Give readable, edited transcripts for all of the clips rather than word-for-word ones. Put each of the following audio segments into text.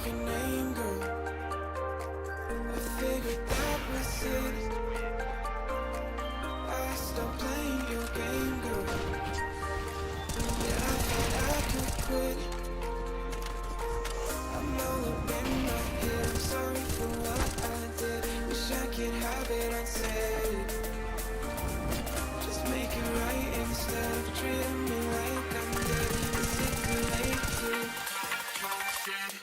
your name, girl. I figured that was it. I stopped playing your game, girl. Yeah, I thought I could quit. I'm all up in my head. I'm sorry for what I did. Wish I could have it unsaid. Just make it right instead of treating me like I'm dead. Is it too late to trust it?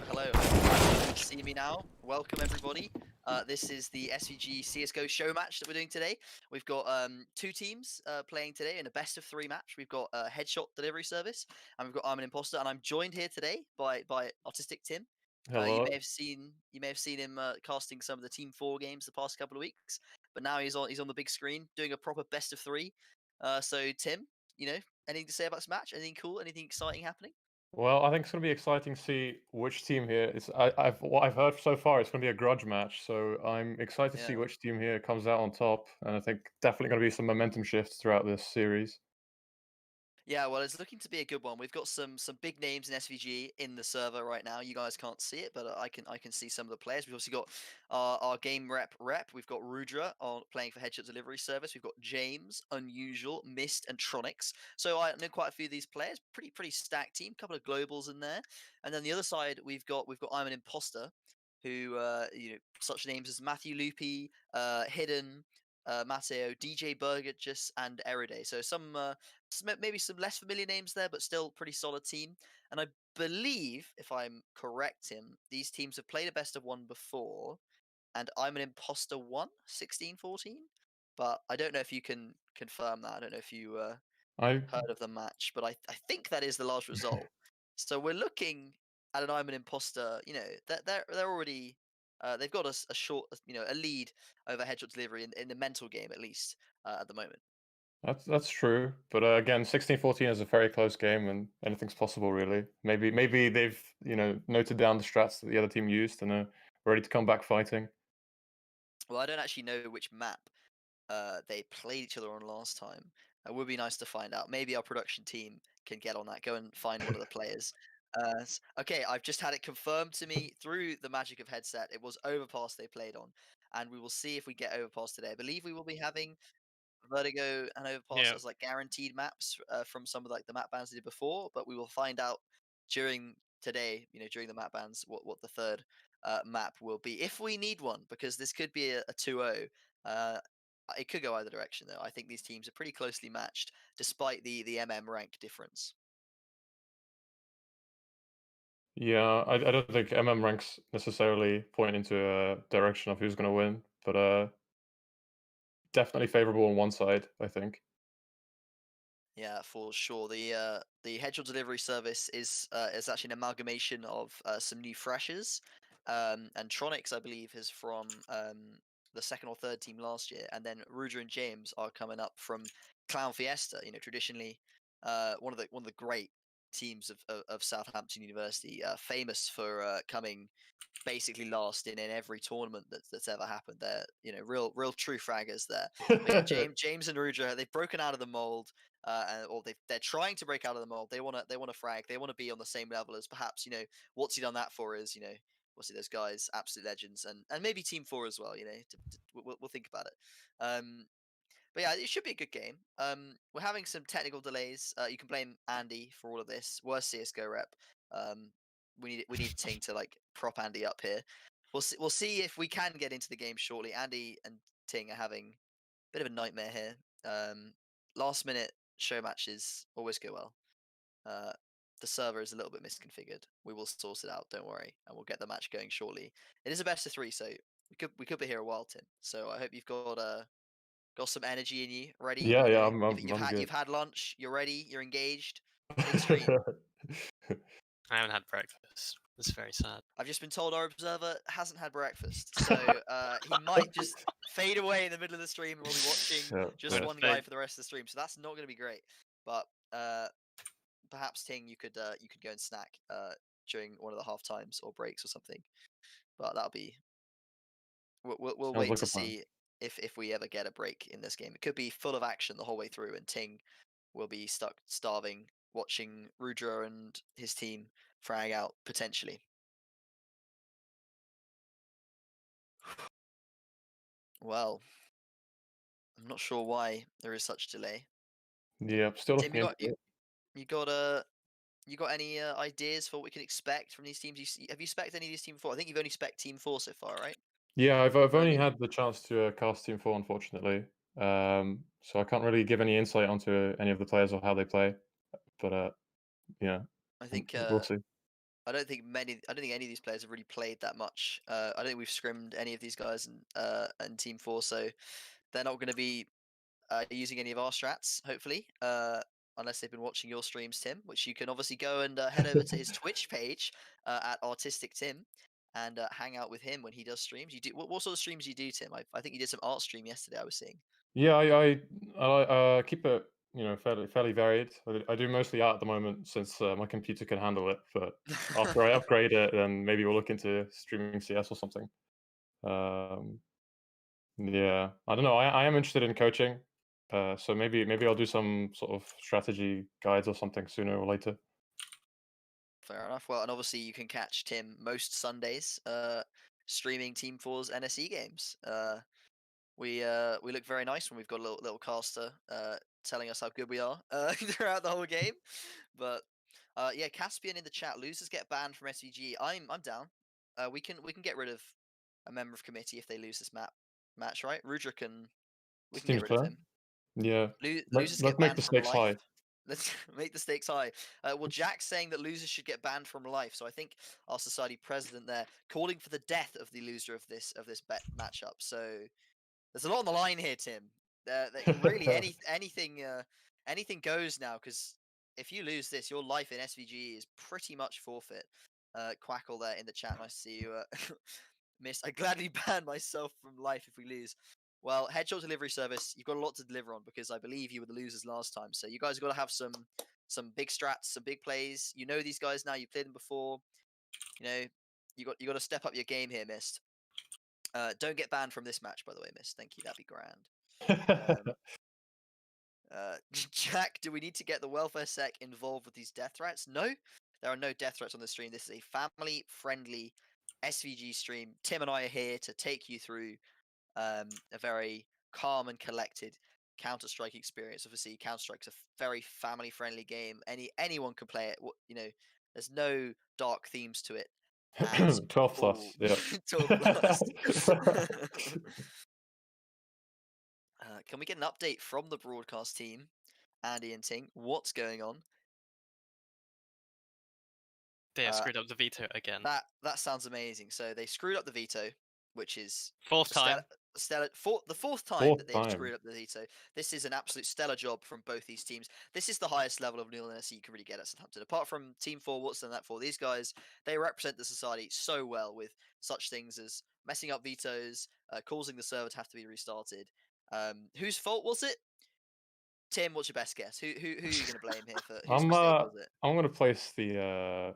Hello. You can see me now. Welcome everybody. This is the SVG CSGO show match that we're doing today. We've got two teams playing today in a best of three match. We've got a headshot delivery service, and we've got ImAnImposter. And I'm joined here today by Autistic Tim. You Hello. may have seen him casting some of the Team 4 games the past couple of weeks, but now he's on the big screen doing a proper best of three. So Tim, anything to say about this match? Anything cool? Anything exciting happening? Well, I think it's going to be exciting to see which team here. What I've heard so far, it's going to be a grudge match. So I'm excited to see Yeah. which team here comes out on top, and I think definitely going to be some momentum shifts throughout this series. Yeah, well, it's looking to be a good one. We've got some big names in SVG in the server right now. You guys can't see it, but I can see some of the players. We've obviously got our game rep. We've got Rudra on playing for Headshot Delivery Service. We've got James, Unusual, Mist, and Tronics. So I know quite a few of these players. Pretty stacked team. Couple of globals in there, and then the other side we've got ImAnImposter, who such names as Matthew Loopy, Hidden. Matteo, DJ Burgess, and Eride. So maybe some less familiar names there, but still pretty solid team. And I believe, if I'm correct, Tim, these teams have played a best of one before, and ImAnImposter won 16-14. But I don't know if you can confirm that. I don't know if you I heard of the match, but I think that is the last result. So we're looking at an ImAnImposter. They're already they've got a short, a lead over Headshot Delivery in the mental game at least at the moment. that's true, but again, 16-14 is a very close game, and anything's possible, really. Maybe they've noted down the strats that the other team used and are ready to come back fighting. Well, I don't actually know which map they played each other on last time. It would be nice to find out. Maybe our production team can get on that. Go and find one of the players. Okay, I've just had it confirmed to me through the magic of headset. It was Overpass they played on, and we will see if we get Overpass today. I believe we will be having Vertigo and Overpass Yeah. as like guaranteed maps from some of like the map bans they did before, but we will find out during today, during the map bans, what the third map will be if we need one, because this could be a 2-0. It could go either direction though. I think these teams are pretty closely matched despite the rank difference. Yeah, I don't think ranks necessarily point into a direction of who's going to win, but definitely favorable on one side, I think. Yeah, for sure. The Hedgehog delivery service is actually an amalgamation of some new freshers, and Tronics, I believe, is from the second or third team last year, and then Rudra and James are coming up from Clown Fiesta. Traditionally, one of the great teams of Southampton University, famous for coming basically last in every tournament that's ever happened. They're real true fraggers there. But yeah, James and Rudra, they've broken out of the mold, or they're trying to break out of the mold. They want to frag. They want to be on the same level as perhaps what's he done that for is what's it, those guys absolute legends, and maybe Team Four as well. We'll think about it. But yeah, it should be a good game. We're having some technical delays. You can blame Andy for all of this. Worst CS:GO rep. Um, we need Ting to like prop Andy up here. We'll see if we can get into the game shortly. Andy and Ting are having a bit of a nightmare here. Last minute show matches always go well. Uh, the server is a little bit misconfigured. We will sort it out. Don't worry, and we'll get the match going shortly. It is a best of three, so we could be here a while, Tim. So I hope you've got some energy in you, ready. Yeah, You yeah, know, I'm you've I'm, you've I'm had good. you've had lunch. You're ready. You're engaged. Take stream. I haven't had breakfast. It's very sad. I've just been told our observer hasn't had breakfast, so he might just fade away in the middle of the stream, and we'll be watching Yeah, just yeah. one guy for the rest of the stream. So that's not going to be great. But perhaps Ting, you could go and snack during one of the half times or breaks or something. But that'll be we'll Sounds wait like to a plan. see if we ever get a break in this game. It could be full of action the whole way through, and Ting will be stuck starving, watching Rudra and his team frag out potentially. Well, I'm not sure why there is such delay. Yeah, still Tim, looking you into got you it. you got you got any ideas for what we can expect from these teams? Have you spec'd any of these teams before? I think you've only spec'd Team Four so far, right? Yeah, I've Or only maybe had the chance to cast Team 4, unfortunately. So I can't really give any insight onto any of the players or how they play. But yeah, I think we'll see. I don't think any of these players have really played that much. I don't think we've scrimmed any of these guys in Team Four, so they're not going to be using any of our strats, hopefully, unless they've been watching your streams, Tim, which you can obviously go and head over to his Twitch page at Artistic Tim and hang out with him when he does streams. You do what sort of streams do you do, Tim? I think you did some art stream yesterday. I was seeing. Yeah, I keep it, fairly varied. I do mostly art at the moment since my computer can handle it. But after I upgrade it, then maybe we'll look into streaming CS or something. Yeah, I don't know. I am interested in coaching. So maybe I'll do some sort of strategy guides or something sooner or later. Fair enough. Well, and obviously you can catch Tim most Sundays streaming Team 4's NSE games. We look very nice when we've got a little caster telling us how good we are throughout the whole game. But yeah, Caspian in the chat. Losers get banned from SVG. I'm down. We can get rid of a member of committee if they lose this match, right? Rudra can. We can get Seems rid of fair. him. Yeah. Losers Let's get make banned the from stakes life. high. Let's make the stakes high. Well, Jack's saying that losers should get banned from life. So I think our society president there calling for the death of the loser of this bet matchup. So there's a lot on the line here, Tim. That really anything goes now, because if you lose this, your life in SVG is pretty much forfeit. Quackle there in the chat. Nice to see you, Miss. I gladly ban myself from life if we lose. Well, headshot delivery service, you've got a lot to deliver on, because I believe you were the losers last time. So you guys have got to have some big strats, some big plays. You know these guys now. You've played them before. You know you got to step up your game here, Mist. Don't get banned from this match, by the way, Mist. Thank you. That'd be grand. Jack, do we need to get the welfare sec involved with these death threats? No, there are no death threats on the stream. This is a family-friendly SVG stream. Tim and I are here to take you through a very calm and collected Counter-Strike experience. Obviously, Counter-Strike's a very family-friendly game. Anyone can play it. There's no dark themes to it. And 12 plus. Yeah. 12 plus. Can we get an update from the broadcast team, Andy and Ting? What's going on? They have screwed up the veto again. That sounds amazing. So they screwed up the veto, which is Fourth time. The fourth time that they've screwed up the veto. This is an absolute stellar job from both these teams. This is the highest level of nilness you can really get at Southampton. Apart from Team 4, what's done that for? These guys, they represent the society so well with such things as messing up vetoes, causing the server to have to be restarted. Whose fault was it? Tim, what's your best guess? Who are you going to blame here for? Whose mistake was it? I'm going to place the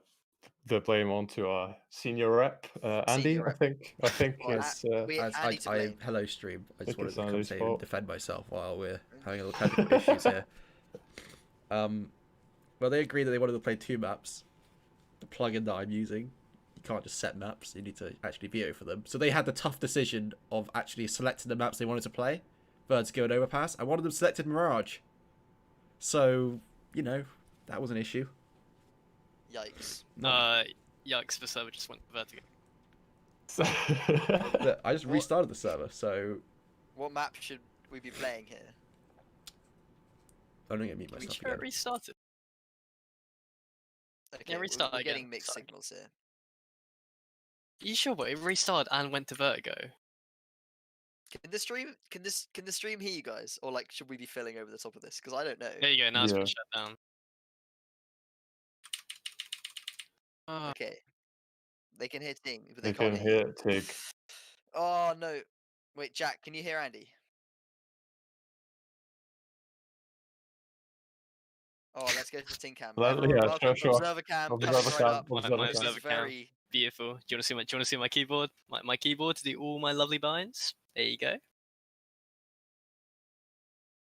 blame onto our senior rep, Andy. Senior rep. I think Well, it's. Andy to blame. Hello, stream. I just wanted to Andy's come say and fault. defend myself while we're having a little technical issues here. Well, they agreed that they wanted to play 2 maps. The plugin that I'm using, you can't just set maps. You need to actually veto for them. So they had the tough decision of actually selecting the maps they wanted to play. Vertigo and Overpass. And one of them selected Mirage. So, you know, that was an issue. Yikes. Yikes, the server just went Vertigo. Look, I just restarted the server, so... What map should we be playing here? I'm going to mute myself again. Restarted. Okay, Yeah, restart we're again. getting mixed Sorry. signals here. You sure? But it restarted and went to Vertigo. Can the stream hear you guys, or like should we be filling over the top of this? Because I don't know. There you go. Now it's been Yeah. shut down. Okay. They can hear Ting, but They they can't can hear you. hear Tig. Oh no! Wait, Jack, can you hear Andy? Oh, let's go to Ting Cam. Well, Everyone, yeah, welcome sure. Observer Cam. Observer coming right Cam, up. Observer my This Cam. is observer cam. very Beautiful. Do you want to see my keyboard? My keyboard to do all my lovely binds. There you go.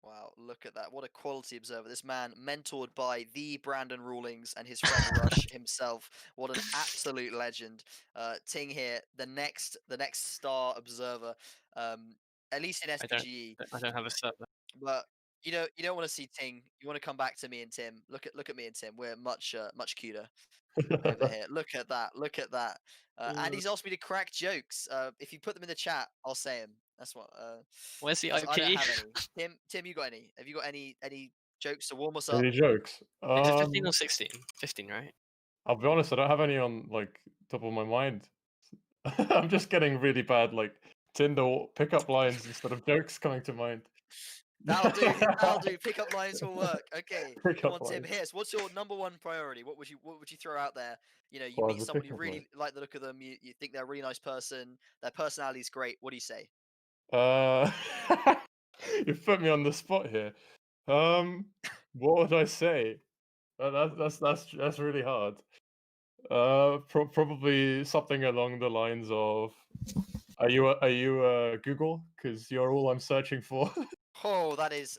wow. Look at that! What a quality observer. This man, mentored by the Brandon Rawlings and his friend Rush himself. What an absolute legend. Ting here, the next star observer. At least in SPGE. I don't have a server. But you don't want to see Ting. You want to come back to me and Tim. Look at me and Tim. We're much cuter over here. Look at that. Look at that. Andy's asked me to crack jokes. If you put them in the chat, I'll say them. That's what. Where's the 'cause IP? I don't have any. Tim, you got any? Have you got any jokes to warm us up? Any jokes? Is it 15 or 16? 15, right? I'll be honest, I don't have any on like top of my mind. I'm just getting really bad like Tinder pickup lines instead of jokes coming to mind. That'll do. That'll do. Pickup lines will work. Okay. Come Pickup on, Tim. lines. Here's what's your number one priority? What would you throw out there? You know, you Well, meet as a someone you pickup really line. like the look of them. You think they're a really nice person. Their personality's great. What do you say? You've put me on the spot here. What would I say? That's really hard. Probably something along the lines of, are you Google? Because you're all I'm searching for. Oh, that is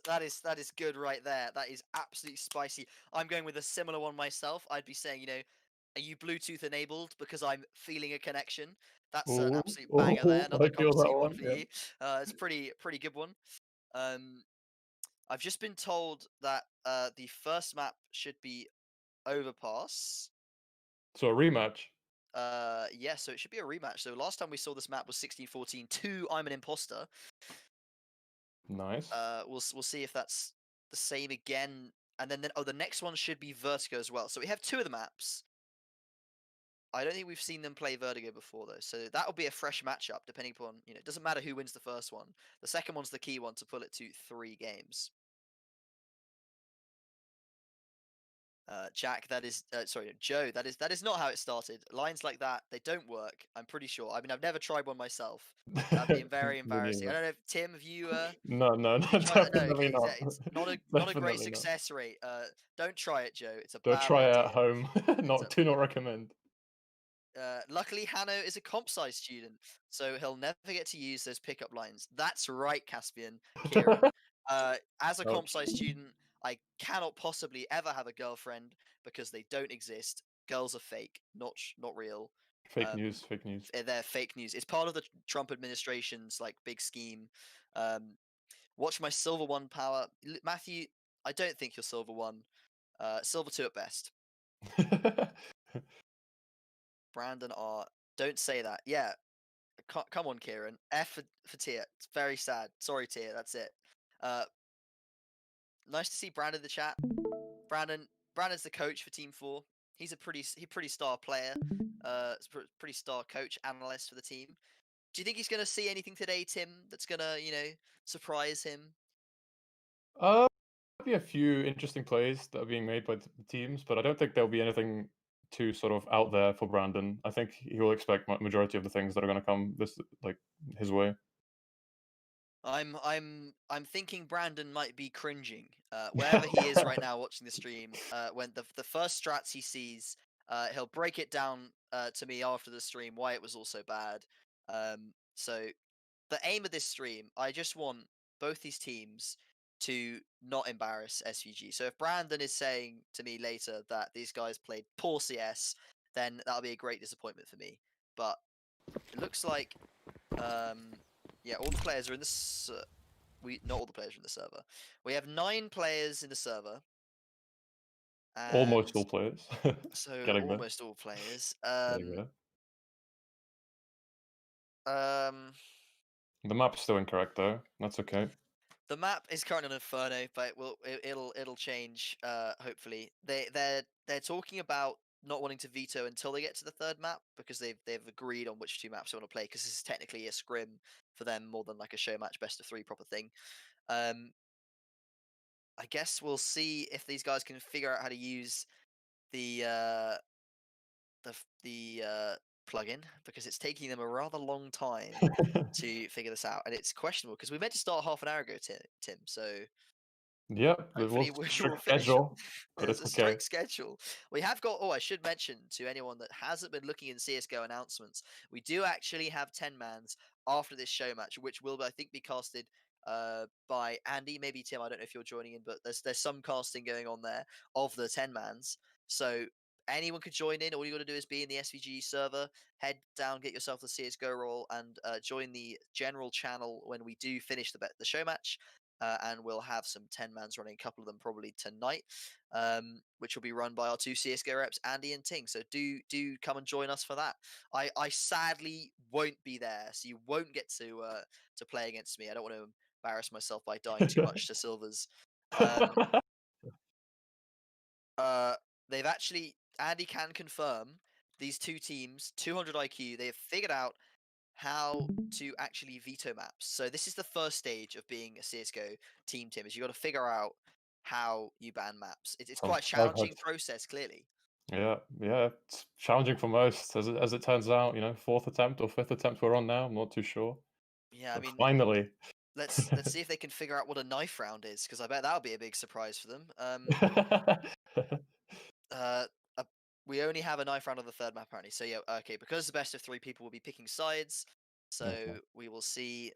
good right there. That is absolutely spicy. I'm going with a similar one myself. I'd be saying, are you Bluetooth enabled? Because I'm feeling a connection. That's an Oh, absolute banger there. Another I feel that competency one one. for Yeah. you. It's pretty good one. I've just been told that the first map should be Overpass. So a rematch. Yeah, so it should be a rematch. So last time we saw this map was 16-14 to I'm an Imposter. Nice. We'll see if that's the same again. And then the next one should be Vertigo as well. So we have two of the maps. I don't think we've seen them play Vertigo before though, so that'll be a fresh matchup. Depending upon it doesn't matter who wins the first one. The second one's the key one to pull it to 3 games. Jack, that is sorry, Joe. That is not how it started. Lines like that, they don't work. I'm pretty sure. I mean, I've never tried one myself. That'd be very Me embarrassing. I neither. don't know if Tim, have you? No, no, Have you tried that? No, definitely okay, not. it's not a great Definitely not. success rate. Don't try it, Joe. It's a Don't bad try it idea. at home. Do not recommend. Luckily, Hanno is a comp sci student, so he'll never get to use those pickup lines. That's right, Caspian, Kieran. As a comp Ouch. sci student, I cannot possibly ever have a girlfriend because they don't exist. Girls are fake, not real. Fake news. Fake news. They're fake news. It's part of the Trump administration's big scheme. Watch my silver 1 power, Matthew. I don't think you're silver 1. Silver 2 at best. Brandon R. Don't say that. Yeah, come on, Kieran. F for Tia. It's very sad. Sorry, Tia. That's it. Nice to see Brandon in the chat. Brandon's the coach for Team 4. He's a pretty star player. Pretty star coach analyst for the team. Do you think he's gonna see anything today, Tim? That's gonna surprise him? Be a few interesting plays that are being made by the teams, but I don't think there'll be anything too sort of out there for Brandon. I think he will expect majority of the things that are going to come his way. I'm thinking Brandon might be cringing wherever he is right now watching the stream. When the first strats he sees, he'll break it down to me after the stream why it was all so bad. So the aim of this stream, I just want both these teams to not embarrass SVG. So if Brandon is saying to me later that these guys played poor CS, then that'll be a great disappointment for me. But it looks like yeah, all the players are in the not all the players are in the server. We have 9 players in the server. Almost And all players. so Getting there. almost all players. Getting there. Um The map's still incorrect though. That's okay. The map is currently on Inferno, but it'll change. Hopefully, they're talking about not wanting to veto until they get to the 3rd map because they've agreed on which 2 maps they want to play because this is technically a scrim for them more than like a show match best of 3 proper thing. I guess we'll see if these guys can figure out how to use the plugin because it's taking them a rather long time to figure this out, and it's questionable because we meant to start half an hour ago, Tim. So Yep, it hopefully was we'll strict finish. schedule, but There's it's a okay. strict schedule. We have got. Oh, I should mention to anyone that hasn't been looking in CSGO announcements, we do actually have 10 mans after this show match, which will I think be casted by Andy, maybe Tim. I don't know if you're joining in, but there's some casting going on there of the 10 mans. So anyone could join in. All you got to do is be in the SVG server, head down, get yourself the CSGO role, and join the general channel when we do finish the show match. And we'll have some 10 mans running, a couple of them probably tonight, which will be run by our 2 CSGO reps, Andy and Ting. So do come and join us for that. I sadly won't be there, so you won't get to play against me. I don't want to embarrass myself by dying too much to silvers. They've actually, Andy can confirm, these 2 teams, 200 IQ, they have figured out how to actually veto maps. So this is the first stage of being a CSGO team, Tim, is you got to figure out how you ban maps. It's quite a challenging process, clearly. Yeah, it's challenging for most, as it turns out. 4th attempt or 5th attempt we're on now. I'm not too sure. Yeah, But I mean, finally. let's see if they can figure out what a knife round is, because I bet that'll be a big surprise for them. We only have a knife round on the 3rd map apparently. So yeah, okay, because the best of 3 people will be picking sides. So we will see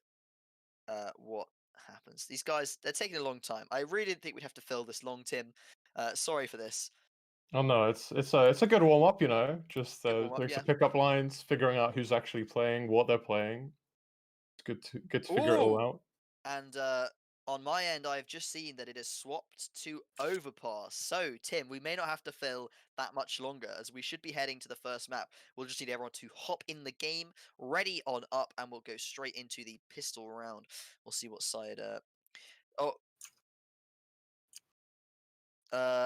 what happens. These guys, they're taking a long time. I really didn't think we'd have to fill this long, Tim. Sorry for this. Oh no, it's a good warm up, you know. Just Good warm-up, doing yeah. some pickup lines, figuring out who's actually playing, what they're playing. It's good to figure it all Ooh! out. And on my end, I've just seen that it has swapped to Overpass. So, Tim, we may not have to fill that much longer, as we should be heading to the first map. We'll just need everyone to hop in the game, ready on up, and we'll go straight into the pistol round. We'll see what side.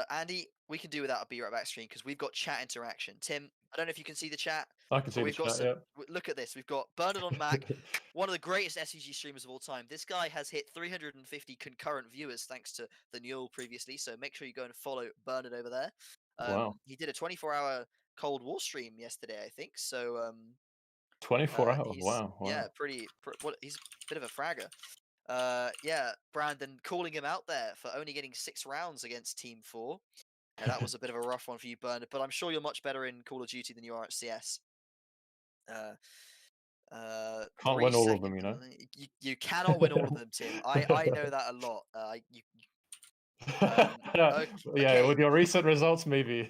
Andy, we can do without a Be Right Back stream because we've got chat interaction. Tim, I don't know if you can see the chat, I can but see the we've got chat, some. yeah. Look at this. We've got Bernard on Mac, one of the greatest SCG streamers of all time. This guy has hit 350 concurrent viewers thanks to the Newell previously. So make sure you go and follow Bernard over there. Wow. He did a 24-hour Cold War stream yesterday, I think. So 24 hours. he's Wow. yeah, he's a bit of a fragger. Yeah, Brandon calling him out there for only getting 6 rounds against Team 4. Yeah, that was a bit of a rough one for you, Bernard, but I'm sure you're much better in Call of Duty than you are at CS. Can't 3 win all of seconds. them, you know. You cannot win all of them, Tim. I know that a lot. Yeah, Okay. with your recent results, maybe.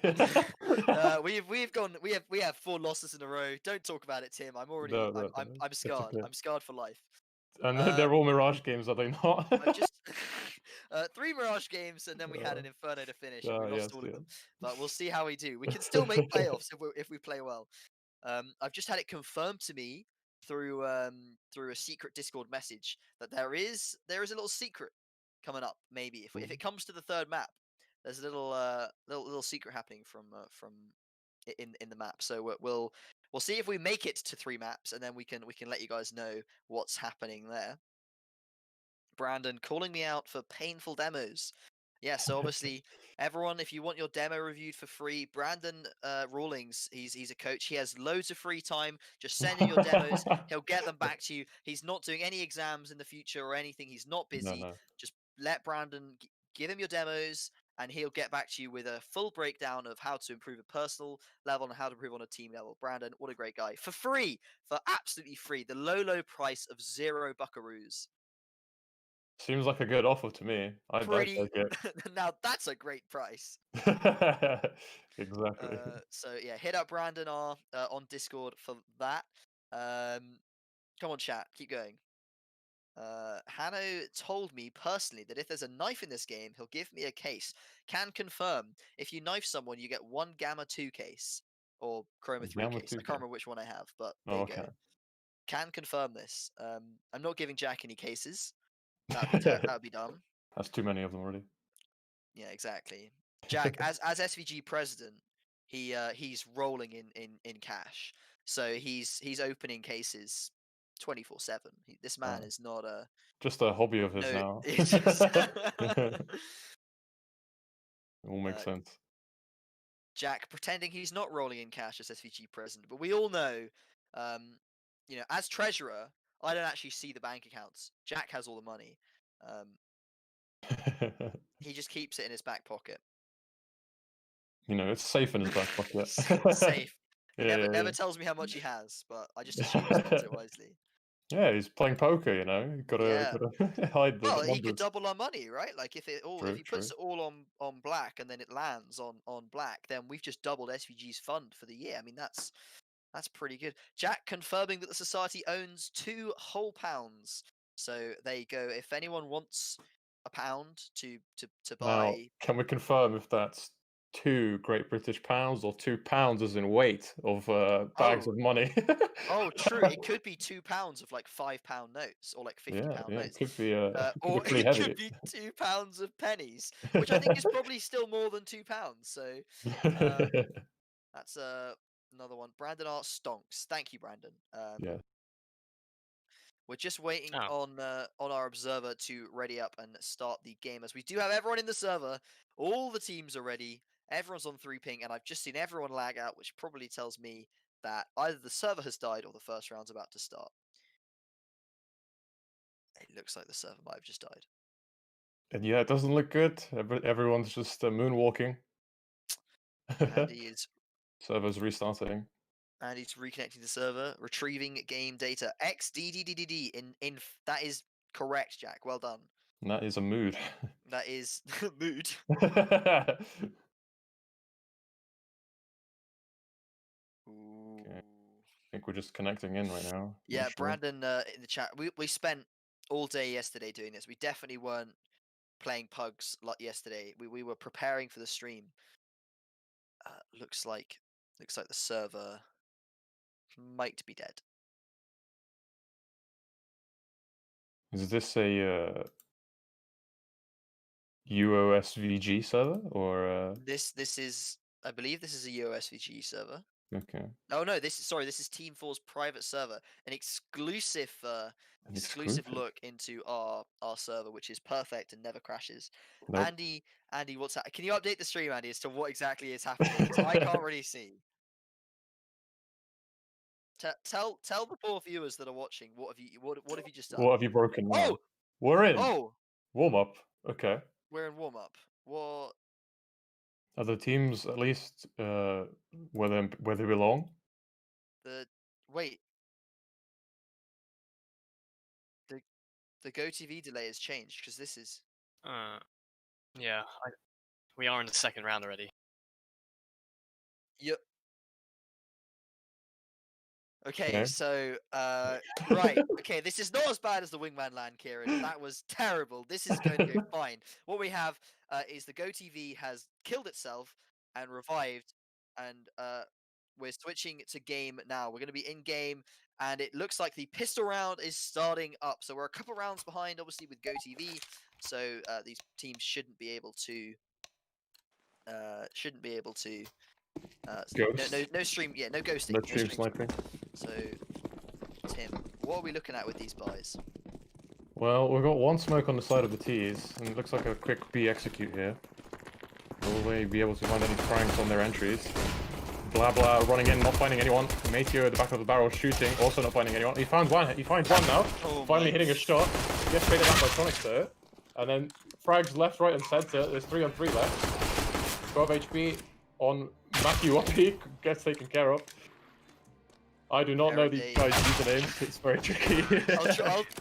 We have 4 losses in a row. Don't talk about it, Tim. I'm already No, no, I'm it's scarred. okay. I'm scarred for life. And they're all Mirage games, are they not? I've just 3 Mirage games, and then we had an Inferno to finish, and we lost yes, all of yeah. them. But we'll see how we do. We can still make playoffs if we play well. I've just had it confirmed to me through a secret Discord message that there is a little secret coming up. Maybe if it comes to the 3rd map, there's a little secret happening from in the map. So we'll see if we make it to 3 maps, and then we can let you guys know what's happening there. Brandon calling me out for painful demos. Yeah, so obviously, everyone, if you want your demo reviewed for free, Brandon Rawlings, he's a coach. He has loads of free time. Just send in your demos. He'll get them back to you. He's not doing any exams in the future or anything. He's not busy. No. Just let Brandon give him your demos, and he'll get back to you with a full breakdown of how to improve a personal level and how to improve on a team level. Brandon, what a great guy. For free, for absolutely free. The low price of 0 buckaroos. Seems like a good offer to me. I'd take it. Now that's a great price. Exactly. So yeah, hit up Brandon R on Discord for that. Come on, chat, keep going. Hanno told me personally that if there's a knife in this game, he'll give me a case. Can confirm if you knife someone, you get 1 Gamma 2 case or Chroma 3 Gamma case. 2 I can't remember which one I have, but Oh, there you okay. go. Can confirm this. I'm not giving Jack any cases. That'd be dumb. That's too many of them already. Yeah, exactly. Jack, as SVG president, he's rolling in cash. So he's opening cases 24/7. This man is not a Just a hobby of his no. now. It's just It all makes sense. Jack pretending he's not rolling in cash as SVG president, but we all know, as treasurer, I don't actually see the bank accounts. Jack has all the money. He just keeps it in his back pocket. You know, it's safe in his back pocket. Safe. He Yeah, never tells me how much he has, but I just assume he spends it wisely. Yeah, he's playing poker, you know. Yeah. Gotta hide the Well, he could numbers. double our money, right? Like if he puts True. it all on black and then it lands on black, then we've just doubled SVG's fund for the year. I mean, that's pretty good. Jack confirming that the society owns 2 whole pounds. So there you go. If anyone wants a pound to Now, buy, can we confirm if that's 2 Great British pounds or 2 pounds as in weight of bags Oh. of money? Oh, true. It could be 2 pounds of like £5 notes or like £50 Yeah, it notes. could be Or pretty it heavy. could be 2 pounds of pennies, which I think is probably still more than £2. So that's another one. Brandon R. Stonks. Thank you, Brandon. Yeah. We're just waiting Oh. on our observer to ready up and start the game, as we do have everyone in the server. All the teams are ready. Everyone's on 3 ping, and I've just seen everyone lag out, which probably tells me that either the server has died or the first round's about to start. It looks like the server might have just died. And yeah, it doesn't look good. Everyone's just moonwalking. Andy is Server's restarting. reconnecting the server, retrieving game data. XDDDD in that is correct, Jack. Well done. And that is a mood. That is mood. Ooh. I think we're just connecting in right now. Yeah, Not sure. Brandon in the chat. We spent all day yesterday doing this. We definitely weren't playing pugs like yesterday. We were preparing for the stream. Looks like the server might be dead. Is this a UOSVG server or This is, I believe this is a UOSVG server. okay? Oh no, this is Team 4's private server, an exclusive An exclusive exclusive? look into our server, which is perfect and never crashes. Nope. Andy, what's that? Can you update the stream, Andy, as to what exactly is happening? 'Cause I can't really see. Tell the poor viewers that are watching what have you just done? What have you broken now? Oh! We're in. Oh, Warm up. Okay. we're in warm up. What? Are the teams at least where they belong? Wait. The GoTV delay has changed because this is. Yeah, we are in the second round already. Yep. Okay, Okay. so right. Okay, this is not as bad as the Wingman Land, Kieran. That was terrible. This is going to go fine. What we have is the GoTV has killed itself and revived, and we're switching to game now. We're going to be in game, and it looks like the pistol round is starting up. So we're a couple rounds behind, obviously, with GoTV. So these teams shouldn't be able to. Ghost. No stream. Yeah, no ghosting. No No stream stream. sniping. So, Tim, what are we looking at with these buys? Well, we've got one smoke on the side of the T's, and it looks like a quick B execute here. Will they be able to find any pranks on their entries? Blah blah running in, not finding anyone. Mateo at the back of the barrel shooting, also not finding anyone. He found one. He finds one now. Oh Finally my. hitting a shot. Gets faded out by Sonic though. And then frags left, right, and center. There's 3 on 3 left. 12 HP on Matthew Uppy. Gets taken care of. I do not know these guys' usernames. It's very tricky.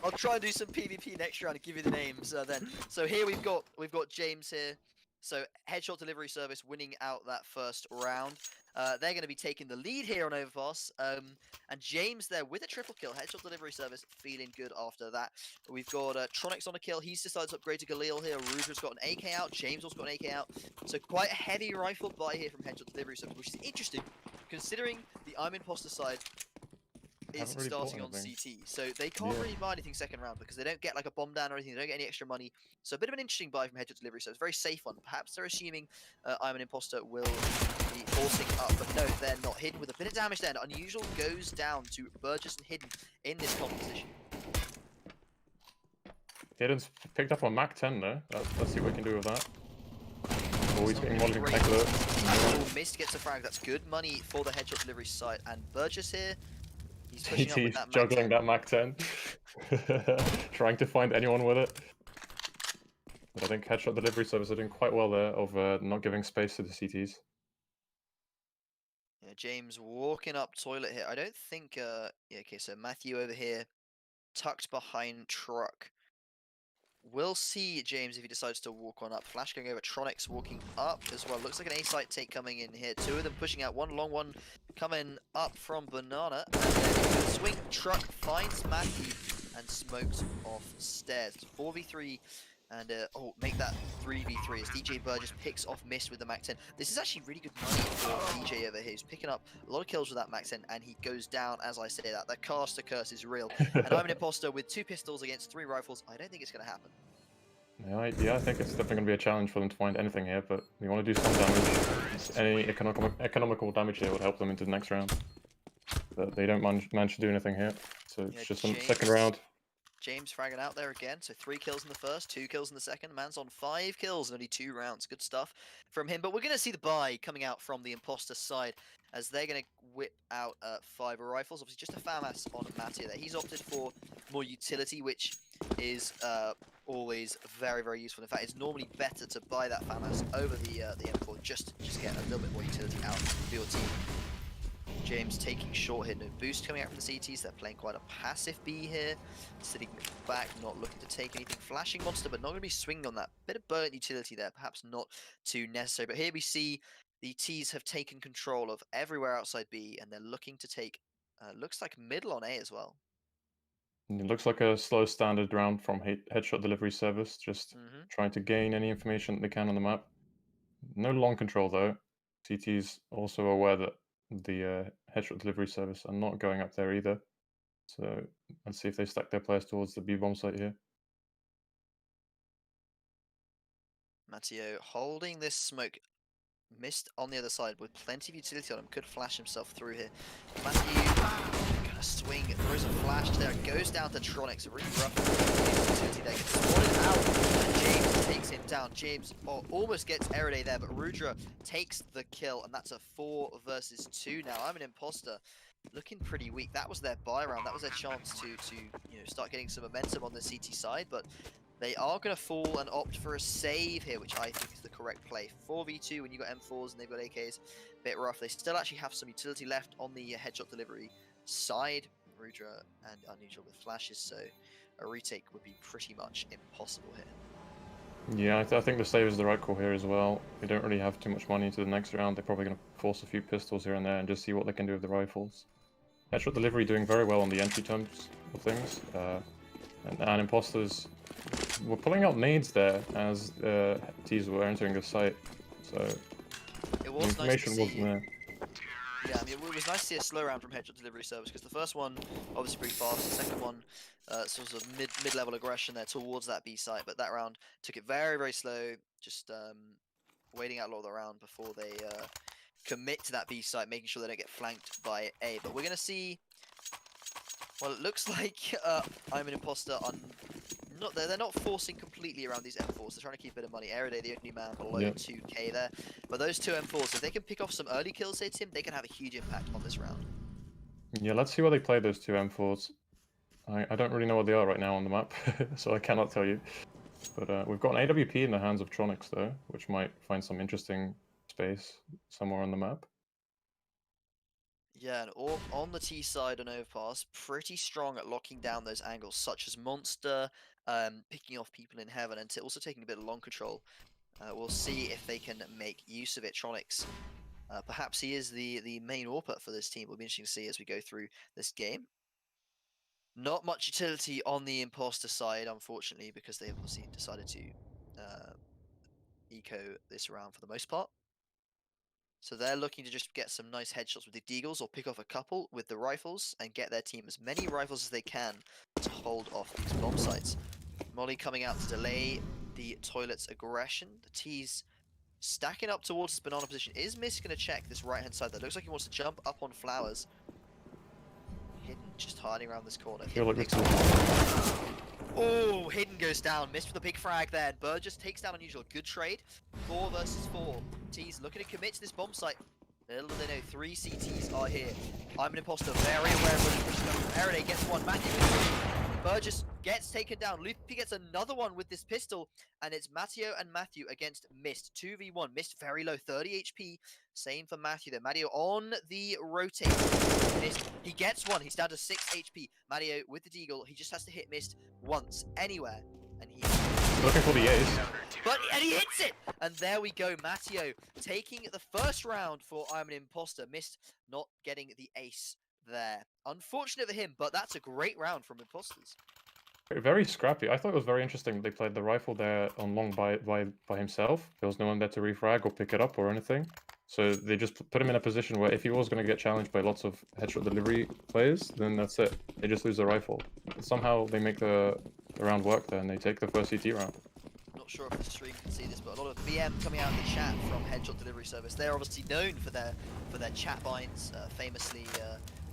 I'll try and do some PvP next round and give you the names then. So here we've got James here. So headshot delivery service winning out that first round. They're going to be taking the lead here on Overpass. And James there with a triple kill. Headshot delivery service feeling good after that. We've got Tronics on a kill. He's decided to upgrade to Galil here. Ruger's got an AK out. James also got an AK out. So quite a heavy rifle buy here from headshot delivery service, which is interesting considering the ImAnImposter side is really bought starting on anything. CT. So they can't Yeah. really buy anything second round because they don't get like a bomb down or anything. They don't get any extra money. So a bit of an interesting buy from headshot delivery. So it's a very safe one. Perhaps they're assuming ImAnImposter will be forcing up, but no, they're not. Hidden with a bit of damage then. Unusual goes down to Burgess and Hidden in this composition. Hidden's picked up on Mac 10 though. Let's see what we can do with that. Oh, he's getting modeling Great. tackler. Missed gets a frag. That's good money for the headshot delivery side. And Burgess here, he's pushing up with He's that juggling that Mac 10. Trying to find anyone with it. But I think headshot delivery service are doing quite well there of not giving space to the CTs. Yeah, James walking up toilet here. I don't think. Yeah, okay, so Matthew over here, tucked behind truck. We'll see James if he decides to walk on up. Flash going over. Tronics walking up as well. Looks like an A-site take coming in here. 2 of them pushing out. One long one coming up from Banana. And then swing truck finds Matthew and smokes off stairs. It's 4v3. And make that 3v3 as DJ Burgess picks off Mist with the Mac 10. This is actually really good money for DJ over here. He's picking up a lot of kills with that Mac 10, and he goes down as I say that. The caster curse is real. And ImAnImposter with 2 pistols against 3 rifles. I don't think it's going to happen. Yeah, I think it's definitely going to be a challenge for them to find anything here, but we want to do some damage. Any economical damage here would help them into the next round. But they don't manage to do anything here, so it's just a second round. James fragging out there again, so 3 kills in the first, 2 kills in the second. Man's on 5 kills in only 2 rounds. Good stuff from him. But we're going to see the buy coming out from the imposter side as they're going to whip out 5 rifles. Obviously, just a FAMAS on Mattia there. He's opted for more utility, which is always very, very useful. In fact, it's normally better to buy that FAMAS over the M4 just to get a little bit more utility out for your team. James taking short here, no boost coming out from the CTs. They're playing quite a passive B here, sitting back, not looking to take anything. Flashing monster, but not going to be swinging on that. Bit of burnt utility there, perhaps not too necessary. But here we see the T's have taken control of everywhere outside B, and they're looking to take, looks like middle on A as well. It looks like a slow standard round from headshot delivery service, just trying to gain any information that they can on the map. No long control though. CT's also aware that the headshot delivery service are not going up there either. So let's see if they stack their players towards the B bomb site here. Matteo holding this smoke. Missed on the other side with plenty of utility on him. Could flash himself through here. Matthew gonna swing, throws a flash there. Goes down to Tronics. Really rough utility there. Gets spotted out. And James takes him down. James almost gets Erode there, but Rudra takes the kill. And that's a 4 versus 2 now. ImAnImposter looking pretty weak. That was their buy round. That was their chance to start getting some momentum on the CT side, but they are going to fall and opt for a save here, which I think is the correct play. 4v2 when you got M4s and they've got AKs, bit rough. They still actually have some utility left on the headshot delivery side. Rudra and Unusual with flashes, so a retake would be pretty much impossible here. Yeah, I think the save is the right call here as well. They don't really have too much money into the next round. They're probably going to force a few pistols here and there and just see what they can do with the rifles. Headshot delivery doing very well on the entry terms of things. And Imposters were pulling out nades there as T's were entering the site. So it was the information nice wasn't there. Yeah, I mean, it was nice to see a slow round from headshot delivery service, because the first one obviously pretty fast, the second one sort of mid-level aggression there towards that B site, but that round took it very, very slow, just waiting out a lot of the round before they commit to that B site, making sure they don't get flanked by A. But we're going to see, well, it looks like ImAnImposter on. They're not forcing completely around these M4s. They're trying to keep a bit of money. Erode, the only man below 2k there. But those two M4s, if they can pick off some early kills here, Tim, they can have a huge impact on this round. Yeah, let's see where they play those two M4s. I don't really know what they are right now on the map, so I cannot tell you. But we've got an AWP in the hands of Tronics though, which might find some interesting space somewhere on the map. Yeah, and on the T side on Overpass, pretty strong at locking down those angles, such as Monster, picking off people in heaven, and also taking a bit of long control. We'll see if they can make use of it. Tronics, perhaps he is the main AWPer for this team. Will be interesting to see as we go through this game. Not much utility on the Imposter side, unfortunately, because they obviously decided to eco this round for the most part. So they're looking to just get some nice headshots with the Deagles or pick off a couple with the rifles and get their team as many rifles as they can to hold off these bomb sites. Molly coming out to delay the toilet's aggression. The T's stacking up towards this banana position. Is Miss going to check this right-hand side? That looks like he wants to jump up on Flowers. Hidden, just hiding around this corner. Oh, Hidden goes down. Missed with a big frag there. Burgess takes down Unusual. Good trade. 4 versus 4. T's looking to commit to this bomb site. Little do they know, 3 CTs are here. ImAnImposter very aware of where the push comes from. Erode gets one. Matthew. Burgess gets taken down. Loopy gets another one with this pistol. And it's Matteo and Matthew against Mist. 2v1. Mist very low, 30 HP. Same for Matthew there. Matteo on the rotate. Mist, he gets one. He's down to 6 HP. Matteo with the Deagle. He just has to hit Mist once, anywhere. And he's looking for the ace. And he hits it! And there we go. Matteo taking the first round for ImAnImposter. Mist not getting the ace there. Unfortunate for him, but that's a great round from Imposters. Very scrappy. I thought it was very interesting they played the rifle there on long by himself. There was no one there to refrag or pick it up or anything. So they just put him in a position where if he was going to get challenged by lots of headshot delivery players, then that's it. They just lose the rifle. But somehow they make the round work there and they take the first CT round. Not sure if the stream can see this, but a lot of BM coming out in the chat from Headshot Delivery Service. They're obviously known for their chat binds, famously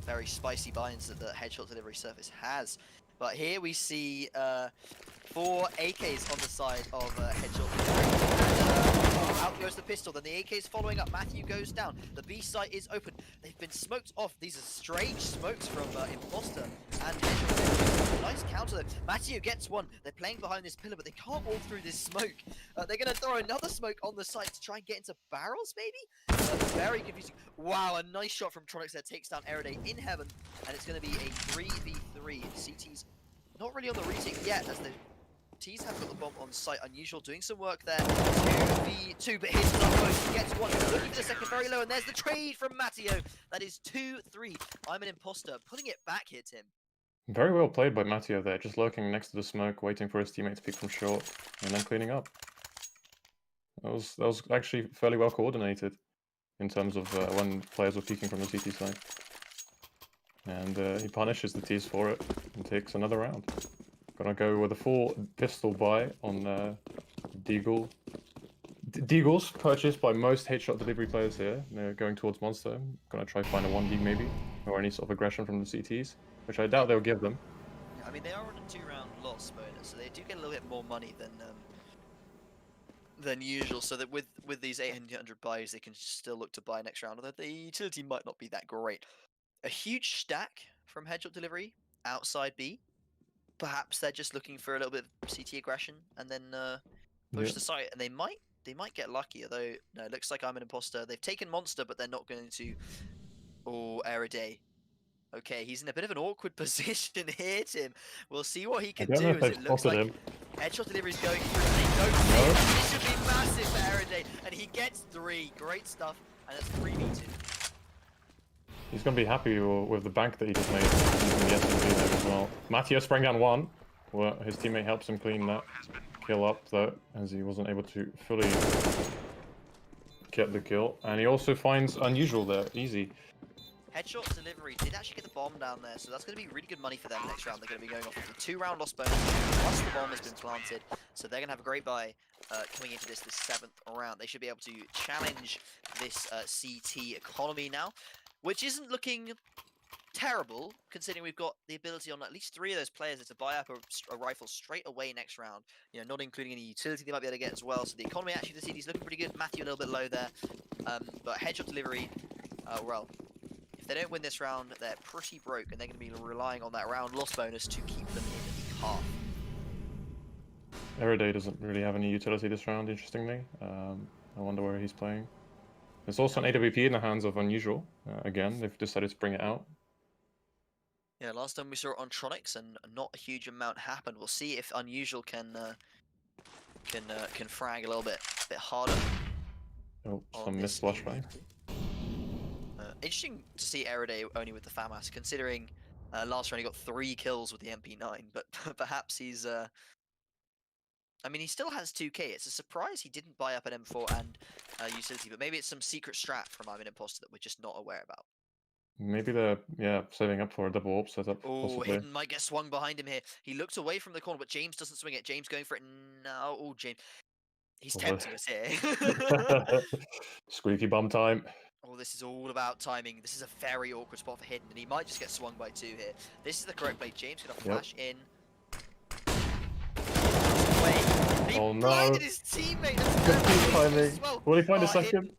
very spicy binds that the Headshot Delivery Service has. But here we see 4 AKs on the side of Headshot Delivery. Out goes the pistol, then the AK is following up. Matthew goes down. The B site is open. They've been smoked off. These are strange smokes from Imposter and Hedgehog. Nice counter though. Matthew gets one. They're playing behind this pillar, but they can't walk through this smoke. They're going to throw another smoke on the site to try and get into barrels, maybe? Very confusing. Wow, a nice shot from Tronix that takes down Eriday in heaven, and it's going to be a 3v3. CT's not really on the retake yet, as the T's have got the bomb on site. Unusual doing some work there. 2v2, but hits not close. He gets one. Looking for the second very low, and there's the trade from Matteo. That is 2-3. I'm an imposter. Putting it back here, Tim. Very well played by Matteo there, just lurking next to the smoke, waiting for his teammate to peek from short, and then cleaning up. That was actually fairly well coordinated in terms of when players were peeking from the CT side. And he punishes the T's for it and takes another round. Gonna go with a full pistol buy on Deagle. Deagle's purchased by most headshot delivery players here. They're going towards Monster. Gonna try find a 1D maybe, or any sort of aggression from the CTs, which I doubt they'll give them. I mean, they are on a 2-round loss bonus, so they do get a little bit more money than usual. So that with these 800 buys, they can still look to buy next round. Although the utility might not be that great. A huge stack from Headshot Delivery outside B. Perhaps they're just looking for a little bit of CT aggression and then push the site, and they might get lucky. Although no, it looks like I'm an imposter. They've taken Monster, but they're not going to. Oh, Eriday. Okay, he's in a bit of an awkward position here, Tim. We'll see what he can do. As it looks like Headshot Delivery is going through, and they don't see it. This should be massive for Eriday, and he gets 3. Great stuff, and that's 3v2. He's going to be happy with the bank that he just made using the SMG there as well. Matteo sprang down 1. Well, his teammate helps him clean that kill up, though, as he wasn't able to fully get the kill. And he also finds Unusual there, easy. Headshot Delivery did actually get the bomb down there, so that's going to be really good money for them next round. They're going to be going off with a 2-round loss bonus, plus the bomb has been planted, so they're going to have a great buy coming into this 7th round. They should be able to challenge this CT economy now, which isn't looking terrible, considering we've got the ability on at least 3 of those players to buy up a rifle straight away next round, you know, not including any utility they might be able to get as well. So the economy actually, the CT is looking pretty good. Matthew a little bit low there, but Headshot Delivery, well, if they don't win this round, they're pretty broke, and they're going to be relying on that round loss bonus to keep them in the half. Eriday doesn't really have any utility this round, interestingly. I wonder where he's playing. There's also an AWP in the hands of Unusual. Again, they've decided to bring it out. Yeah, last time we saw it on Tronix, and not a huge amount happened. We'll see if Unusual can frag a little bit harder. Oh, some missed flashbang. Interesting to see Eriday only with the FAMAS, considering last round he got 3 kills with the MP9, but perhaps he's... I mean, he still has 2k. It's a surprise he didn't buy up an M4 and utility, but maybe it's some secret strat from ImAnImposter that we're just not aware about. Maybe they're, saving up for a double AWP setup. Oh, Hidden might get swung behind him here. He looked away from the corner, but James doesn't swing it. James going for it now. Oh, James. He's tempting us here. Squeaky bum time. Oh, this is all about timing. This is a very awkward spot for Hidden, and he might just get swung by 2 here. This is the correct play. James gonna flash in. Wait, he blinded his teammate. Good timing. Well. Will he find a second? Hidden.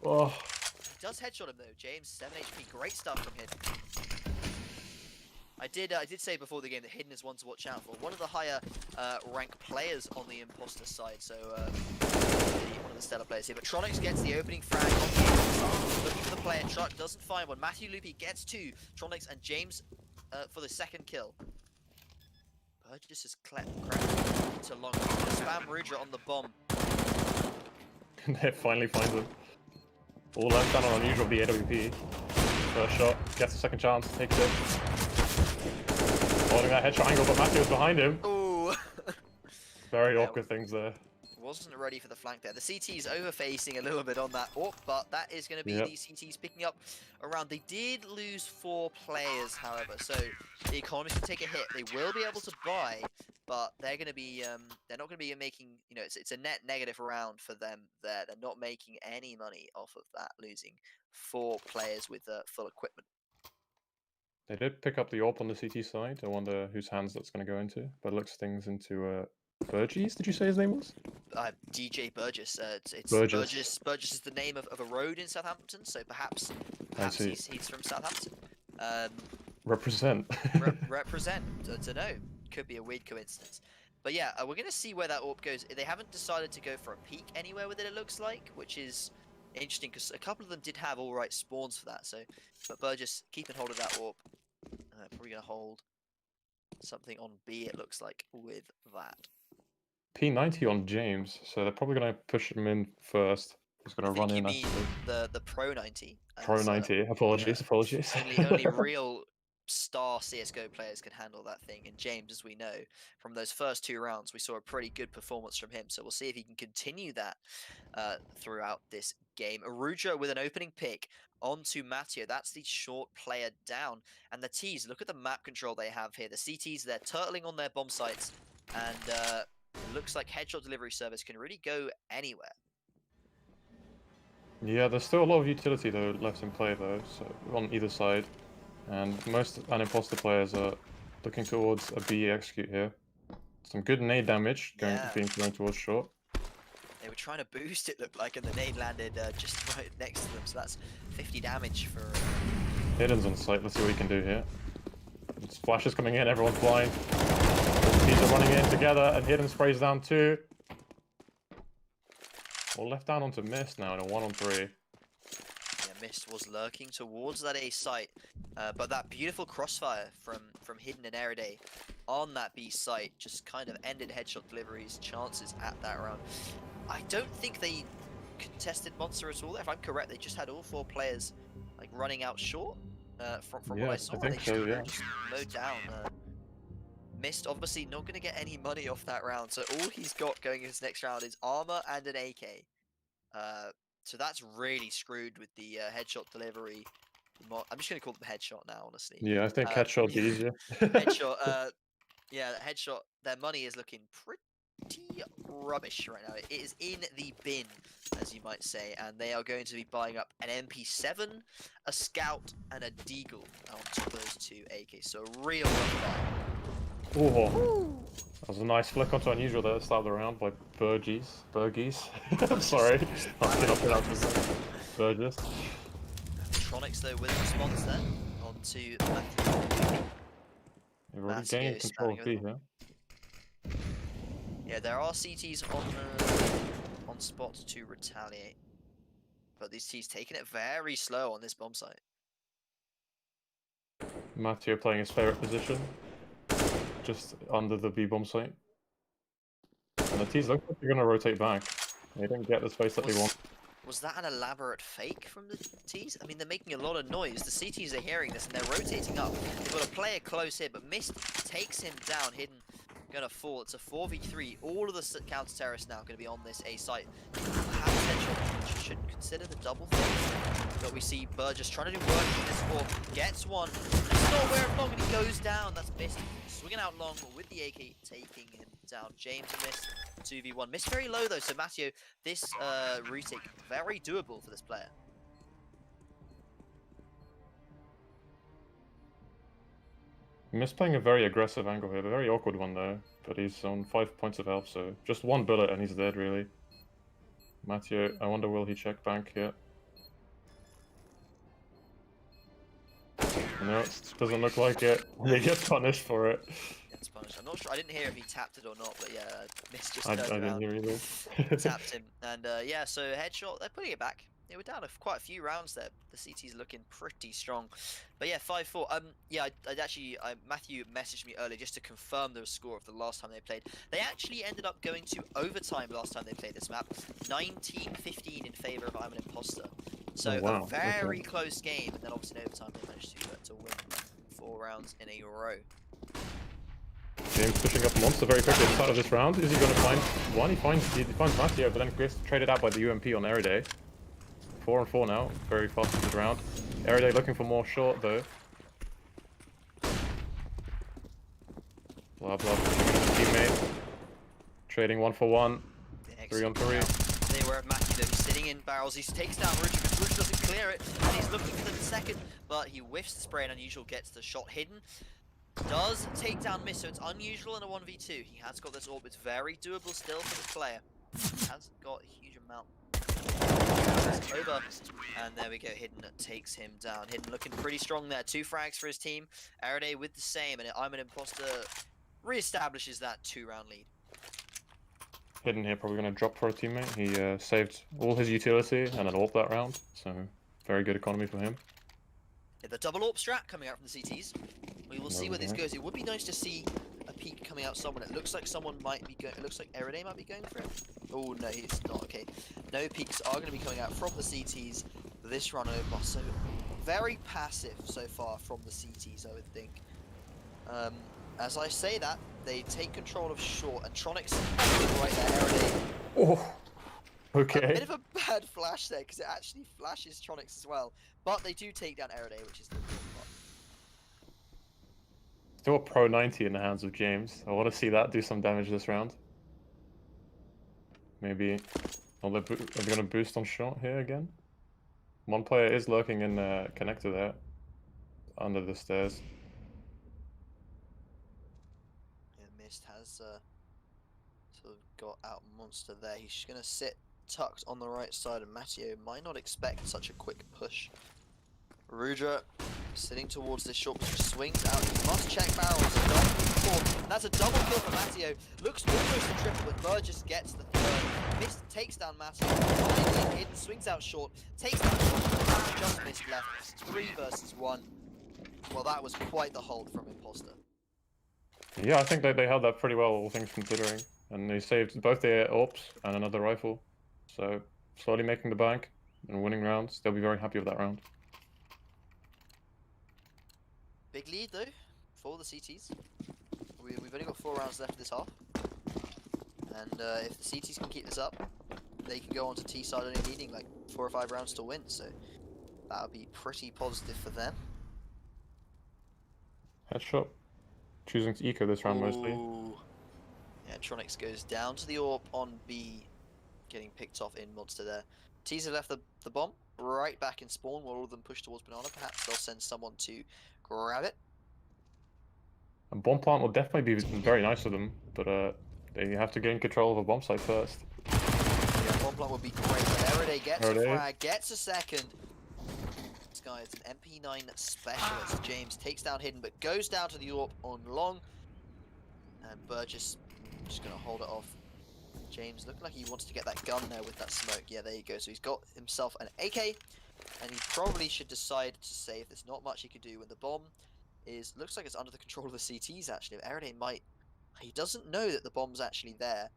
Oh. He does headshot him though. James, 7 HP. Great stuff from Hidden. I did say before the game that Hidden is one to watch out for. One of the higher rank players on the imposter side, so one of the stellar players here. But Tronix gets the opening frag on the inside, looking for the player. Truck doesn't find one. Matthew Loopy gets 2. Tronix and James for the second kill. Burgess is cracked to long. Spam Rudra on the bomb. They finally finds him. All left done on Unusual of the AWP. First shot, gets a second chance, takes it. Holding that headshot angle, but Matthew's behind him. Ooh. Very awkward things there. Wasn't ready for the flank there. The CT's over-facing a little bit on that AWP, but that is going to be the CT's picking up around. They did lose 4 players, however, so the economists can take a hit. They will be able to buy, but they're going to be, they're not going to be making, you know, it's a net negative round for them there. They're not making any money off of that, losing 4 players with full equipment. They did pick up the AWP on the CT side. I wonder whose hands that's going to go into, but it looks things into Burgess, did you say his name was? DJ Burgess. It's Burgess. Burgess is the name of a road in Southampton, so perhaps see. he's from Southampton. Represent. Represent. I don't know. Could be a weird coincidence. But yeah, we're gonna see where that AWP goes. They haven't decided to go for a peek anywhere with it. It looks like, which is interesting because a couple of them did have all right spawns for that. So, but Burgess keeping hold of that AWP. Probably gonna hold something on B. It looks like with that. P90 on James, so they're probably going to push him in first. He's going to run in. You mean the Pro 90? Pro 90. Apologies. Only real star CSGO players can handle that thing. And James, as we know, from those first 2 rounds, we saw a pretty good performance from him. So we'll see if he can continue that throughout this game. Arujo with an opening pick onto Matteo. That's the short player down. And the T's, look at the map control they have here. The CTs, they're turtling on their bomb sites. And it looks like headshot delivery service can really go anywhere. Yeah, there's still a lot of utility though left in play though, so on either side. And most ImAnImposter players are looking towards a B execute here. Some good nade damage being thrown towards short. They were trying to boost, it looked like, and the nade landed just right next to them, so that's 50 damage for... Hidden's on site, let's see what he can do here. It's flashes coming in, everyone's blind. These are running in together, and Hidden sprays down 2. Well, left down onto Mist now in a 1-on-3. Yeah, Mist was lurking towards that A site, but that beautiful crossfire from Hidden and Eride on that B site just kind of ended headshot delivery's chances at that round. I don't think they contested Monster at all. If I'm correct, they just had all 4 players like running out short. From what I saw, they just mowed down. Mist obviously not going to get any money off that round, so all he's got going into this next round is armor and an AK. So that's really screwed with the headshot delivery. I'm just going to call them headshot now, honestly. Yeah, I think headshot would be easier. Headshot, yeah, headshot, their money is looking pretty rubbish right now. It is in the bin, as you might say, and they are going to be buying up an MP7, a Scout, and a Deagle on top of those 2 AKs. So a real rough buy. Oh, that was a nice flick onto unusual there at the start of the round by Burgess. I'm sorry. I cannot pronounce this. Burgess. Tronics though with a response there onto Matthew. You've already gained control of B here. Yeah, there are CTs on spot to retaliate, but these T's taking it very slow on this bomb site. Matthew playing his favorite position, just under the B bomb site. And the T's look like they're going to rotate back. They didn't get the space that they want. Was that an elaborate fake from the T's? I mean, they're making a lot of noise. The CTs are hearing this and they're rotating up. They've got a player close here, but Mist takes him down. Hidden gonna fall. It's a 4v3. All of the counter terrorists now going to be on this A site. Perhaps Headshot should consider the double thing. But we see Burgess trying to do work in this war. Gets one. It's not where long, and he goes down. That's Mist swinging out long with the AK, taking him down. James Mist 2v1. Mist very low though, so Matteo, this retake very doable for this player. Mist playing a very aggressive angle here, a very awkward one though, but he's on 5 points of health, so just 1 bullet and he's dead really. Matteo, I wonder will he check bank here? No, doesn't look like it. He gets punished for it. Gets punished. I'm not sure. I didn't hear if he tapped it or not, but yeah, Mist just I turned around, didn't hear either. tapped him, and yeah, so Headshot, they're putting it back. They were down quite a few rounds there. The CT's looking pretty strong. But yeah, 5-4. Yeah, Matthew messaged me earlier just to confirm the score of the last time they played. They actually ended up going to overtime last time they played this map. 19-15 in favor of ImAnImposter. So a very close game, and then obviously in overtime they managed to win 4 rounds in a row. James pushing up Monster very quickly at the start of this round. Is he going to find one? He finds Matteo, but then gets traded out by the UMP on Eride. 4-on-4 now, very fast in this round. Eride looking for more short though. Blah blah, teammate. Trading 1-for-1. 3-on-3. They were at Matthew though, he's sitting in barrels, he takes down Ruj, but Ruj doesn't clear it, and he's looking for the second, but he whiffs the spray and Unusual gets the shot hidden. Does takedown miss, so it's unusual in a 1v2. He has got this AWP, it's very doable still for this player. He hasn't got a huge amount. It's over, and there we go, Hidden takes him down. Hidden looking pretty strong there, 2 frags for his team. Araday with the same, and ImAnImposter re-establishes that 2-round lead. Hidden here, probably going to drop for a teammate. He saved all his utility and an AWP that round, so very good economy for him. Yeah, the double AWP strat coming out from the CTs. We will see where this goes. It would be nice to see a peek coming out somewhere. It looks like someone might be going. It looks like Araday might be going for it. Oh no, he's not. Okay, no peeks are going to be coming out from the CTs this run over. So very passive so far from the CTs, I would think. As I say that, they take control of short, and Tronics right there. Araday. Oh, okay. A bit of a bad flash there because it actually flashes Tronics as well, but they do take down Araday, which is the important part. Still a Pro 90 in the hands of James. I want to see that do some damage this round. Maybe. Are they going to boost on short here again? One player is lurking in the connector there, under the stairs. Yeah, Mist has sort of got out monster there. He's just going to sit tucked on the right side, and Matteo might not expect such a quick push. Rudra sitting towards this short push, swings out. He must check barrels. That's a double kill for Matteo. Looks almost a triple, but Burgess gets the third. Mist takes down Matteo. Finally Hidden swings out short, takes down short. Just Mist left. 3 versus 1. Well, that was quite the hold from Imposter. Yeah, I think they held that pretty well, all things considering. And they saved both their AWPs and another rifle. So, slowly making the bank and winning rounds. They'll be very happy with that round. Big lead, though, for the CTs. We've only got 4 rounds left of this half. And if the CTs can keep this up, they can go on to T side only needing like 4 or 5 rounds to win. So, that would be pretty positive for them. Headshot. Choosing to eco this round mostly. Yeah, Tronics goes down to the AWP on B, getting picked off in monster there. T's have left the bomb right back in spawn while all of them push towards banana. Perhaps they'll send someone to grab it. A bomb plant will definitely be very nice for them, but they have to gain control of a bomb site first. Yeah, bomb plant would be great. Araday gets a frag, gets a second. This guy is an MP9 specialist. James takes down Hidden, but goes down to the AWP on long. And Burgess just going to hold it off. James looking like he wants to get that gun there with that smoke. Yeah, there you go. So he's got himself an AK, and he probably should decide to save. There's not much he could do when the bomb looks like it's under the control of the CTs actually. Araday might, he doesn't know that the bomb's actually there,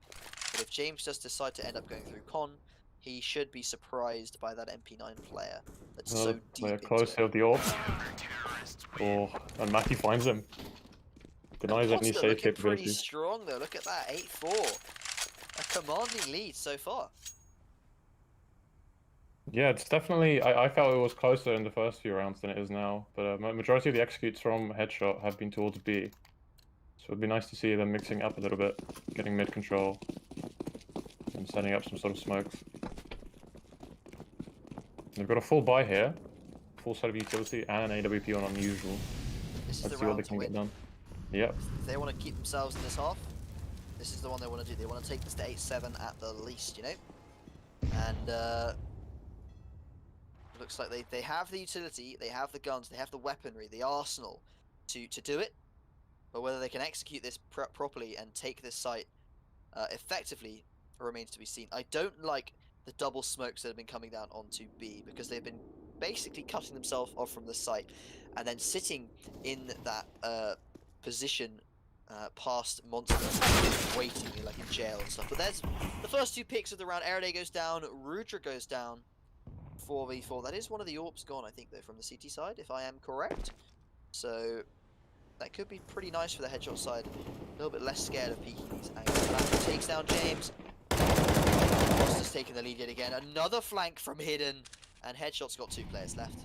but if James does decide to end up going through con, he should be surprised by that MP9 player that's so deep into close here with the AWP. Oh, and Matty finds him. Denies any safe looking capabilities. pretty strong though. Look at that, 8-4. A commanding lead so far. Yeah, it's definitely. I felt it was closer in the first few rounds than it is now. But majority of the executes from Headshot have been towards B, so it'd be nice to see them mixing up a little bit, getting mid control, and setting up some sort of smokes. They've got a full buy here, full set of utility, and an AWP on unusual. This is Let's the see what round they to can win. get done. Yep. If they want to keep themselves in this half, this is the one they want to do. They want to take this to 8-7 at the least, you know? And looks like they have the utility, they have the guns, they have the weaponry, the arsenal to do it. But whether they can execute this properly and take this site effectively remains to be seen. I don't like the double smokes that have been coming down onto B, because they've been basically cutting themselves off from the site and then sitting in that position past monster, waiting like in jail and stuff. But there's the first 2 picks of the round. Araday goes down, Rudra goes down. 4v4. That is one of the AWPs gone, I think, though, from the CT side, if I am correct. So that could be pretty nice for the Headshot side. A little bit less scared of peeking these angles. That takes down James. Monster's taking the lead yet again. Another flank from Hidden, and Headshot's got 2 players left.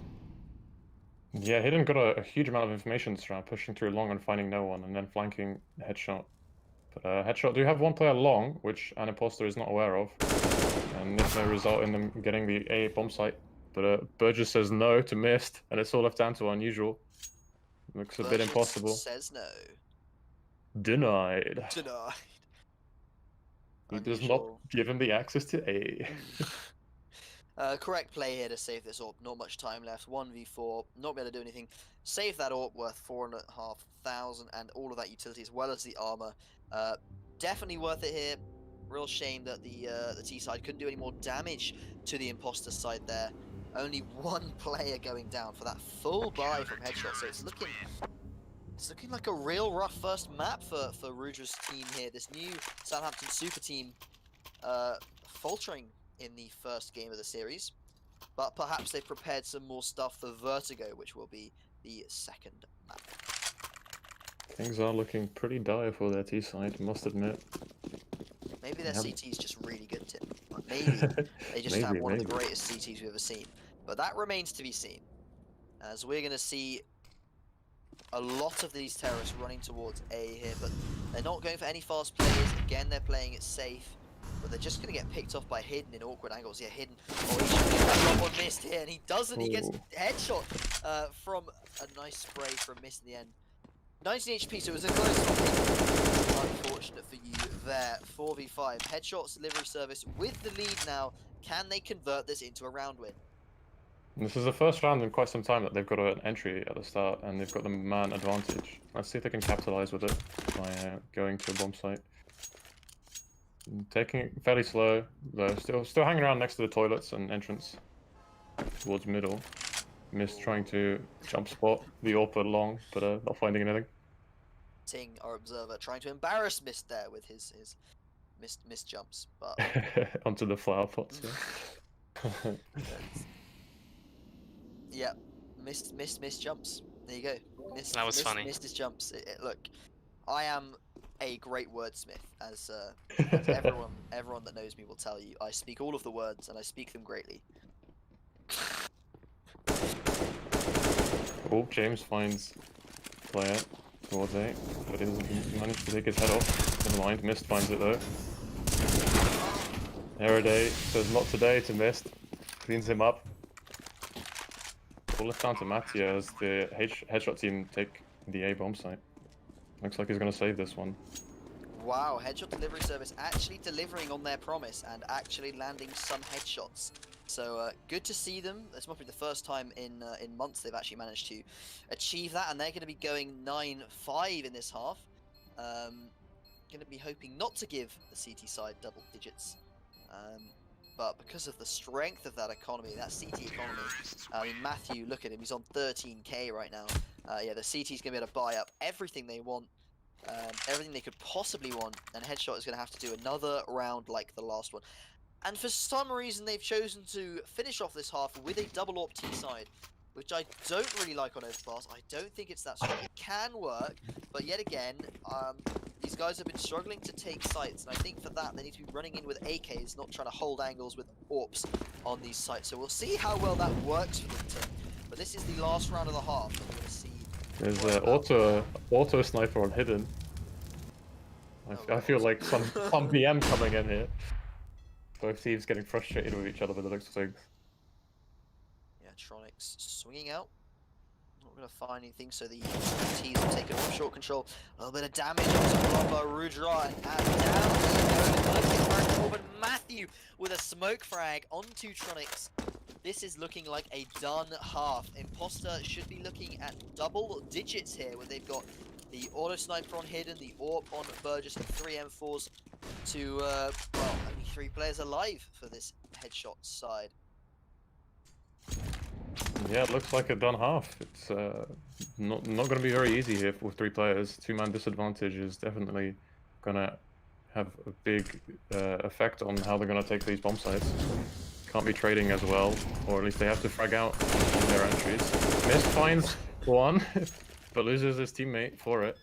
Yeah, Hidden got a huge amount of information this round, pushing through long and finding no one, and then flanking Headshot. But Headshot do have one player long, which ImAnImposter is not aware of, and this may result in them getting the A bomb site. But Burgess says no to Mist, and it's all left down to unusual. Looks a bit Virgins impossible. Says no. Denied. Denied. He does not Unusual. give him the access to A. Correct play here to save this AWP. Not much time left. 1v4. Not be able to do anything. Save that AWP worth 4,500 and all of that utility as well as the armor. Definitely worth it here. Real shame that the T side couldn't do any more damage to the imposter side there. Only one player going down for that full buy from Headshot. So it's looking like a real rough first map for Rudra's team here. This new Southampton super team faltering in the first game of the series, but perhaps they've prepared some more stuff for Vertigo, which will be the second map. Things are looking pretty dire for their T side, must admit. Maybe their Yep. CT is just really good, Tim. Like, maybe they just have one of the greatest CTs we've ever seen. But that remains to be seen, as we're going to see a lot of these terrorists running towards A here, but they're not going for any fast plays. Again, they're playing it safe, but they're just going to get picked off by Hidden in awkward angles. Yeah, Hidden. Oh, he should get that drop on Mist here, and he doesn't. He gets Ooh. headshot from a nice spray from Mist in the end. 19 HP, so it was a close one. Unfortunate for you there. 4v5. Headshots delivery service with the lead now. Can they convert this into a round win? This is the first round in quite some time that they've got an entry at the start, and they've got the man advantage. Let's see if they can capitalize with it by going to a bomb site. Taking it fairly slow, though. Still hanging around next to the toilets and entrance towards middle. Mist trying to jump spot the AWP long, but not finding anything. Ting, our observer, trying to embarrass Mist there with his missed jumps, but Onto the flower pots. Yeah. yeah, missed jumps. There you go. That was funny. Missed his jumps. Look, I am a great wordsmith, as everyone that knows me will tell you. I speak all of the words and I speak them greatly. Oh, James finds player towards A, but he doesn't manage to take his head off. Never mind, Mist finds it though. Eraday says not today to Mist. Cleans him up. All left down to Mattia as the headshot team take the A bomb site. Looks like he's going to save this one. Wow, headshot delivery service actually delivering on their promise and actually landing some headshots. So good to see them. This must be the first time in months they've actually managed to achieve that, and they're going to be going 9-5 in this half. Going to be hoping not to give the CT side double digits, but because of the strength of that economy, that CT economy. I mean, Matthew, look at him. He's on 13k right now. Yeah, the CT's going to be able to buy up everything they want. Everything they could possibly want, and Headshot is going to have to do another round like the last one. And for some reason, they've chosen to finish off this half with a double AWP T side, which I don't really like on Overpass. I don't think it's that strong. It can work, but yet again, these guys have been struggling to take sites, and I think for that, they need to be running in with AKs, not trying to hold angles with AWPs on these sites. So we'll see how well that works for them, Tim. But this is the last round of the half, and we're going to see. There's an auto sniper on Hidden. I feel like some BM coming in here. Both teams getting frustrated with each other by the looks of things. Yeah, Tronics swinging out. Not going to find anything, so the T's have taken off short control. A little bit of damage on by Rudra, and down. But Matthew with a smoke frag onto Tronics. This is looking like a done half. Imposter should be looking at double digits here, where they've got the auto sniper on Hidden, the AWP on Burgess, and 3 M4s to, well, only 3 players alive for this headshot side. Yeah, it looks like a done half. It's not going to be very easy here with 3 players. 2-man disadvantage is definitely going to have a big effect on how they're going to take these bomb sites. Can't be trading as well, or at least they have to frag out on their entries. Mist finds one, but loses his teammate for it.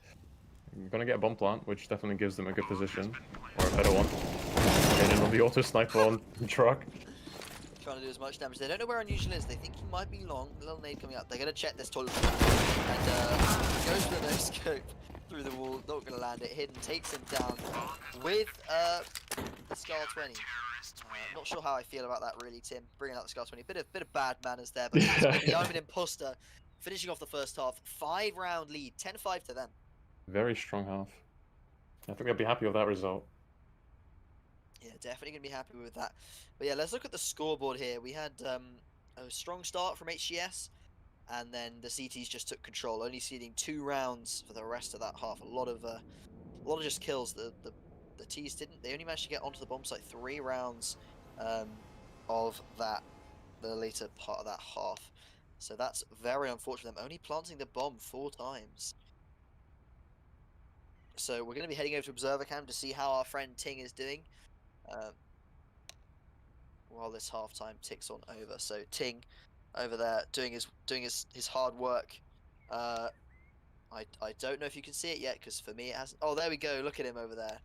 You're going to get a bomb plant, which definitely gives them a good position, or a better one. Getting on the auto sniper on the truck. Trying to do as much damage. They don't know where Unusual is. They think he might be long. A little nade coming up. They're going to check this toilet. And goes for the no scope through the wall. Not going to land it. Hidden takes him down with the Scar 20. Not sure how I feel about that really, Tim. Bringing out the Scar 20. Bit of bad manners there, but the ImAnImposter finishing off the first half. 5-round lead, 10-5 to them. Very strong half. I think they'll be happy with that result. Yeah, definitely going to be happy with that. But yeah, let's look at the scoreboard here. We had a strong start from HGS, and then the CTs just took control, only ceding 2 rounds for the rest of that half. A lot of just kills. The Ts didn't. They only managed to get onto the bomb site 3 rounds of that, the later part of that half. So that's very unfortunate. Them only planting the bomb 4 times. So we're going to be heading over to Observer Cam to see how our friend Ting is doing. While this halftime ticks on over. So Ting over there doing his hard work. I don't know if you can see it yet, because for me it hasn't. Oh, there we go. Look at him over there.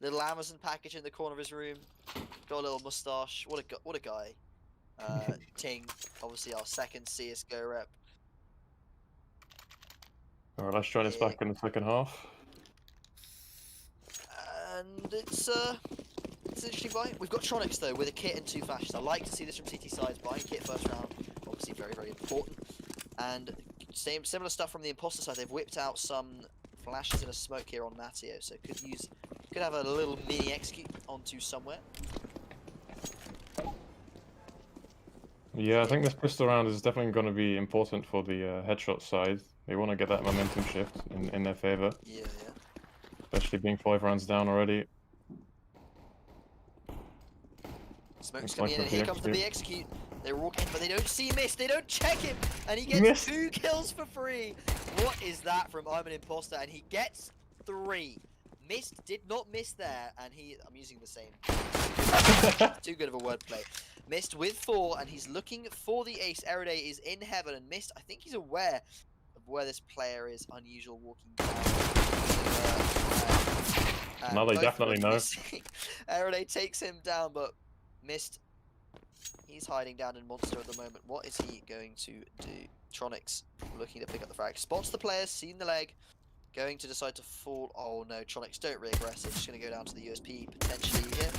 Little Amazon package in the corner of his room. Got a little mustache. What a guy. Ting, obviously our second CSGO rep. Alright, let's join us back in the second half. And it's an interesting buy. We've got Tronics though with a kit and 2 flashes. I like to see this from CT sides. Buying kit first round, obviously very, very important. And similar stuff from the imposter side. They've whipped out some flashes and a smoke here on Matteo, so could have a little mini execute onto somewhere. Yeah, I think this pistol round is definitely going to be important for the headshot side. They want to get that momentum shift in their favor. Yeah. Especially being 5 rounds down already. Smoke's coming in, and here comes the B execute. They're walking, but they don't see Mist. They don't check him, and he gets Mist. 2 kills for free. What is that from ImAnImposter? And he gets 3. Mist did not miss there, and I'm using the same. Too good of a wordplay. Mist with 4, and he's looking for the ace. Erode is in heaven, and Mist, I think he's aware of where this player is. Unusual walking down. Now they definitely know. Erode takes him down, but Mist, he's hiding down in Monster at the moment. What is he going to do? Tronics looking to pick up the frag. Spots the players, seen the leg. Going to decide to fall. Oh no, Tronics don't reaggress. They're just going to go down to the USP potentially here.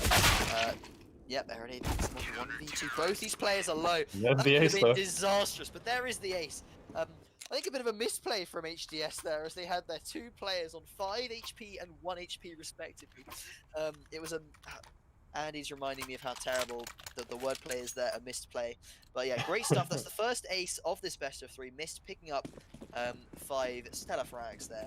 Yep, Erode picks him up 1v2. Both these players are low. There's the ace, though. Disastrous, but there is the ace. I think a bit of a misplay from HDS there, as they had their 2 players on 5 HP and 1 HP respectively. It was a... Andy's reminding me of how terrible the wordplay is there, a missed play. But yeah, great stuff. That's the first ace of this best of 3. Mist picking up 5 stellar frags there.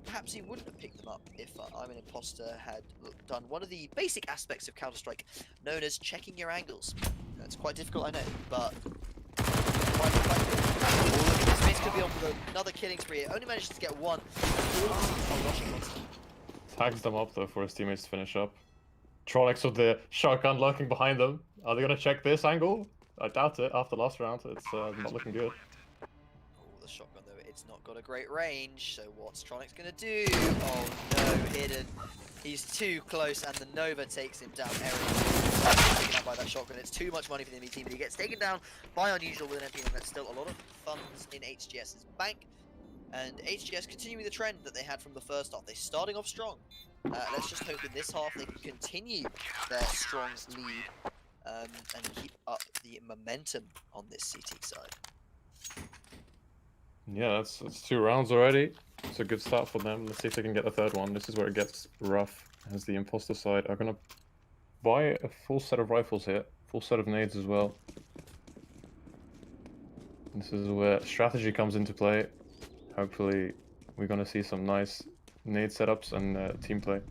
Perhaps he wouldn't have picked them up if ImAnImposter had done one of the basic aspects of Counter-Strike, known as checking your angles. It's quite difficult, I know, but quite good. Oh, look at this. Mist could be on with another killing spree here. Only managed to get 1. Tags them up though for his teammates to finish up. Tronics with the shotgun lurking behind them. Are they going to check this angle? I doubt it. After last round, it's not looking good. Oh, the shotgun though, it's not got a great range. So what's Tronics going to do? Oh no, hidden. He's too close, and the Nova takes him down. Eric taken out by that shotgun. It's too much money for the enemy team, but he gets taken down by Unusual with an MP, and that's still a lot of funds in HGS's bank. And HGS continuing the trend that they had from the first half. They're starting off strong. Let's just hope in this half they can continue their strong lead and keep up the momentum on this CT side. Yeah, that's 2 rounds already. It's a good start for them. Let's see if they can get the 3rd one. This is where it gets rough, as the imposter side are going to buy a full set of rifles here. Full set of nades as well. This is where strategy comes into play. Hopefully, we're going to see some nice nade setups and team play.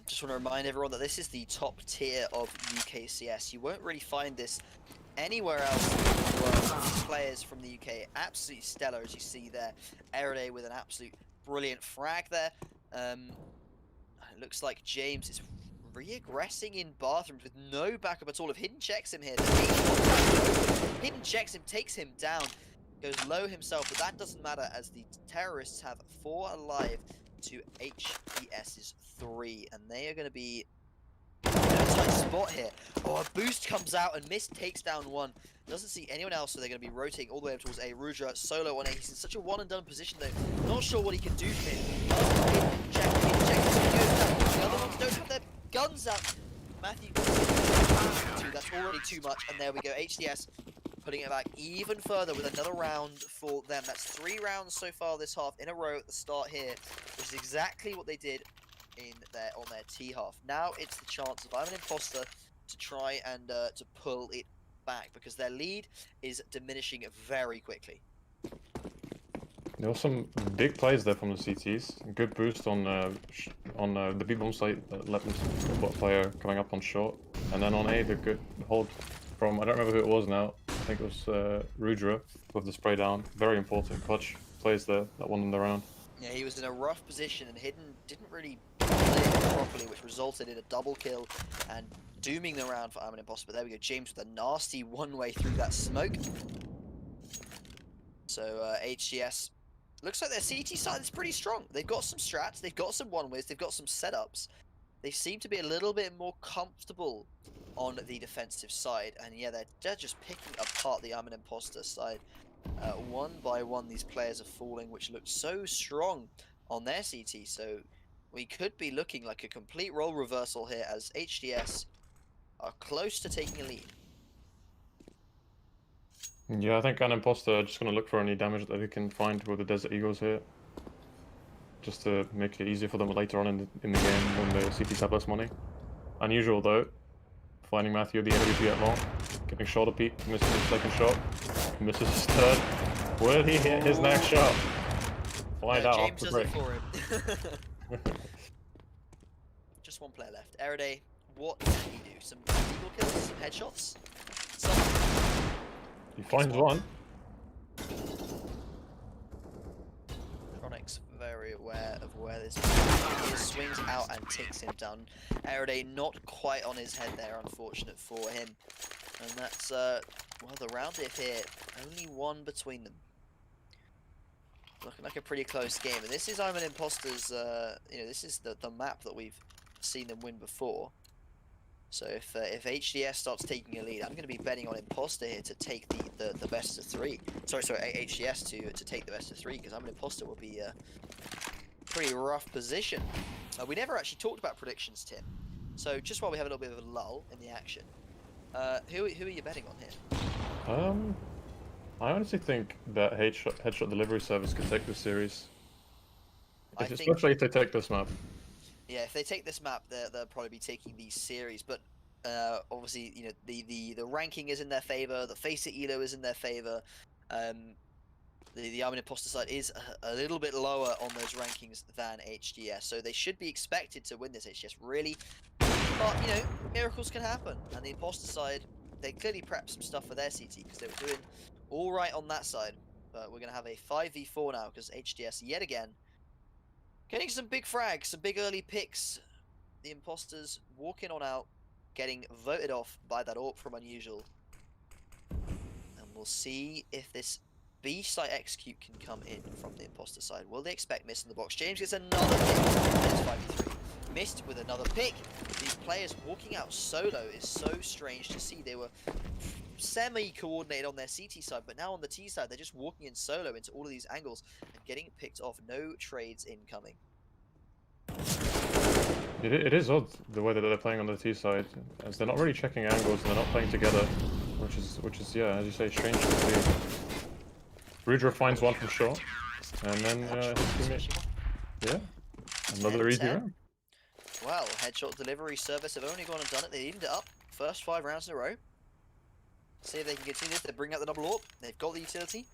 Just want to remind everyone that this is the top tier of UK CS. You won't really find this anywhere else in the world. These players from the UK, absolutely stellar, as you see there. Erode with an absolute brilliant frag there. It looks like James is re-aggressing in bathrooms with no backup at all. If Hidden checks him here, Hidden checks him, takes him down. Goes low himself, but that doesn't matter, as the terrorists have 4 alive to HDS's 3, and they are going to be in a tight spot here. Oh, a boost comes out, and Mist takes down 1. Doesn't see anyone else, so they're going to be rotating all the way up towards A. Rudra solo on A. He's in such a one-and-done position, though. Not sure what he can do from it. Check. The other ones don't have their guns out. Matthew, that's already too much, and there we go. HDS putting it back even further with another round for them. That's 3 rounds so far this half in a row at the start here, which is exactly what they did on their T half. Now it's the chance of ImAnImposter to try and to pull it back, because their lead is diminishing very quickly. There were some big plays there from the CTs. Good boost on the B bomb site that let them spot player coming up on short, and then on A the good hold from, I don't remember who it was now. I think it was Rudra with the spray down. Very important clutch plays there that won them the round. Yeah, he was in a rough position and didn't really play it properly, which resulted in a double kill and dooming the round for ImAnImposter. But there we go, James with a nasty one-way through that smoke. So HGS looks like their CT side is pretty strong. They've got some strats, they've got some one-ways, they've got some setups. They seem to be a little bit more comfortable on the defensive side, and yeah, they're just picking apart the ImAnImposter side. One by one, these players are falling, which looks so strong on their CT. So we could be looking like a complete role reversal here, as HDS are close to taking a lead. Yeah, I think ImAnImposter are just going to look for any damage that they can find with the Desert Eagles here, just to make it easier for them later on in the game when the CTs have less money. Unusual though, finding Matthew the AWP at long, getting shoulder peek, misses his second shot, misses his third. Will he hit his next shot? Find out James after does break. it for him. Just one player left. Erode, what can he do? Some eagle kills, some headshots? He finds one. Chronic's very aware of where this is, swings out and takes him down. Erode not quite on his head there, unfortunate for him. And that's, well, the round diff here, only one between them. Looking like a pretty close game. And this is ImAnImposter's, this is the map that we've seen them win before. So if HDS starts taking a lead, I'm going to be betting on Imposter here to take the best of 3. Sorry, HDS to take the best of 3, because ImAnImposter will be a pretty rough position. We never actually talked about predictions, Tim. So just while we have a little bit of a lull in the action, who are you betting on here? I honestly think that headshot delivery service could take this series, especially if they take this map. Yeah, if they take this map, they'll probably be taking the series. But obviously, you know, the ranking is in their favor. The face it elo is in their favor. The ImAnImposter side is a little bit lower on those rankings than HGS, so they should be expected to win this. HGS really, but you know, miracles can happen. And the Imposter side, they clearly prepped some stuff for their CT, because they were doing all right on that side. But we're gonna have a 5v4 now, because HGS yet again getting some big frags, some big early picks. The Imposters walking on out, getting voted off by that AWP from Unusual. And we'll see if this B-site execute can come in from the Imposter side. Will they expect miss in the box? James gets another pick. It's 5v3. Missed with another pick. These players walking out solo is so strange to see. They were semi-coordinated on their CT side, but now on the T side, they're just walking in solo into all of these angles and getting picked off. No trades incoming. It is odd the way that they're playing on the T side, as they're not really checking angles and they're not playing together, which is yeah, as you say, strange to see. Rudra finds one from short, and then his teammate, yeah, another easy round. Well, headshot delivery service have only gone and done it. They evened it up first 5 rounds in a row. See if they can continue this. They bring out the double AWP. They've got the utility.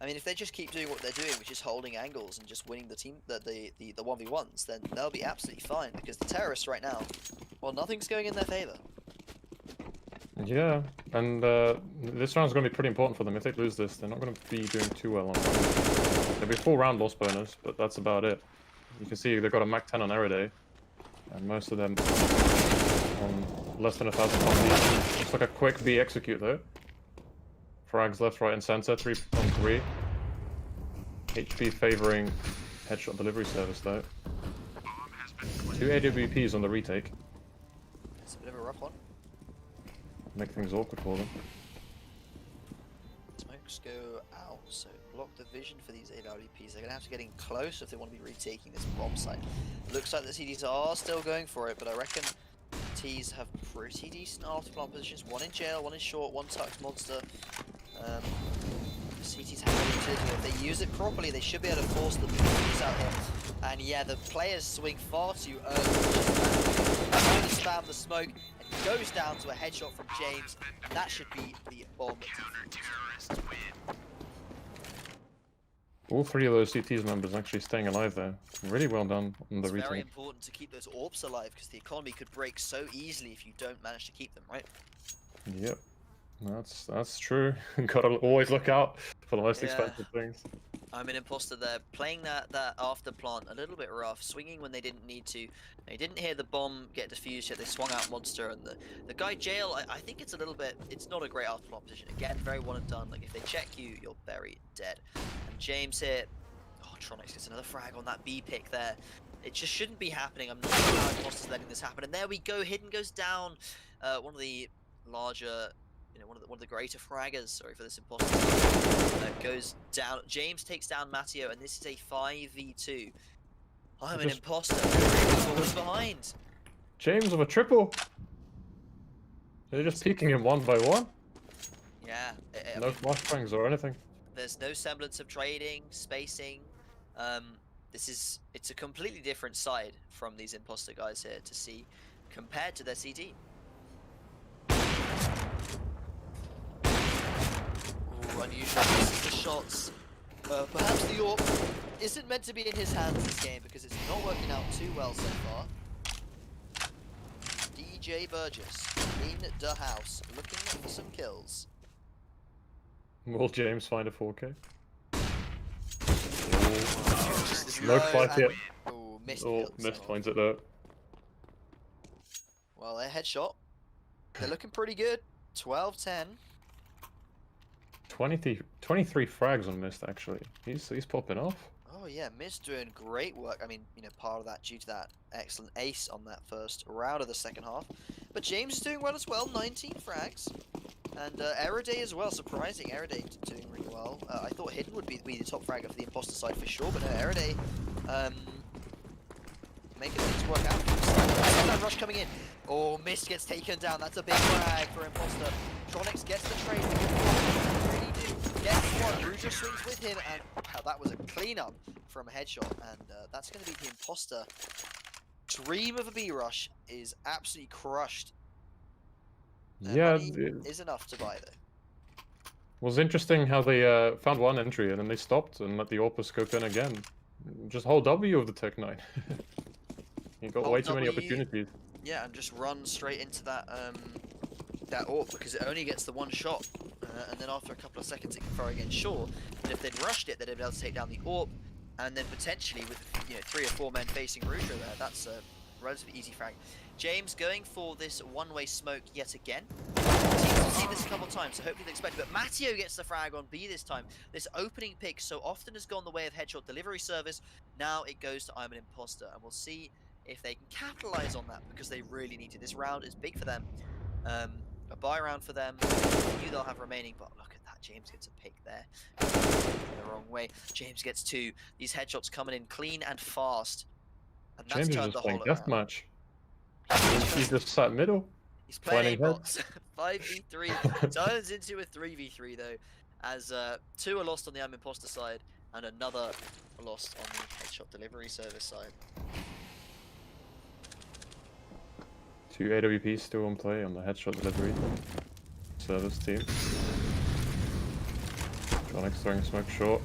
I mean, if they just keep doing what they're doing, which is holding angles and just winning the 1v1s, then they'll be absolutely fine, because the terrorists right now, well, nothing's going in their favor. Yeah, and this round's going to be pretty important for them. If they lose this, they're not going to be doing too well on it. There'll be a full round loss bonus, but that's about it. You can see they've got a Mac 10 on Erode, and most of them on less than 1,000 points. Just like a quick B execute though. Frags left, right, and center. 3 on 3. HP favoring headshot delivery service though. 2 AWPs on the retake. It's a bit of a rough one. Make things awkward for them. Smokes go out, so block the vision for these AWPs. They're going to have to get in close if they want to be retaking this bomb site. Looks like the CDs are still going for it, but I reckon CTs have pretty decent after plant positions. One in jail, one in short, one tucked monster. CTs have the utility. If they use it properly, they should be able to force them to use out here. And yeah, the players swing far too early. Trying to spam the smoke, and goes down to a headshot from James. And that should be the bomb defense. All three of those CT's members actually staying alive there. Really well done on the It's very retake. important to keep those orbs alive because the economy could break so easily if you don't manage to keep them, right? Yep, that's true. Gotta always look out for the most Yeah. expensive things. ImAnImposter there, playing that after plant a little bit rough, swinging when they didn't need to. They didn't hear the bomb get defused yet. They swung out monster, and the guy jail. I think it's a little bit. It's not a great after plant position. Again, very one and done. Like if they check you, you're very dead. And James here. Oh, Tronics gets another frag on that B pick there. It just shouldn't be happening. I'm not sure how ImAnImposter's letting this happen. And there we go. Hidden goes down. One of the larger. You know, one of the greater fraggers, sorry for this imposter, goes down. James takes down Matteo, and this is a 5v2. I'm an imposter. Falls behind. James with a triple. They're just peeking him one by one. Yeah. I No mean, flashbangs or anything. there's no semblance of trading, spacing. It's a completely different side from these imposter guys here to see compared to their CT. Unusual misses the shots. Perhaps the AWP isn't meant to be in his hands this game because it's not working out too well so far. DJ Burgess in the house looking for some kills. Will James find a 4K? Low No fight and- yet. Oh, missed Oh, kills. missed finds it though. Well, their headshot. They're looking pretty good. 12-10. 23 frags on Mist actually. He's popping off. Oh yeah, Mist doing great work. I mean, you know, part of that due to that excellent ace on that first round of the second half. But James is doing well as well, 19 frags. And Eraday as well, surprising. Eraday doing really well. I thought Hidden would be the top fragger for the imposter side for sure, but no, Eraday making things work out. That rush coming in. Oh, Mist gets taken down. That's a big frag for imposter. Tronics gets the trade. Really do. Gets one. Rouge swings with him, and wow, that was a cleanup from a headshot. And that's going to be the imposter. Dream of a B rush is absolutely crushed. Yeah, Money it is enough to buy though. was interesting how they found one entry and then they stopped and let the AWP scope in again. Just whole W of the Tech 9. He got Whole way too many W. opportunities. Yeah, and just run straight into that that AWP because it only gets the one shot, and then after a couple of seconds it can fire again. Sure, but if they'd rushed it, they'd have been able to take down the AWP, and then potentially with 3 or 4 men facing Rouge there, that's a relatively easy frag. James going for this one-way smoke yet again. We've seen this a couple of times, so hopefully they expect it. But Matteo gets the frag on B this time. This opening pick so often has gone the way of headshot delivery service. Now it goes to ImAnImposter, and we'll see if they can capitalize on that because they really need to. This round is big for them. A buy round for them. I knew they'll have remaining, but look at that. James gets a pick there. The wrong way. James gets 2. These headshots coming in clean and fast. And that's James is turned the just playing whole around. deathmatch. He's just sat middle. He's playing Planning bots. 5v3 turns into a 3v3 though, as 2 are lost on the ImAnImposter side and another lost on the headshot delivery service side. 2 AWPs still on play on the headshot delivery service team. Jonix throwing smoke short.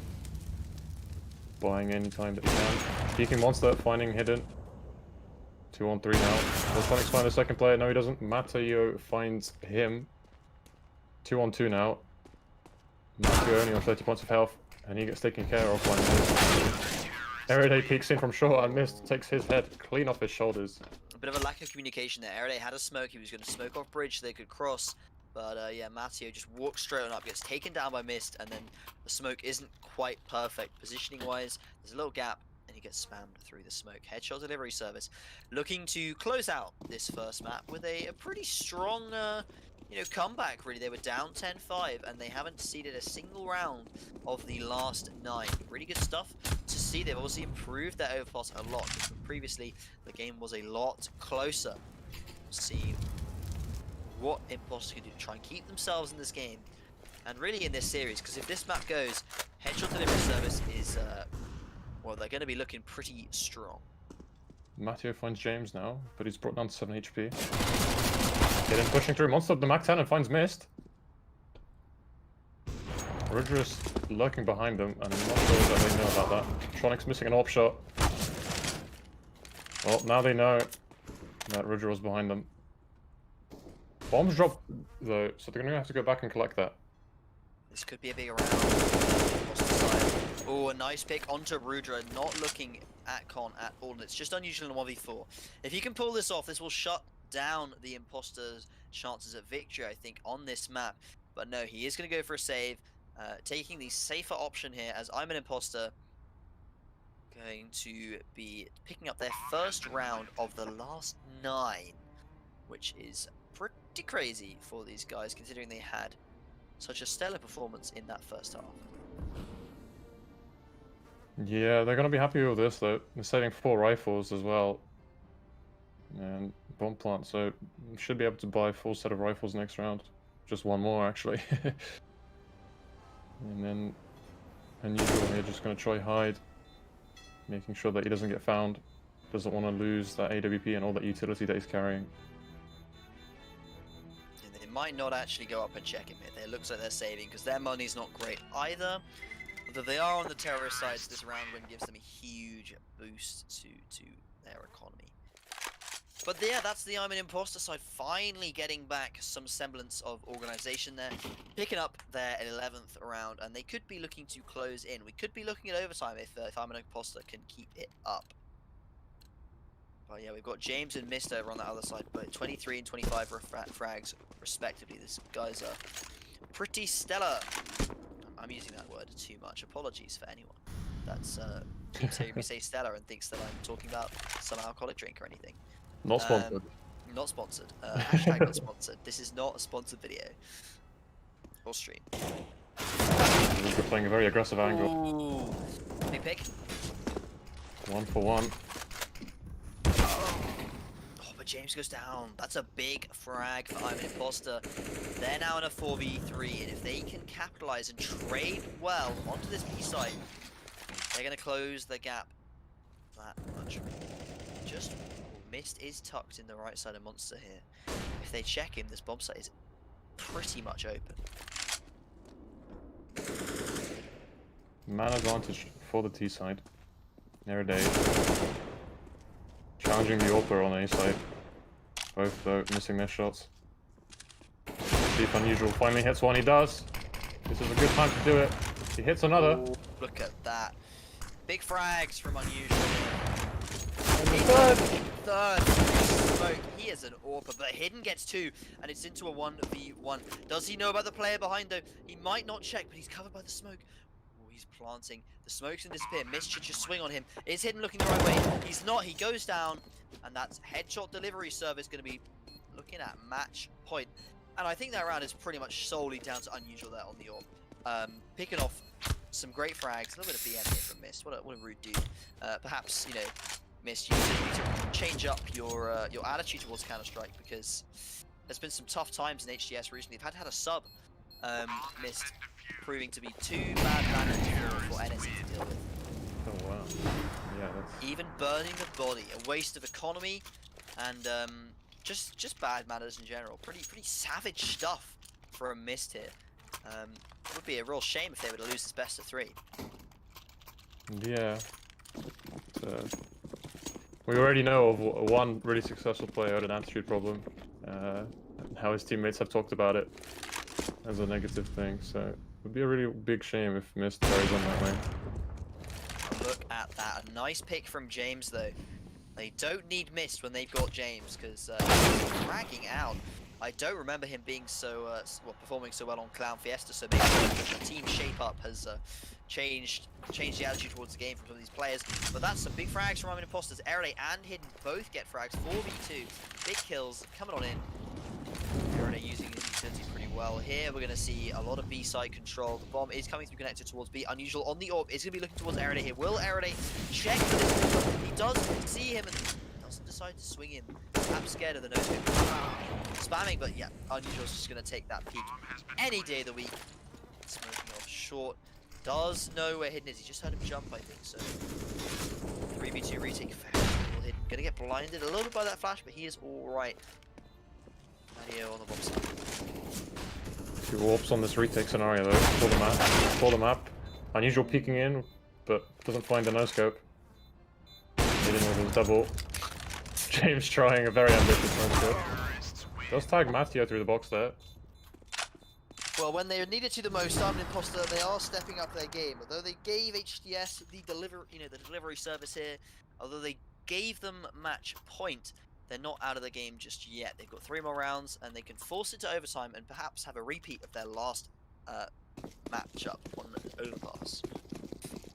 Buying any time that he can. Peeking monster, finding Hidden. 2 on 3 now. Does Jonix find a second player? No, he doesn't. Matteo finds him. 2 on 2 now. Matteo only on 30 points of health, and he gets taken care of by Mist. Eraday peeks in from short, and Mist takes his head clean off his shoulders. A bit of a lack of communication there. Eraday had a smoke. He was going to smoke off bridge so they could cross. But yeah, Matteo just walks straight on up, gets taken down by Mist, and then the smoke isn't quite perfect. Positioning-wise, there's a little gap, and he gets spammed through the smoke. Headshot delivery service looking to close out this first map with a pretty strong comeback, really. They were down 10-5, and they haven't ceded a single round of the last 9. Really good stuff to see. They've obviously improved their overpass a lot. Previously, the game was a lot closer. see what Imposter can do to try and keep themselves in this game, and really in this series, because if this map goes, Headshot Delivery Service is, well, they're going to be looking pretty strong. Matteo finds James now, but he's brought down to 7 HP. Hidden pushing through, Monster the Mac 10 and finds Mist. Rudra is lurking behind them, and I'm not sure that they know about that. Tronic's missing an AWP shot. Well, now they know that Rudra was behind them. Bombs dropped though, so they're going to have to go back and collect that. This could be a big round. Oh, a nice pick onto Rudra, not looking at Con at all, and it's just unusual in a 1v4. If you can pull this off, this will shut down the Imposter's chances of victory, I think, on this map. But no, he is going to go for a save, taking the safer option here, as ImAnImposter going to be picking up their first round of the last 9, which is pretty crazy for these guys, considering they had such a stellar performance in that first half. Yeah, they're going to be happy with this though. They're saving 4 rifles as well. And bomb plant, so should be able to buy a full set of rifles next round. Just one more actually. And then Unusual here just going to try hide, making sure that he doesn't get found. Doesn't want to lose that AWP and all that utility that he's carrying. And they might not actually go up and check him here. It looks like they're saving because their money's not great either. Although they are on the terrorist side, so this round win gives them a huge boost to their economy. But yeah, that's the ImAnImposter side finally getting back some semblance of organization there, picking up their 11th round, and they could be looking to close in. We could be looking at overtime if ImAnImposter can keep it up. But yeah, we've got James and Mist over on that other side, but 23 and 25 frags respectively. These guys are pretty stellar. I'm using that word too much. Apologies for anyone that's keeps hearing me say stellar and thinks that I'm talking about some alcoholic drink or anything. Not sponsored. Not sponsored. Hashtag not sponsored. This is not a sponsored video or stream. We're playing a very aggressive angle. Ooh. Big pick. 1 for 1. Oh, but James goes down. That's a big frag for ImAnImposter. They're now in a 4v3, and if they can capitalize and trade well onto this B side, they're going to close the gap that much. Just Mist is tucked in the right side of Monster here. If they check him, this bomb site is pretty much open. Man advantage for the T side. Near day. Challenging the AWPer on A side. Both though missing their shots. See if Unusual finally hits one. He does. This is a good time to do it. He hits another. Ooh, look at that. Big frags from Unusual. Third smoke. He is an AWPer, but Hidden gets 2, and it's into a 1v1. Does he know about the player behind though? He might not check, but he's covered by the smoke. Oh, he's planting. The smoke's gonna disappear. Mist should just swing on him. Is Hidden looking the right way? He's not. He goes down, and that's Headshot Delivery Service gonna be looking at match point. And I think that round is pretty much solely down to Unusual there on the AWP. Picking off some great frags. A little bit of BM here from Mist. What a rude dude. Perhaps, you know, Mist, you need to change up your attitude towards Counter-Strike, because there's been some tough times in HDS recently. They've had a sub, Mist, proving to be too bad-mannered for NSE to deal with. Oh wow. Yeah, that's... Even burning the body, a waste of economy, and just bad manners in general. Pretty savage stuff for a Mist here. It would be a real shame if they were to lose this best of 3. Yeah. We already know of one really successful player had an attitude problem. How his teammates have talked about it as a negative thing. So it would be a really big shame if Mist carries on that way. Look at that. A nice pick from James, though. They don't need Mist when they've got James, because he's dragging out. I don't remember him being so performing so well on Clown Fiesta. So maybe the team shape-up has changed the attitude towards the game from some of these players. But that's some big frags from ImAnImposters. Erele and Hidden both get frags. 4v2. Big kills coming on in. Erele using his utility pretty well here. We're going to see a lot of B-side control. The bomb is coming through connected towards B. Unusual on the AWP. Is going to be looking towards Erele here. Will Erele check for this? He does see him and doesn't decide decide to swing in. I'm scared of the nose spamming, but yeah, Unusual's just going to take that peek any day of the week. Smoking off short. Does know where Hidden is. He just heard him jump, I think, so 3v2 retake. Very well Hidden. Going to get blinded a little bit by that flash, but he is alright. Mario on the bomb side. 2 warps on this retake scenario though. For the map. For the map. Unusual peeking in, but doesn't find the no-scope. Hitting with his double. James trying a very ambitious no-scope. Does tag Matteo through the box there. Well, when they needed to the most, ImAnImposter, they are stepping up their game. Although they gave HTS the delivery service here, although they gave them match point, they're not out of the game just yet. They've got 3 more rounds, and they can force it to overtime and perhaps have a repeat of their last matchup on Overpass.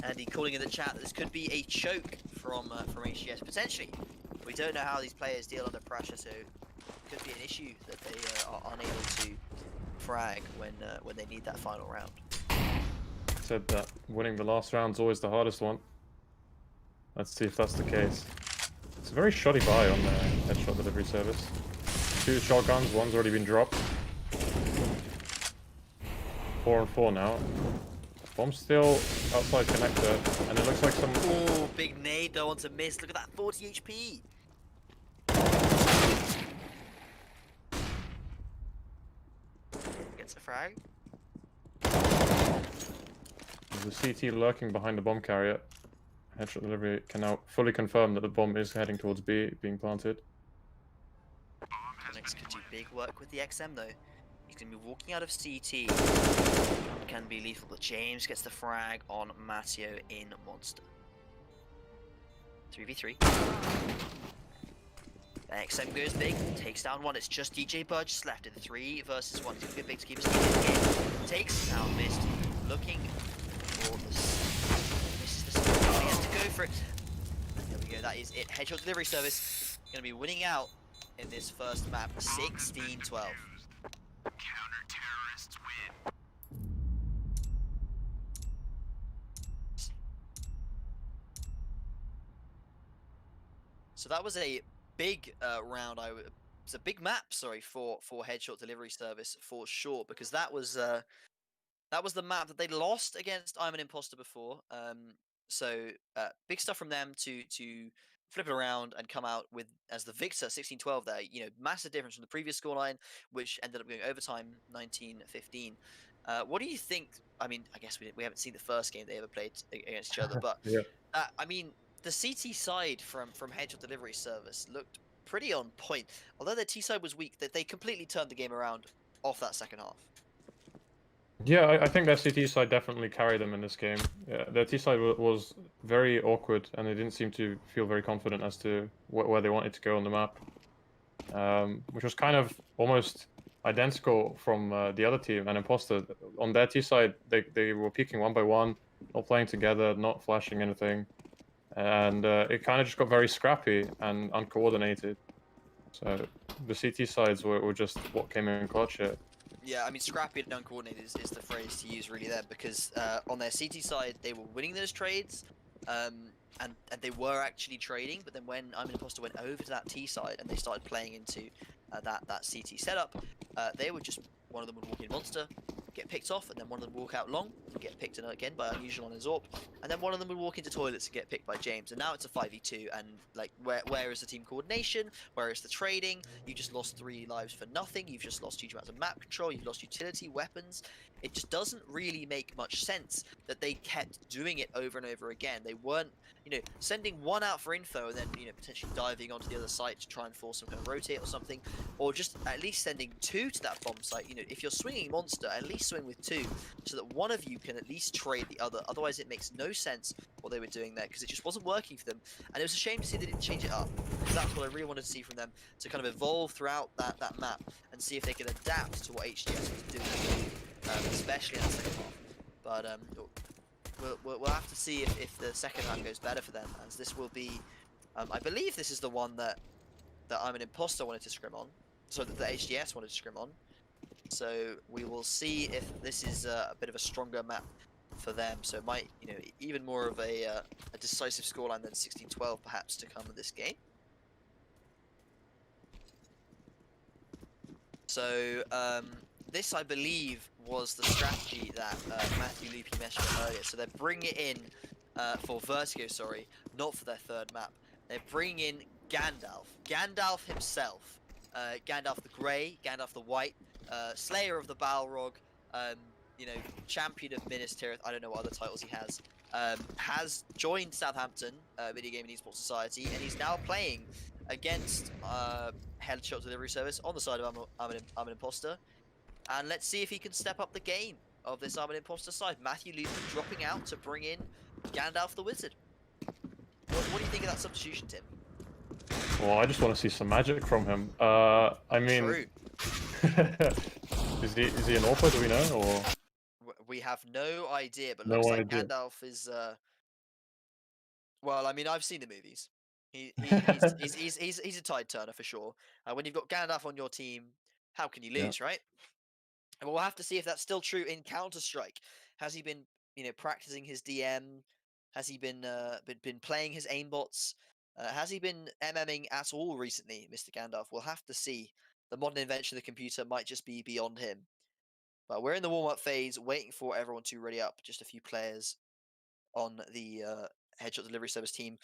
Andy calling in the chat that this could be a choke from HTS potentially. We don't know how these players deal under pressure, so it could be an issue that they are unable to frag when they need that final round. Said that winning the last round's always the hardest one. Let's see if that's the case. It's a very shoddy buy on the headshot delivery service. 2 shotguns, one's already been dropped. 4 on 4 now. Bomb's still outside connector, and it looks like some... Oh, big nade though on to miss. Look at that 40 HP. Gets a frag. There's a CT lurking behind the bomb carrier. Headshot delivery can now fully confirm that the bomb is heading towards B, being planted. Onyx could do big work with the XM though. He's going to be walking out of CT. Can be lethal, but James gets the frag on Matteo in Monster. 3v3. XM goes big, takes down 1. It's just DJ Burgess left in 3 versus 1. He's going to be big to keep his team in the game. Takes down Mist, looking for the... This is the spot. He has to go for it. There we go, that is it. Headshot delivery service going to be winning out in this first map, 16-12. So that was a big round. It's a big map, sorry, for headshot delivery service for sure, because that was the map that they lost against ImAnImposter before. So big stuff from them to flip it around and come out with as the victor, 16-12 there. You know, massive difference from the previous scoreline, which ended up going overtime, 19-15. What do you think? I mean, I guess we haven't seen the first game they ever played against each other, but Yeah. I mean, the CT side from headshot delivery service looked pretty on point. Although their T side was weak, that they completely turned the game around off that second half. Yeah, I think their CT side definitely carried them in this game. Yeah, their T side was very awkward, and they didn't seem to feel very confident as to where they wanted to go on the map. Which was kind of almost identical from the other team, and Imposter. On their T side, they were peeking 1 by 1, not playing together, not flashing anything. And it kind of just got very scrappy and uncoordinated. So the CT sides were just what came in clutch here. Yeah, I mean, scrappy and uncoordinated is the phrase to use really there, because on their CT side, they were winning those trades, and they were actually trading, but then when ImAnImposter went over to that T side and they started playing into that CT setup, they would just, one of them would walk in Monster, get picked off, and then one of them would walk out long and get picked again by Unusual on his AWP, and then one of them would walk into toilets and get picked by James. And now it's a 5v2, and like, where is the team coordination? Where is the trading? You just lost 3 lives for nothing. You've just lost huge amounts of map control. You've lost utility weapons. It just doesn't really make much sense that they kept doing it over and over again. They weren't, sending 1 out for info and then, potentially diving onto the other site to try and force some kind of rotate or something, or just at least sending 2 to that bomb site. If you're swinging Monster, at least swing with 2 so that one of you can at least trade the other. Otherwise, it makes no sense what they were doing there, because it just wasn't working for them. And it was a shame to see they didn't change it up, because that's what I really wanted to see from them, to kind of evolve throughout that map and see if they could adapt to what HTS was doing, especially in the second half. But we'll have to see if the second half goes better for them, as this will be, I believe this is the one that ImAnImposter wanted to scrim on, so that the HTS wanted to scrim on. So we will see if this is a bit of a stronger map for them. So it might, even more of a decisive scoreline than 16-12 perhaps to come in this game. So this, I believe, was the strategy that Matthew Loopy mentioned earlier. So they're bringing it in for Vertigo, sorry, not for their third map. They're bringing in Gandalf himself, Gandalf the Grey, Gandalf the White, Slayer of the Balrog, you know, champion of Minas Tirith. I don't know what other titles he has joined Southampton Video Game and Esports Society, and he's now playing against Headshot Delivery Service on the side of ImAnImposter. And let's see if he can step up the game of this ImAnImposter side. Matthew Loopy dropping out to bring in Gandalf the Wizard. What do you think of that substitution, Tim? Well, I just want to see some magic from him. I mean, True. is he an author? Do we know? Or We have no idea, but No looks like idea. Gandalf is. Well, I mean, I've seen the movies. He's a tide turner for sure. When you've got Gandalf on your team, how can you Yeah. lose, right? And we'll have to see if that's still true in Counter-Strike. Has he been, you know, practicing his DM? Has he been playing his aimbots? Has he been MMing at all recently, Mr. Gandalf? We'll have to see. The modern invention of the computer might just be beyond him. But we're in the warm-up phase, waiting for everyone to ready up. Just a few players on the Headshot Delivery Service team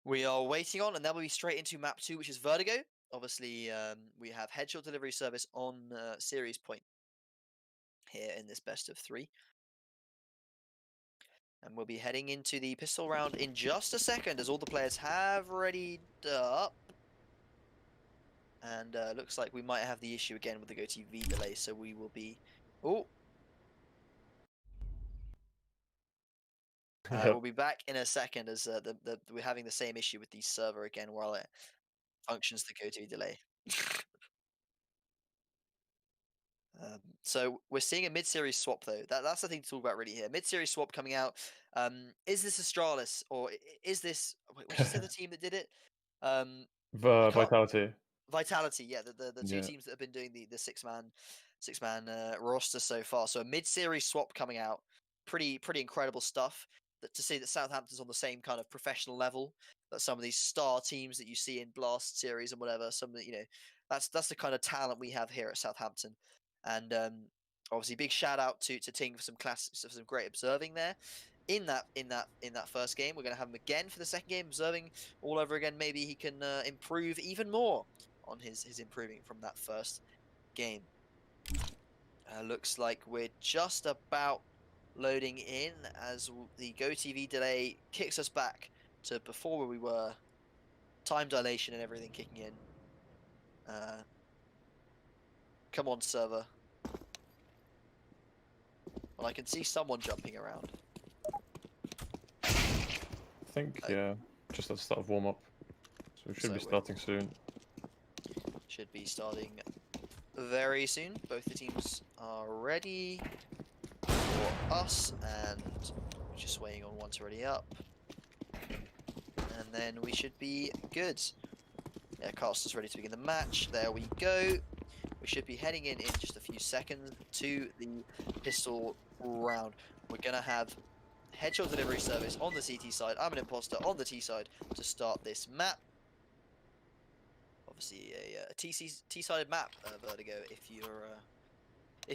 we are waiting on, and then we'll be straight into map 2, which is Vertigo. Obviously, we have Headshot Delivery Service on Series Point here in this best of 3. And we'll be heading into the pistol round in just a second, as all the players have readied up. And looks like we might have the issue again with the GoTV delay, so we will be... Oh! We'll be back in a second, as we're having the same issue with the server again while it functions the GoTV delay. So we're seeing a mid-series swap, though. That's the thing to talk about really here. Mid-series swap coming out. Is this Astralis, or is this... Wait, what did you say the team that did it? Vitality. Vitality, yeah, the two Yeah. teams that have been doing the six-man roster so far. So a mid-series swap coming out. Pretty incredible stuff. To see that Southampton's on the same kind of professional level that some of these star teams that you see in Blast series and whatever. Some that, you know, that's the kind of talent we have here at Southampton. And obviously, big shout out to Ting for some great observing there. In that first game, we're going to have him again for the second game, observing all over again. Maybe he can improve even more on his improving from that first game. Looks like we're just about loading in as the GoTV delay kicks us back to before where we were. Time dilation and everything kicking in. Come on, server. Well, I can see someone jumping around. I think, yeah, just at the start of warm-up. So we should So be we're- starting soon. Should be starting very soon. Both the teams are ready for us, and we're just waiting on one to ready up. And then we should be good. Yeah, Caster's ready to begin the match. There we go. We should be heading in just a few seconds to the pistol round. We're going to have Headshot Delivery Service on the CT side. ImAnImposter on the T side to start this map. Obviously, a T-sided map, Vertigo, if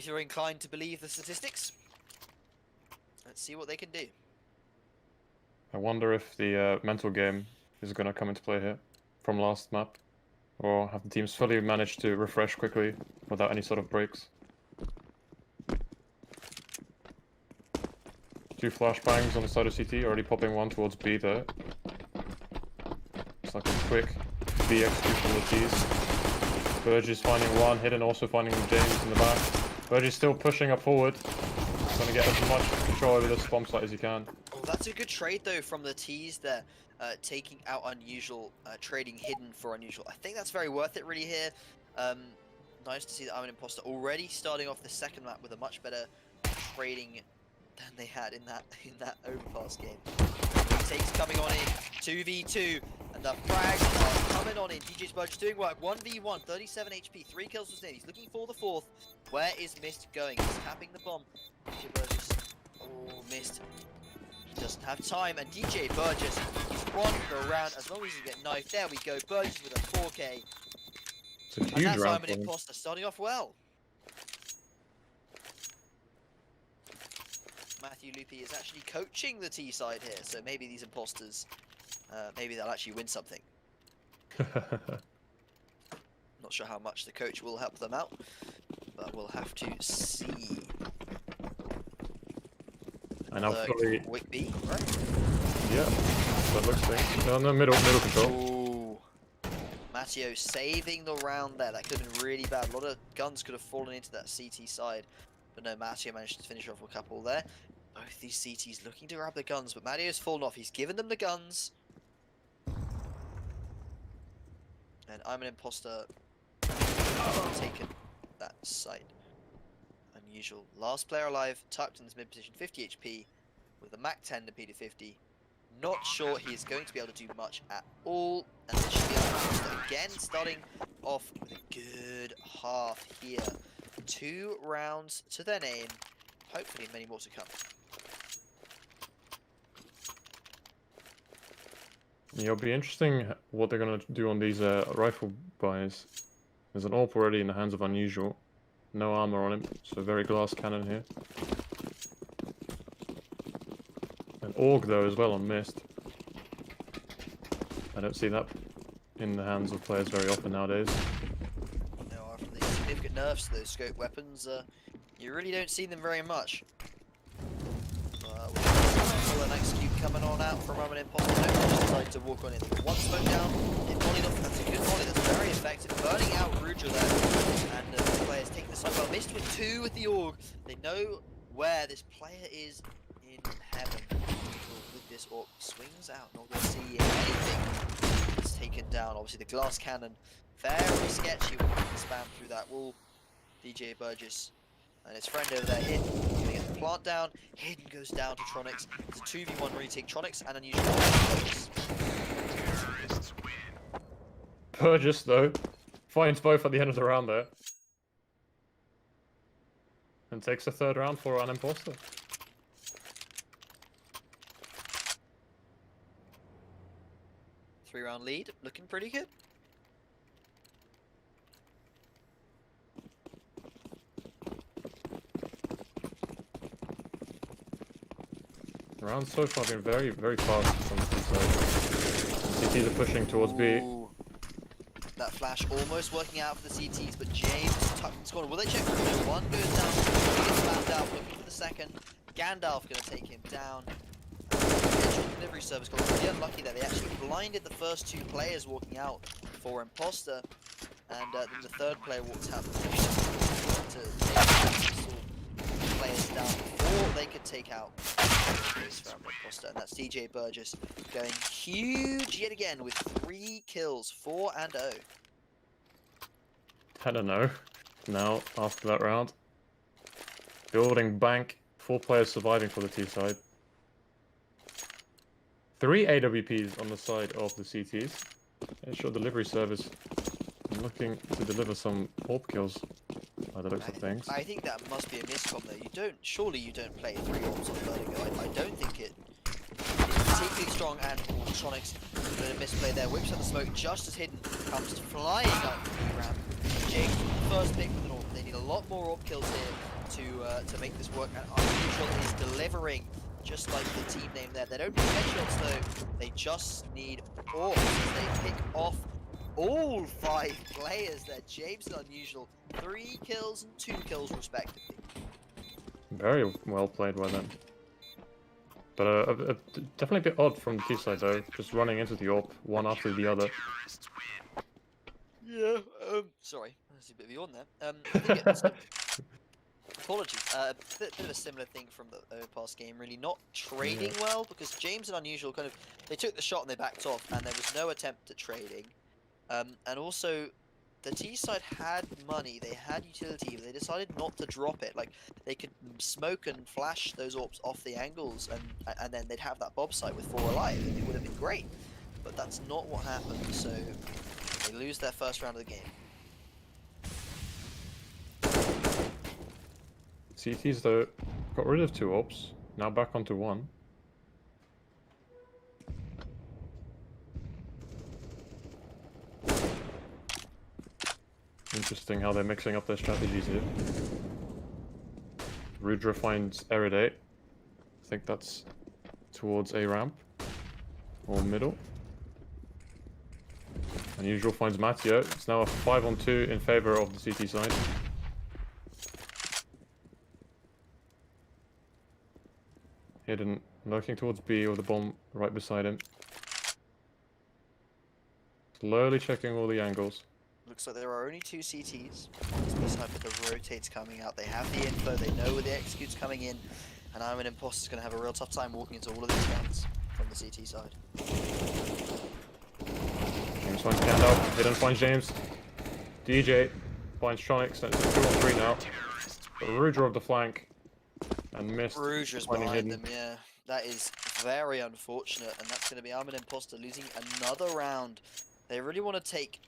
you're inclined to believe the statistics. Let's see what they can do. I wonder if the mental game is going to come into play here from last map, or have the teams fully managed to refresh quickly without any sort of breaks. 2 flashbangs on the side of CT, already popping one towards B there. It's like a quick B execute from the T's. Burge is finding one, Hidden also finding James in the back. Burge is still pushing up forward. He's going to get as much control over this bomb site as he can. Oh, that's a good trade though from the T's there, taking out Unusual, trading Hidden for Unusual. I think that's very worth it really here. Nice to see that ImAnImposter already starting off the second map with a much better trading than they had in that overpass game. Takes coming on in, 2v2, and the frags are coming on in. DJ's Burge doing work, 1v1, 37 HP, 3 kills for Snake. He's looking for the 4th. Where is Mist going? He's tapping the bomb. DJ Burgess, oh, Mist. He doesn't have time, and DJ Burgess, he's won the round as long as he get knifed. There we go, Burgess with a 4K. It's a And huge that's round for him. ImAnImposter starting off well. Matthew Lupi is actually coaching the T side here, so maybe these imposters, maybe they'll actually win something. Not sure how much the coach will help them out, but we'll have to see. And now fully, Quick B, right? yeah, that looks things. No, middle control. Ooh. Matteo saving the round there. That could have been really bad. A lot of guns could have fallen into that CT side. But no, Matteo managed to finish off with a couple there. Both these CTs looking to grab the guns, but Matteo's fallen off. He's given them the guns. And ImAnImposter taken that site. Unusual. Last player alive, tucked in this mid position, 50 HP, with a Mac 10 to P250. Not sure he is going to be able to do much at all. And this should be ImAnImposter again, starting off with a good half here. 2 rounds to their name. Hopefully many more to come. Yeah, it'll be interesting what they're gonna do on these rifle buys. There's an AWP already in the hands of Unusual. No armor on him, so very glass cannon here. An AUG though as well on Mist. I don't see that in the hands of players very often nowadays. No, after the significant nerfs to those scope weapons, you really don't see them very much. We'll an execute coming on out from ImAnImposter. Just decided to walk on in. One smoke down, it volleyed off. That's a good volley, that's very effective. Burning out Rujo there. And the players taking the side well. Missed with 2 with the AUG. They know where this player is in heaven. With this AUG swings out, not going to see anything. It's taken down. Obviously the glass cannon, very sketchy when you can spam through that wall. DJ Burgess and his friend over there, Hidden, gonna get the plant down. Hidden goes down to Tronics. It's a 2v1 retake. Tronics and Unusual. Burgess though finds both at the end of the round there. And takes the 3rd round for ImAnImposter. Three-round lead, looking pretty good. The round's so far been very, very fast from the side. CTs are pushing towards B. Ooh. That flash almost working out for the CTs, but James tucked in the corner. Will they check? No, one goes down. He gets spammed out, looking for the second. Gandalf going to take him down. Delivery service got really unlucky there. They actually blinded the first 2 players walking out for Imposter, and then the 3rd player walked out to take players down before they could take out Imposter, and that's DJ Burgess going huge yet again with 3 kills, 4-0. 10-0 now after that round. Building bank, 4 players surviving for the T side. 3 AWPs on the side of the CTs. Headshot delivery service looking to deliver some AWP kills by the looks of things. I think that must be a miscom though. Surely you don't play 3 AWPs on Vertigo. I don't think it's particularly strong, and Tronics a bit of misplay there. Whips out the smoke just as Hidden comes flying up the ramp. James first pick with an AWP. They need a lot more AWP kills here to make this work, and Unusual is delivering. Just like the team name there. They don't need headshots though. They just need AWPs as they pick off all 5 players there. James and Unusual, 3 kills and 2 kills respectively. Very well played by them. But definitely a bit odd from the T side though, just running into the AWP one after the other. Yeah, sorry, there's a bit of yawn there. I think it's, apologies, a bit of a similar thing from the past game, really. Not trading well, because James and Unusual kind of, they took the shot and they backed off, and there was no attempt at trading. And also, the T side had money, they had utility, but they decided not to drop it. Like, they could smoke and flash those AWPs off the angles, and then they'd have that bob site with 4 alive, and it would have been great. But that's not what happened, so they lose their first round of the game. CTs though got rid of 2 AWPs, now back onto 1. Interesting how they're mixing up their strategies here. Rudra finds Eridate. I think that's towards A ramp or middle. Unusual finds Matteo. It's now a 5-on-2 in favor of the CT side. Hidden, lurking towards B with the bomb right beside him. Slowly checking all the angles. Looks like there are only 2 CTs on this B side, but the rotate's coming out. They have the info, they know where the execute's coming in, and ImAnImposter's going to have a real tough time walking into all of these guns from the CT side. James finds Gandalf. Hidden finds James. DJ finds Tronics. And it's a 2-on-3 now. But Rudra of the flank. And missed. Rudra's finding behind Hidden. them, yeah. That is very unfortunate, and that's going to be ImAnImposter losing another round. They really want to take,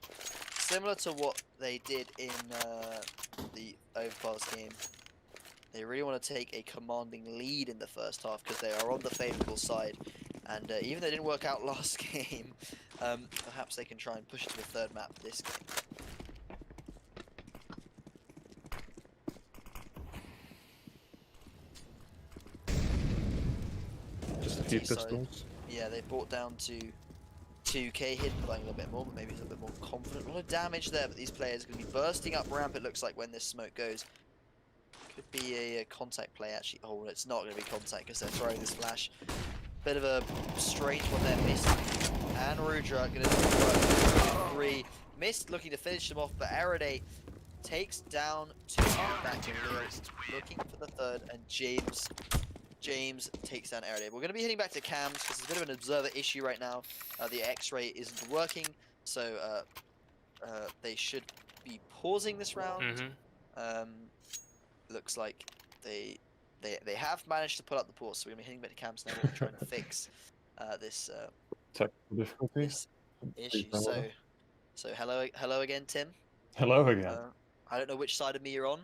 similar to what they did in the Overpass game, they really want to take a commanding lead in the first half because they are on the favourable side. And even though it didn't work out last game, perhaps they can try and push it to the third map this game. Just a few CT side. pistols. Yeah, they brought down to 2k Hidden playing a little bit more, but maybe he's a bit more confident. A lot of damage there, but these players are going to be bursting up ramp, it looks like, when this smoke goes. Could be a contact play, actually. Oh, it's not going to be contact because they're throwing this flash. Bit of a strange one there, Mist and Rudra going to do the 3. Mist looking to finish them off, but Eridate takes down 2 back to looking for the third, and James takes down Eridate. We're going to be heading back to cams because there's a bit of an observer issue right now. The X-ray isn't working, so they should be pausing this round. Looks like they have managed to pull up the pause, so we're going to be heading back to cams now. We're trying to fix this Technical difficulties. issue. So hello again, Tim. Hello again. I don't know which side of me you're on,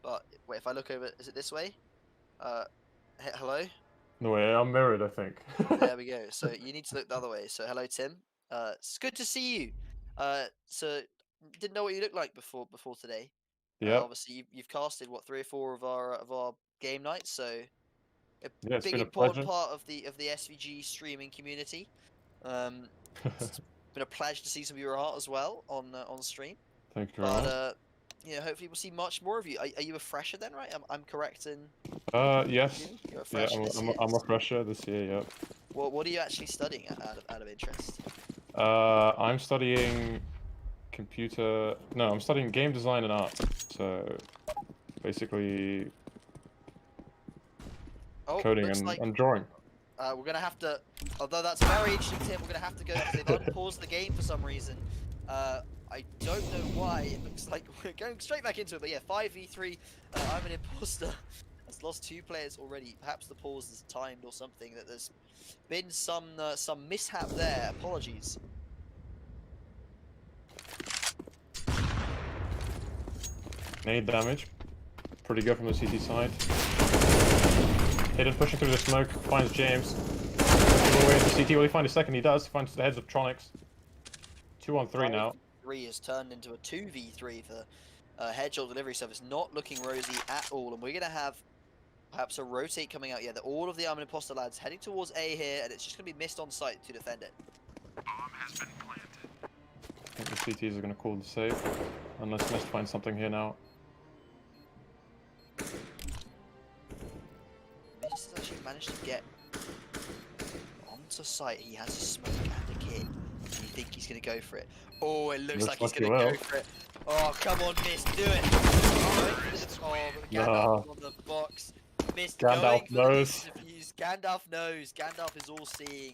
but wait, if I look over, is it this way? Hello? No way, I'm mirrored, I think. There we go. So you need to look the other way. So hello, Tim. It's good to see you. So didn't know what you looked like before today. Yeah. Obviously, you've casted what 3 or 4 of our game nights, so a Yeah, it's big been a important pleasure. part of the SVG streaming community. It's been a pleasure to see some of your art as well on stream. Thank you very much. But you know, hopefully we'll see much more of you. Are you a fresher then, right? I'm correct in. Yes. You're a Yeah, fresher this year. I'm a fresher this year. Yeah. What are you actually studying out of interest? I'm studying computer. No, I'm studying game design and art. So basically coding and drawing. We're gonna have to, although that's a very interesting tip, we're gonna have to go because they've unpaused the game for some reason. I don't know why. It looks like we're going straight back into it, but yeah, 5v3. ImAnImposter has lost 2 players already. Perhaps the pause is timed or something. That there's been some mishap there. Apologies. Nade damage. Pretty good from the CT side. Hidden pushing through the smoke. Finds James. All the way into CT. Will he find a second? He does. He finds the heads of Tronics. 2-on-3 now. 3 has turned into a 2v3 for Headshot Delivery Service. Not looking rosy at all. And we're going to have perhaps a rotate coming out. Yeah, all of the ImAnImposter lads heading towards A here. And it's just going to be missed on site to defend it. Bomb has been planted. I think the CTs are going to call the save. Unless Mist finds something here now. Mist has actually managed to get onto site. He has a smoke and a kit. Do you think he's going to go for it? Oh, it looks like he's going to go for it. Oh, come on, Mist, do it. Oh, Gandalf on the box. Mist Gandalf knows. Gandalf knows. Gandalf is all seeing.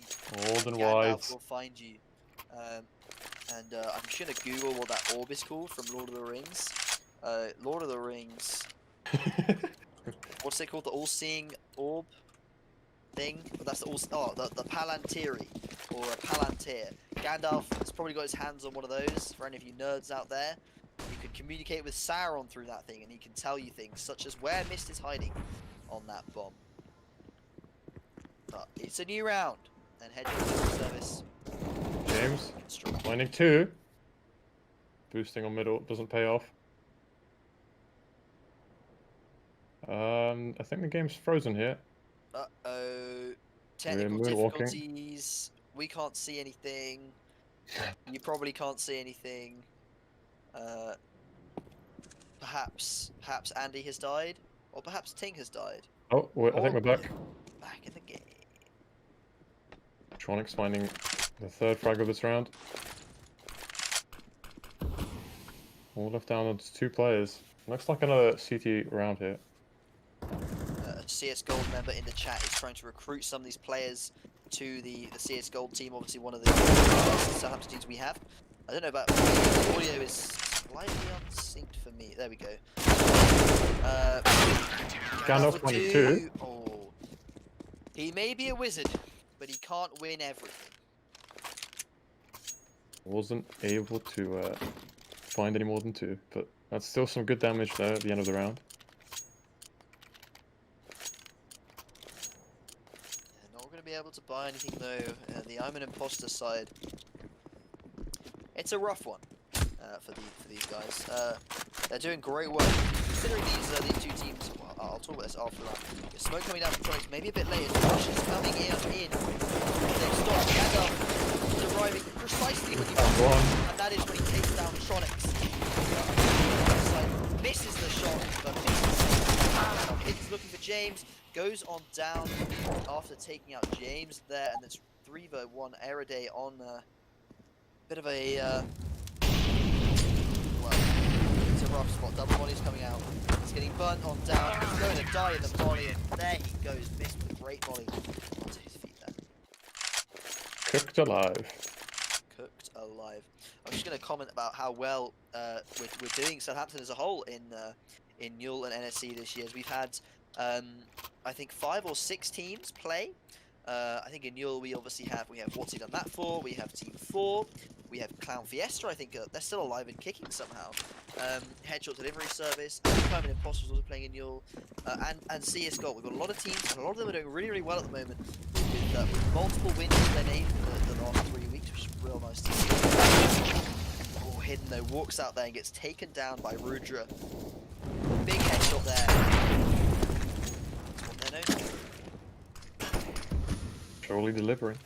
Old and Gandalf wise. will find you. I'm just going to Google what that orb is called from Lord of the Rings. Lord of the Rings. What's it called? The all-seeing orb thing? That's the the Palantiri, or a Palantir. Gandalf has probably got his hands on one of those. For any of you nerds out there, you can communicate with Sauron through that thing, and he can tell you things such as where Mist is hiding on that bomb. But it's a new round, and Headshot Service. James finding 2. Boosting on middle doesn't pay off. I think the game's frozen here. Uh-oh. Technical moonwalking. difficulties. We can't see anything. You probably can't see anything. Perhaps Andy has died, or perhaps Ting has died. Oh, wait, I think we're back. Back in the game. Tronics finding the third frag of this round. All left down to 2 players. Looks like another CT round here. A CS Gold member in the chat is trying to recruit some of these players to the CS Gold team. Obviously, one of the Southampton teams we have. I don't know about the audio is slightly unsynced for me. There we go. Gandalf 22. Oh, he may be a wizard, but he can't win everything. Wasn't able to find any more than 2, but that's still some good damage there at the end of the round. They're not going to be able to buy anything though. The ImAnImposter side, it's a rough one for these guys. They're doing great work considering these 2 teams. Well, I'll talk about this after that. The smoke coming down from Tronics, maybe a bit later. Rush is coming in. They stop. Gandalf is arriving precisely when you want, and that is when he takes down Tronics. Misses the shot, but misses. He's looking for James. Goes on down after taking out James there, and it's 3v1 Eraday on a bit of a well, it's a rough spot. Double volley's coming out. He's getting burnt on down. He's going to die in the volley, and there he goes. Missed with a great volley onto his feet there. Cooked alive. Cooked alive. I'm just going to comment about how well we're doing Southampton as a whole in Newell and NSC this year. As we've had, I think 5 or 6 teams play. I think in Newell we obviously have What's He Done That For? We have Team 4. We have Clown Fiesta. I think they're still alive and kicking somehow. Headshot Delivery Service. ImAnImposter is also playing in Newell, and CSGO. We've got a lot of teams, and a lot of them are doing really, really well at the moment. With multiple wins in their name for the last 3 weeks, which is real nice to see. Oh, Hidden though walks out there and gets taken down by Rudra. Big headshot there. That's what they're known for. Surely delivering.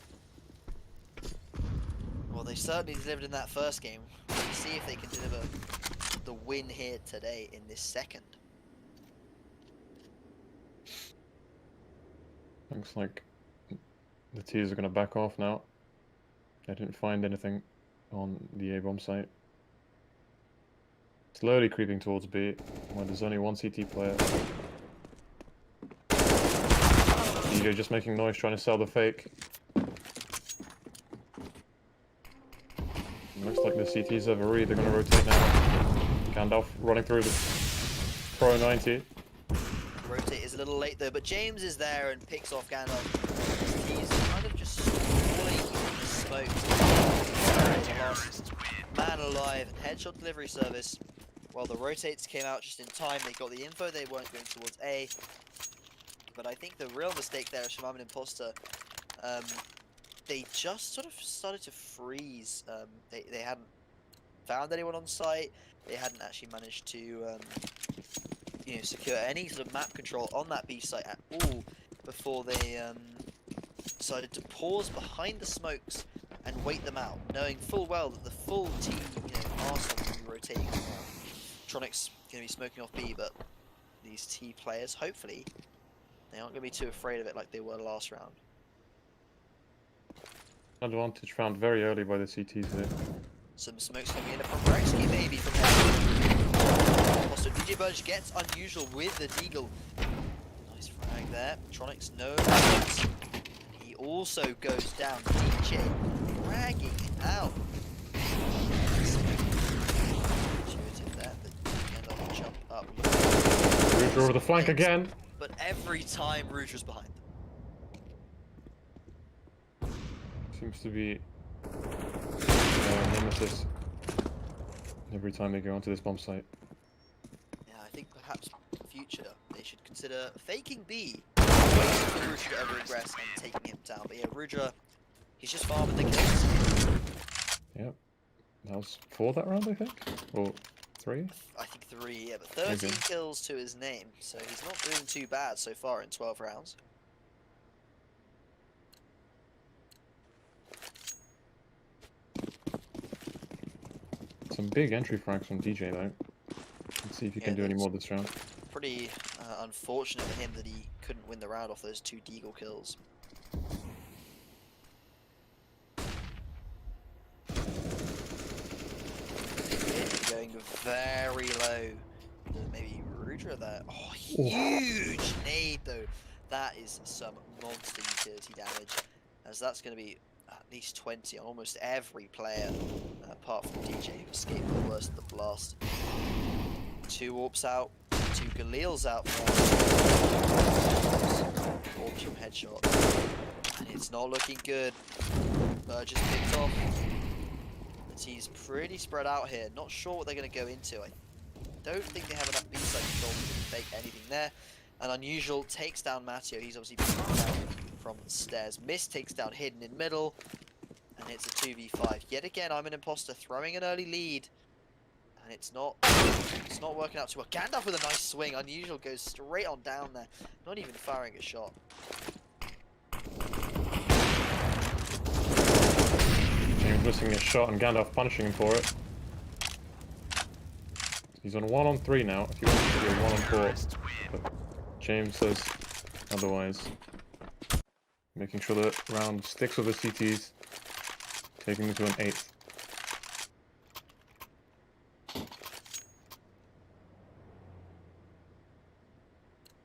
Well, they certainly delivered in that first game. Let's see if they can deliver the win here today in this second. Looks like the T's are going to back off now. I didn't find anything on the A-bomb site. Slowly creeping towards B, where there's only 1 CT player. DJ just making noise, trying to sell the fake. Looks like the CTs have a read, they're going to rotate now. Gandalf running through the Pro 90. Rotate is a little late though, but James is there and picks off Gandalf. He's kind of just falling in the smoke. The last man alive, and headshot delivery service. Well, the rotates came out just in time. They got the info, they weren't going towards A. But I think the real mistake there is from ImAnImposter. They just sort of started to freeze. They hadn't found anyone on site. They hadn't actually managed to secure any sort of map control on that B site at all before they decided to pause behind the smokes and wait them out, knowing full well that the full team, Arsenal will be rotating. Tronics going to be smoking off B, but these T players, hopefully, they aren't going to be too afraid of it like they were last round. Advantage found very early by the CTs there. Some smokes coming in from Rexky, maybe from there. Also, DJ Burge gets unusual with the Deagle. Nice frag there. Tronics knows. He also goes down. DJ dragging it out. Intuitive there, but Gandalf jump up. Rudra over the flank again. But every time Rudra's behind them. Seems to be nemesis every time they go onto this bomb site. Yeah, I think perhaps in the future they should consider faking B, waiting for Rudra to ever regress and taking him down. But yeah, Rudra, he's just farming the kills. Yep. That was for that round, I think? Or 3? I think 3, yeah, but 13 Okay. kills to his name, so he's not doing too bad so far in 12 rounds. Some big entry frags from DJ though. Let's see if you Yeah, can do any those- more this round. Pretty unfortunate for him that he couldn't win the round off those 2 deagle kills. Going very low. Maybe Rudra there. Oh, huge nade though. That is some monster utility damage, as that's going to be at least 20 on almost every player, apart from DJ, who escaped the worst of the blast. 2 Orps out, 2 Galils out for Orps from headshot, and it's not looking good. Just picked off. He's pretty spread out here. Not sure what they're going to go into. I don't think they have enough B-side control to fake anything there. And Unusual takes down Matteo. He's obviously being down from the stairs. Mist takes down Hidden in middle. And it's a 2v5. Yet again, ImAnImposter throwing an early lead. And it's not working out too well. Gandalf with a nice swing. Unusual goes straight on down there. Not even firing a shot. James missing his shot and Gandalf punishing him for it. He's on 1-on-3 now. If you want to do a 1-on-4, but James says otherwise. Making sure the round sticks with the CTs, taking them to an 8th.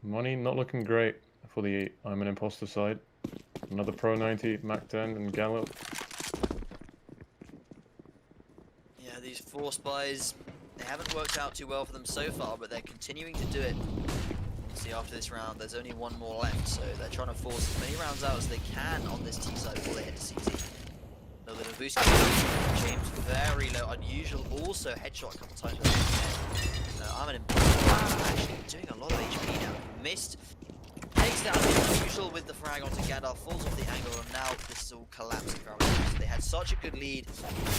Money not looking great for the ImAnImposter side. Another Pro 90, Mac 10, and Gallop. Yeah, these 4 spies, they haven't worked out too well for them so far, but they're continuing to do it. See, after this round, there's only 1 more left, so they're trying to force as many rounds out as they can on this T side before they head to CT. A little boost. James very low. Unusual also headshot a couple times. ImAnImposter actually doing a lot of HP now. Missed. Takes down Unusual with the frag onto Gandalf, falls off the angle, and now this is all collapsing for ImAnImposter. They had such a good lead.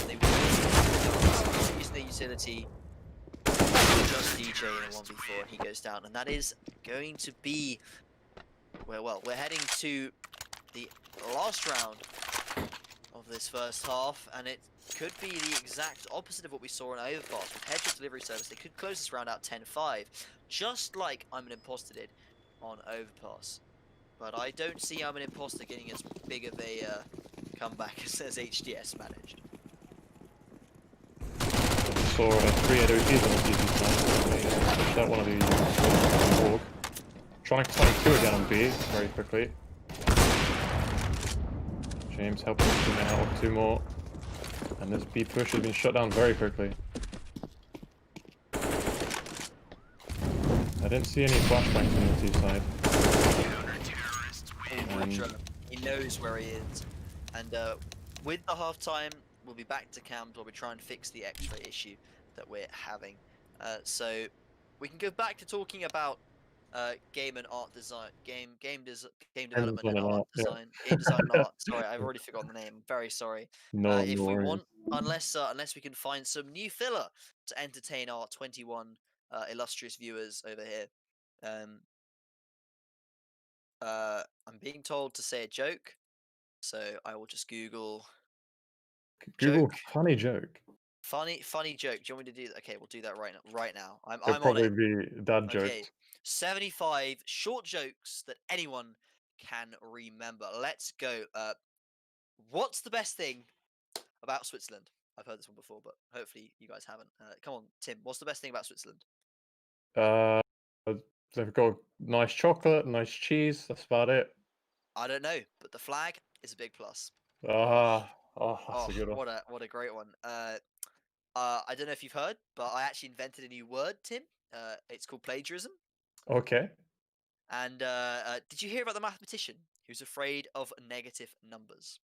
They were using their utility. Just DJ in a 1v4 and he goes down, and that is going to be well, we're heading to the last round of this first half, and it could be the exact opposite of what we saw in Overpass. With headshot delivery service, they could close this round out 10-5, just like ImAnImposter did on Overpass. But I don't see ImAnImposter getting as big of a comeback as HDS managed. Saw a 3 AWPs on the CT side. That one of the walk. Trying to 22 again on B very quickly. James helping his teammate out with 2 more. And this B push has been shut down very quickly. I didn't see any flashbangs on the T side. He knows where he is. And with the halftime, we'll be back to cams where we try and fix the X-ray issue that we're having. So we can go back to talking about game and art design, game development and art design, game design and art. Sorry, I've already forgotten the name. I'm very sorry. If we want, unless we can find some new filler to entertain our 21 illustrious viewers over here. I'm being told to say a joke, so I will just Google Google funny joke. Funny joke. Do you want me to do that? Okay, we'll do that right now. I'm It'll on probably it. be dad jokes. Okay, 75 short jokes that anyone can remember. Let's go. What's the best thing about Switzerland? I've heard this one before, but hopefully you guys haven't. Come on, Tim. What's the best thing about Switzerland? They've got nice chocolate, nice cheese. That's about it. I don't know, but the flag is a big plus. That's a good one. What a great one. I don't know if you've heard, but I actually invented a new word, Tim. It's called plagiarism. Okay. And did you hear about the mathematician who's afraid of negative numbers?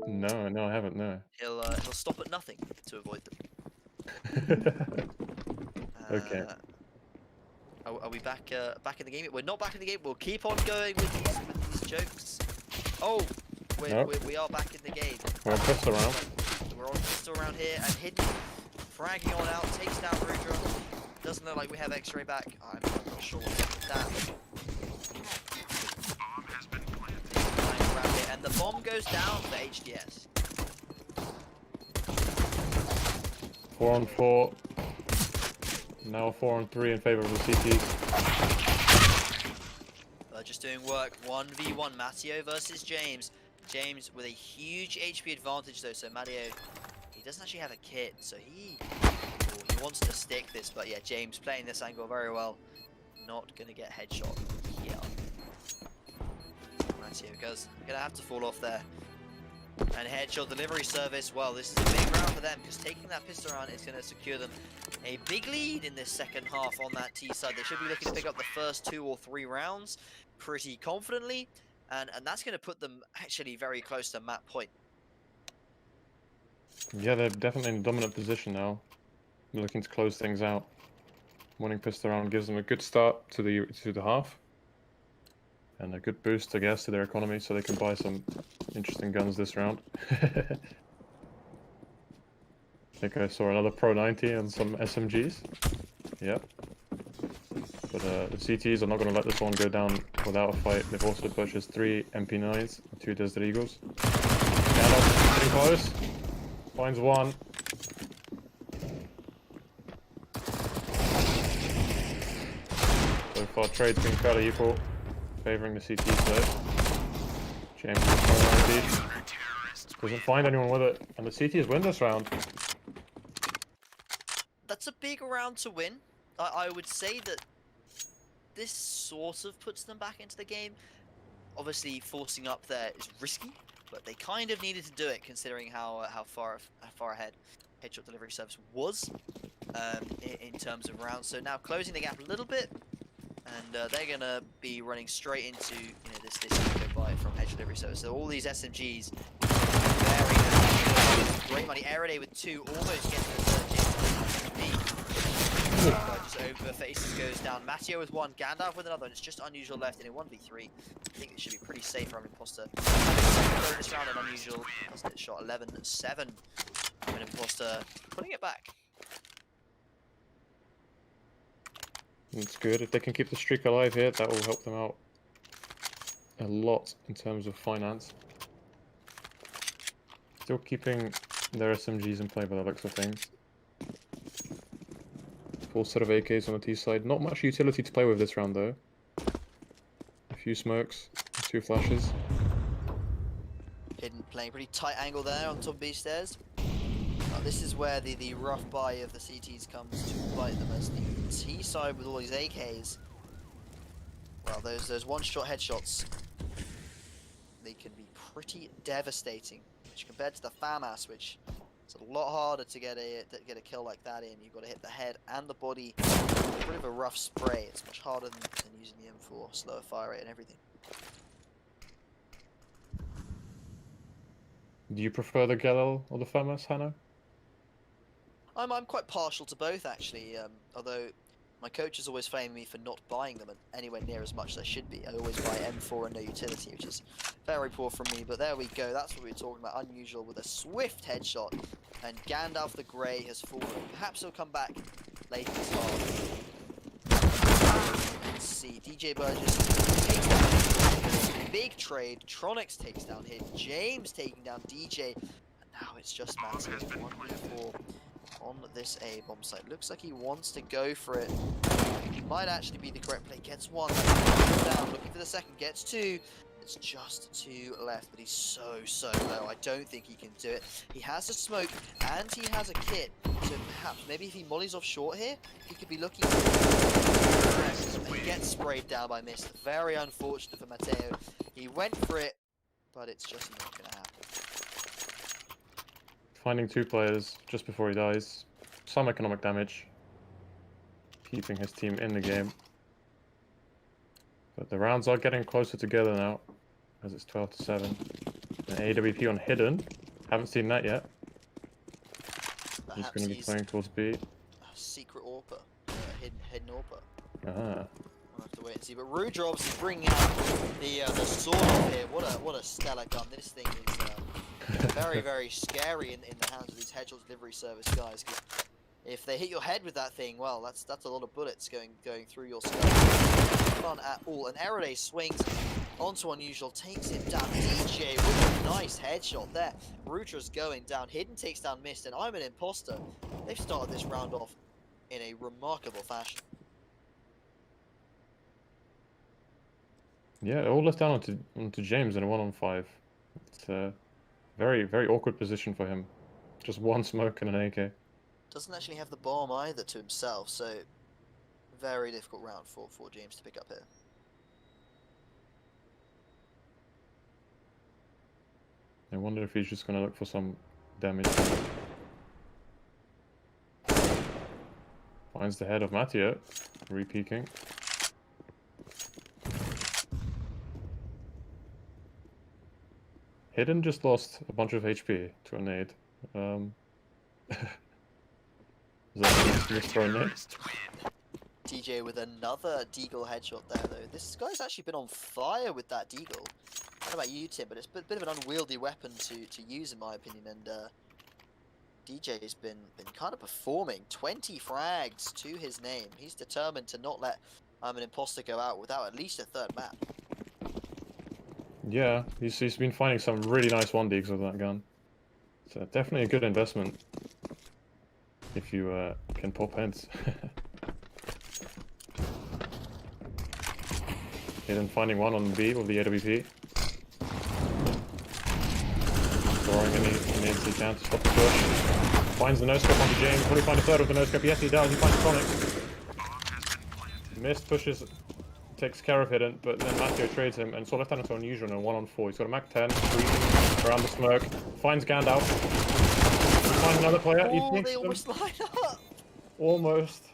No, I haven't. No. He'll stop at nothing to avoid them. Okay. Are we back in the game? We're not back in the game. We'll keep on going with these jokes. Oh, we are back in the game. We're on pistol round. We're on pistol round here, and Hidden fragging on out, takes down Rudra. Doesn't look like we have X-ray back. I'm not sure what's up with that. Bomb has been planted. Trying to grab it, and the bomb goes down for HDS. 4-on-4. Now 4-on-3 in favor of the CTs. Just doing work. 1v1 Matteo versus James. James with a huge HP advantage though, so Matteo, he doesn't actually have a kit, so he wants to stick this, but yeah, James playing this angle very well. Not gonna get headshot here. Matteo gonna have to fall off there. And headshot delivery service, well, this is a big round for them, because taking that pistol round is going to secure them a big lead in this second half on that T side. They should be looking to pick up the first 2 or 3 rounds pretty confidently, and that's going to put them actually very close to map point. Yeah, they're definitely in a dominant position now. They're looking to close things out. Winning pistol round gives them a good start to the half. And a good boost, I guess, to their economy, so they can buy some interesting guns this round. I think I saw another Pro 90 and some SMGs. Yep. But the CTs are not going to let this one go down without a fight. They've also purchased 3 MP9s and 2 Desert Eagles. Gandalf getting close. Finds one. So far, trade's been fairly equal. Favoring the CTs though. James doesn't find anyone with it, and the CTs win this round. That's a big round to win. I would say that this sort of puts them back into the game. Obviously, forcing up there is risky, but they kind of needed to do it considering how far ahead headshot delivery service was in terms of rounds. So now closing the gap a little bit. And they're gonna be running straight into this eco buy from Edge Delivery Service. So all these SMGs, very great money. Erade with 2, almost getting to the third. Just over faces goes down. Matteo with 1, Gandalf with another, and it's just Unusual left in a 1v3. I think it should be pretty safe for ImAnImposter. Bonus round and Unusual doesn't get shot 11-7. ImAnImposter putting it back. It's good. If they can keep the streak alive here, that will help them out a lot in terms of finance. Still keeping their SMGs in play by the looks of things. Full set of AKs on the T side. Not much utility to play with this round though. A few smokes, 2 flashes. Hidden playing pretty tight angle there on top of B stairs. This is where the rough buy of the CTs comes to bite them, as the T side with all these AKs. Well, those one-shot headshots, they can be pretty devastating. Which compared to the FAMAS, which is a lot harder to get a kill like that in. You've got to hit the head and the body. It's a bit of a rough spray. It's much harder than using the M4, slower fire rate and everything. Do you prefer the Galil or the FAMAS, Hanno? I'm quite partial to both actually, although my coach is always flaming me for not buying them anywhere near as much as I should be. I always buy M4 and no utility, which is very poor from me, but there we go. That's what we were talking about. Unusual with a swift headshot, and Gandalf the Grey has fallen. Perhaps he'll come back late in this half. Let's see, DJ Burgess takes down a big trade. Tronics takes down him. James taking down DJ, and now it's just Matteo 1v4 on this A bomb site. Looks like he wants to go for it. Might actually be the correct play. Gets 1, down, looking for the second, gets 2. It's just 2 left, but he's so low. I don't think he can do it. He has a smoke and he has a kit, so perhaps maybe if he mollies off short here, he could be looking. He gets sprayed down by Mist. Very unfortunate for Matteo. He went for it, but it's just not gonna happen. Finding 2 players just before he dies. Some economic damage. Keeping his team in the game. But the rounds are getting closer together now, as it's 12-7. An AWP on Hidden. Haven't seen that yet. He's going to be playing towards B. Secret AWPer. Hidden AWPer. Ah. We'll have to wait and see. But Rudra obviously bringing out the sword off here. What a stellar gun. This thing is very scary in the hands of these headshot delivery service guys. If they hit your head with that thing, well, that's a lot of bullets going through your skull. Fun at all. And Erode swings onto Unusual, takes him down. DJ with a nice headshot there. Rutra's going down. Hidden takes down Mist, and ImAnImposter. They've started this round off in a remarkable fashion. Yeah, it all left down onto James in a 1-on-5. It's a very, very awkward position for him. Just one smoke and an AK. Doesn't actually have the bomb either to himself, so very difficult round for James to pick up here. I wonder if he's just going to look for some damage. Finds the head of Matteo, re-peeking. Hidden just lost a bunch of HP to a nade. Is that missed for a nade? DJ with another Deagle headshot there, though. This guy's actually been on fire with that Deagle. I don't know about you, Tim, but it's a bit of an unwieldy weapon to use, in my opinion. And DJ has been kind of performing. 20 frags to his name. He's determined to not let ImAnImposter go out without at least a third map. Yeah, he's been finding some really nice 1-digs with that gun. It's definitely a good investment if you can pop heads. Hidden finding one on B with the AWP. Throwing any nades he can to stop the push. Finds the no-scope onto James. Will he find a third with the no-scope? Yes, he does. He finds Sonic. Missed, pushes, takes care of Hidden, but then Matteo trades him and so left hand to Unusual in a 1-on-4. He's got a Mac 10, breathing around the smoke. Finds Gandalf. Finds another player. He Oh, thinks they almost line up! almost.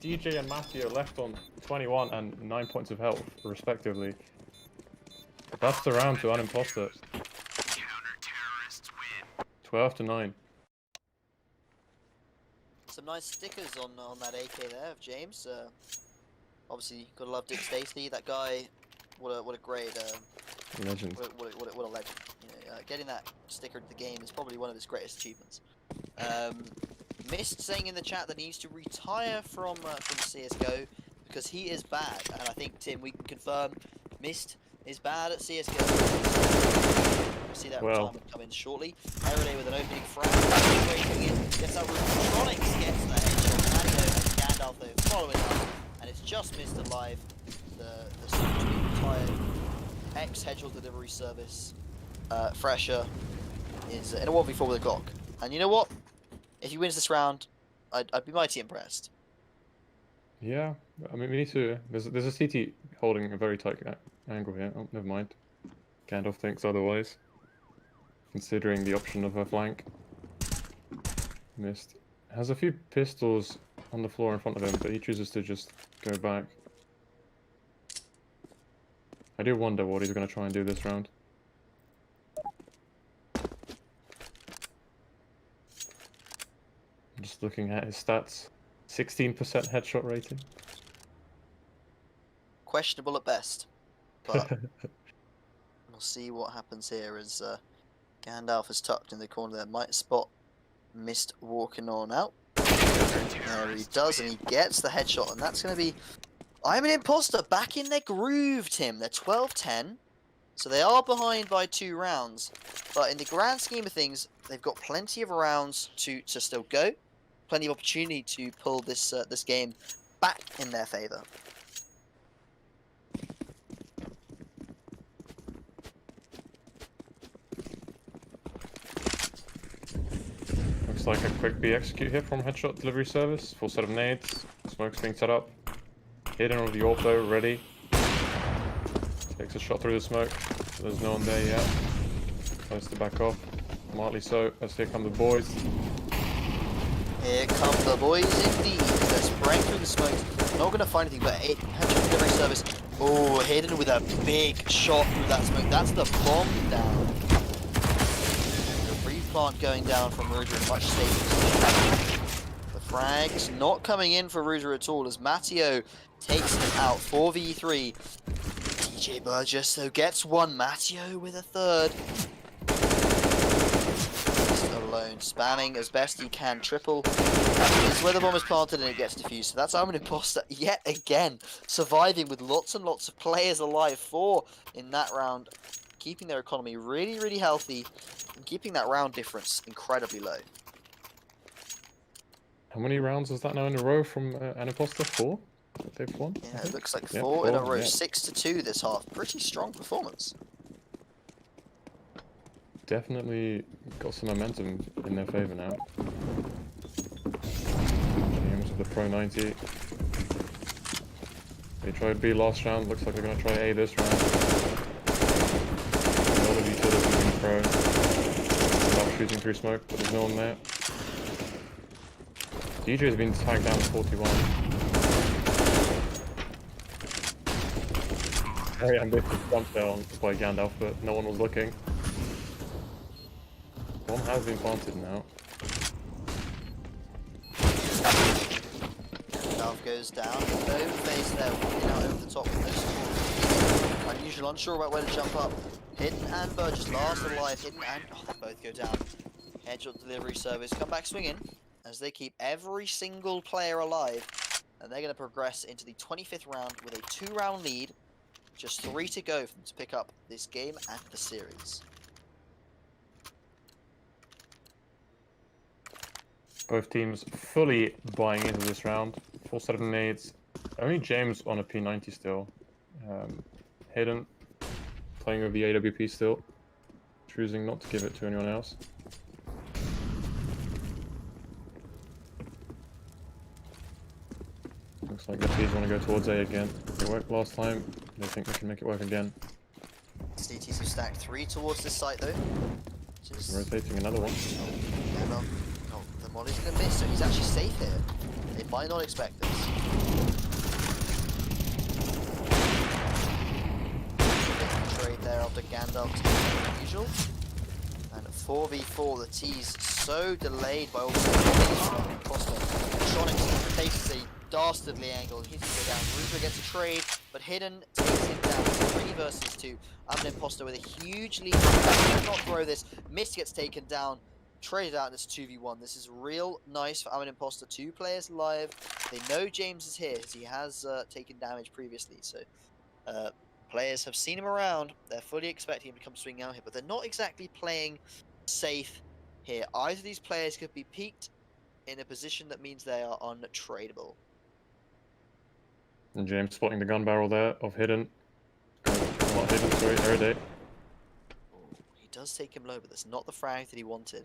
DJ and Matteo left on 21 and 9 points of health, respectively. That's the round to ImAnImposter. 12-9. Some nice stickers on that AK there of James. Obviously, gotta love Dick Stacey. That guy, what a great Legend. what a legend. You know, getting that sticker into the game is probably one of his greatest achievements. Mist saying in the chat that he needs to retire from CSGO because he is bad, and I think, Tim, we can confirm Mist is bad at CSGO. We'll see that retirement come in shortly. Erode with an opening frag, gets that Tronics gets the headshot. Matteo and Gandalf though following up, and it's just Mist alive. The soon-to-be retired ex-Hedgehog delivery service Fresher is in a 1v4 with a Glock, and you know what? If he wins this round, I'd be mighty impressed. Yeah, I mean, we need to. There's a CT holding a very tight angle here. Oh, never mind. Gandalf thinks otherwise, considering the option of a flank. Missed. Has a few pistols on the floor in front of him, but he chooses to just go back. I do wonder what he's going to try and do this round. Just looking at his stats, 16% headshot rating. Questionable at best, but we'll see what happens here as Gandalf is tucked in the corner there. Might spot Mist walking on out. There he does, and he gets the headshot, and that's going to be ImAnImposter back in their groove, Tim. They're 12-10, so they are behind by 2 rounds, but in the grand scheme of things, they've got plenty of rounds to still go. Plenty of opportunity to pull this this game back in their favor. Looks like a quick B execute here from headshot delivery service. Full set of nades. Smoke's being set up. Hidden with the AWP ready. Takes a shot through the smoke. There's no one there yet. Tries to back off. Smartly so, as here come the boys. Here come the boys indeed. They're spraying through the smoke. Not going to find anything, but headshot delivery service. Oh, Hidden with a big shot through that smoke. That's the bomb down. The replant going down from Ruger in much safer position. The frag's not coming in for Ruger at all as Matteo takes him out. 4v3. DJ Burgess though gets one. Matteo with a third. alone, spamming as best he can. Triple is where the bomb is planted and it gets defused. So that's ImAnImposter yet again, surviving with lots and lots of players alive. 4 in that round, keeping their economy really, really healthy and keeping that round difference incredibly low. How many rounds is that now in a row from an imposter? 4 that they've won? I Yeah, it think? looks like Yeah, 4 in a 4, row, yeah. 6-2 this half. Pretty strong performance. Definitely got some momentum in their favor now. James with the Pro 90. They tried B last round, looks like they're going to try A this round. A lot of utility in Pro. Without shooting through smoke, but there's no one there. DJ's been tagged down to 41. Very ambitious jump there by Gandalf, but no one was looking. One has been planted now. Gandalf goes down. No face there, walking out over the top with no support. Unusual, unsure about where to jump up. Hidden and Burgess last alive. Hidden and they both go down. Headshot delivery service. Come back swinging as they keep every single player alive. And they're going to progress into the 25th round with a 2-round lead. Just 3 to go for them to pick up this game and the series. Both teams fully buying into this round. Full set of nades. Only James on a P90 still. Hidden, playing with the AWP still. Choosing not to give it to anyone else. Looks like the P's want to go towards A again. It worked last time. They think they can make it work again. CTs have stacked 3 towards this site though. Just Rotating another one. oh, the molly's gonna miss, so he's actually safe here. They might not expect this. Trade there after Gandalf taking the usual. And at 4v4, the T's so delayed by all the Tronics faces a dastardly angle. He's gonna go down. Rubra gets a trade, but Hidden takes him down. 3 versus 2. ImAnImposter with a huge lead. Cannot throw this. Mist gets taken down. Traded out in this 2v1. This is real nice for ImAnImposter. 2 players live. They know James is here as he has taken damage previously. So players have seen him around. They're fully expecting him to come swinging out here, but they're not exactly playing safe here. Either of these players could be peaked in a position that means they are untradeable. And James spotting the gun barrel there of Hidden. Not Hidden, sorry, Erudite. He does take him low, but that's not the frag that he wanted.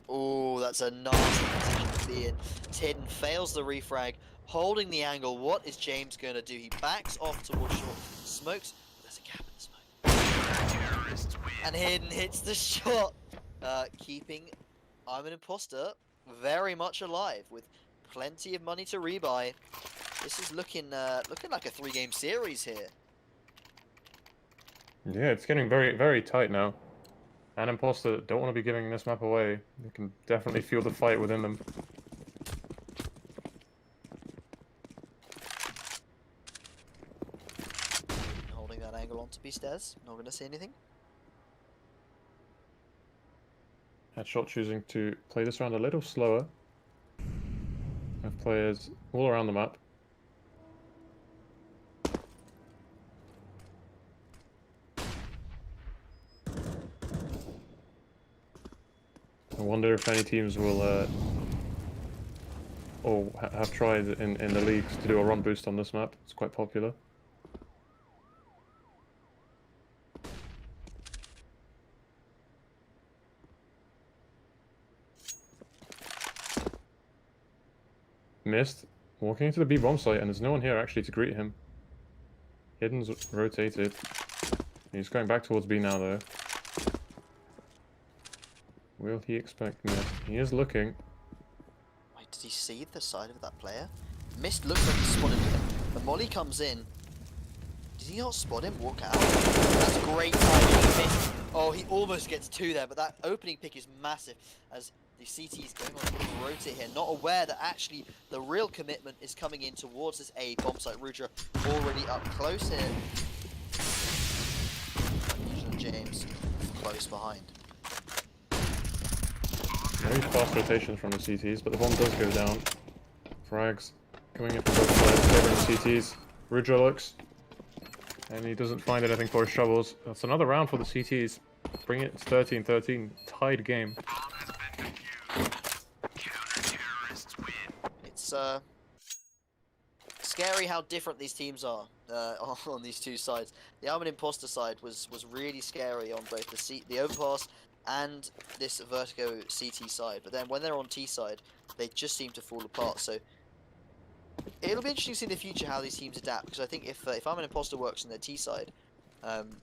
Oh, that's a nasty position to be in. Hidden fails the refrag, holding the angle. What is James going to do? He backs off towards short, smokes. There's a gap in the smoke. And Hidden hits the shot, keeping ImAnImposter very much alive with plenty of money to rebuy. This is looking like a 3-game series here. Yeah, it's getting very, very tight now. And Imposter don't want to be giving this map away. They can definitely feel the fight within them. Holding that angle onto B-stairs. Not going to see anything. Headshot choosing to play this round a little slower. Have players all around the map. I wonder if any teams will have tried in the leagues to do a run boost on this map. It's quite popular. Missed, walking into the B bomb site, and there's no one here actually to greet him. Hidden's rotated. He's going back towards B now though. Will he expect Mist? He is looking. Wait, did he see the side of that player? Mist looks like he spotted him. The molly comes in. Did he not spot him? Walk out. That's great timing. Mist. Oh, he almost gets 2 there, but that opening pick is massive as the CT is going on a rotate here, not aware that actually the real commitment is coming in towards this A bomb site. Rudra already up close here. James close behind. Very fast rotations from the CTs, but the bomb does go down. Frags coming in from both sides, favoring the CTs. Rudra looks, and he doesn't find anything for his shovels. That's another round for the CTs. Bring it to 13-13, tied game. It's scary how different these teams are on these two sides. The ImAnImposter side was really scary on both the overpass and this Vertigo CT side, but then when they're on T side, they just seem to fall apart. So it'll be interesting to see in the future how these teams adapt, because I think if ImAnImposter works on their T side,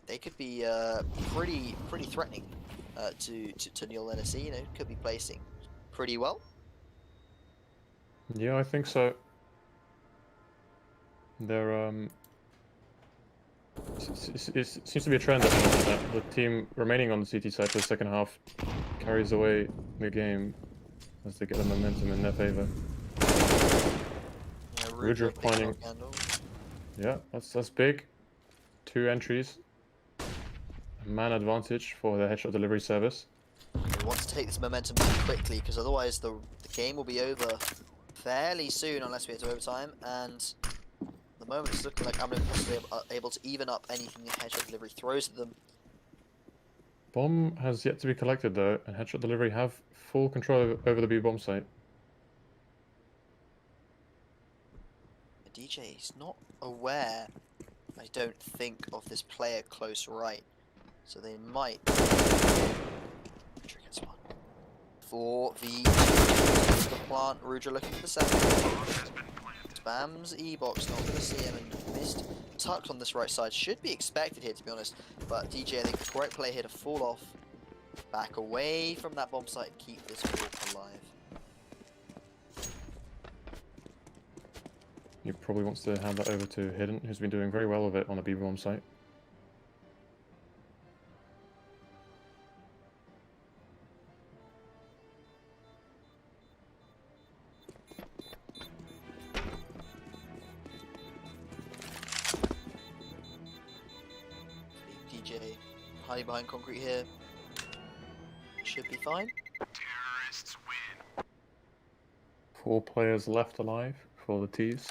they could be pretty threatening to Neil NSC. You know, could be placing pretty well. Yeah, I think so. There it seems to be a trend at the moment that the team remaining on the CT side for the second half carries away the game as they get the momentum in their favor. Yeah, Rudra big finding, knock handle. yeah, that's big. 2 entries. A man advantage for the headshot delivery service. They want to take this momentum back quickly, because otherwise the game will be over fairly soon unless we get to overtime. And at the moment it's looking like ImAnImposter are able to even up anything the headshot delivery throws at them. Bomb has yet to be collected though, and headshot delivery have full control over the B bomb site. The DJ is not aware, I don't think, of this player close right, so they might triggers one for the plant. Rudra looking for the second. Spams E-box, not going to see him, and missed tucked on this right side. Should be expected here, to be honest, but DJ, I think the correct play here to fall off, back away from that bomb site and keep this walk alive. He probably wants to hand that over to Hidden, who's been doing very well with it on the B bomb site. DJ hiding behind concrete here. Should be fine. Terrorists win. 4 players left alive for the T's.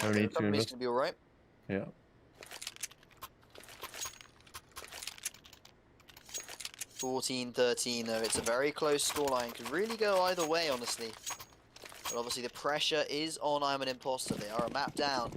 Only 2 in He's this. gonna be alright. Yeah. 14-13 though, it's a very close scoreline, could really go either way honestly. But obviously the pressure is on ImAnImposter, they are a map down.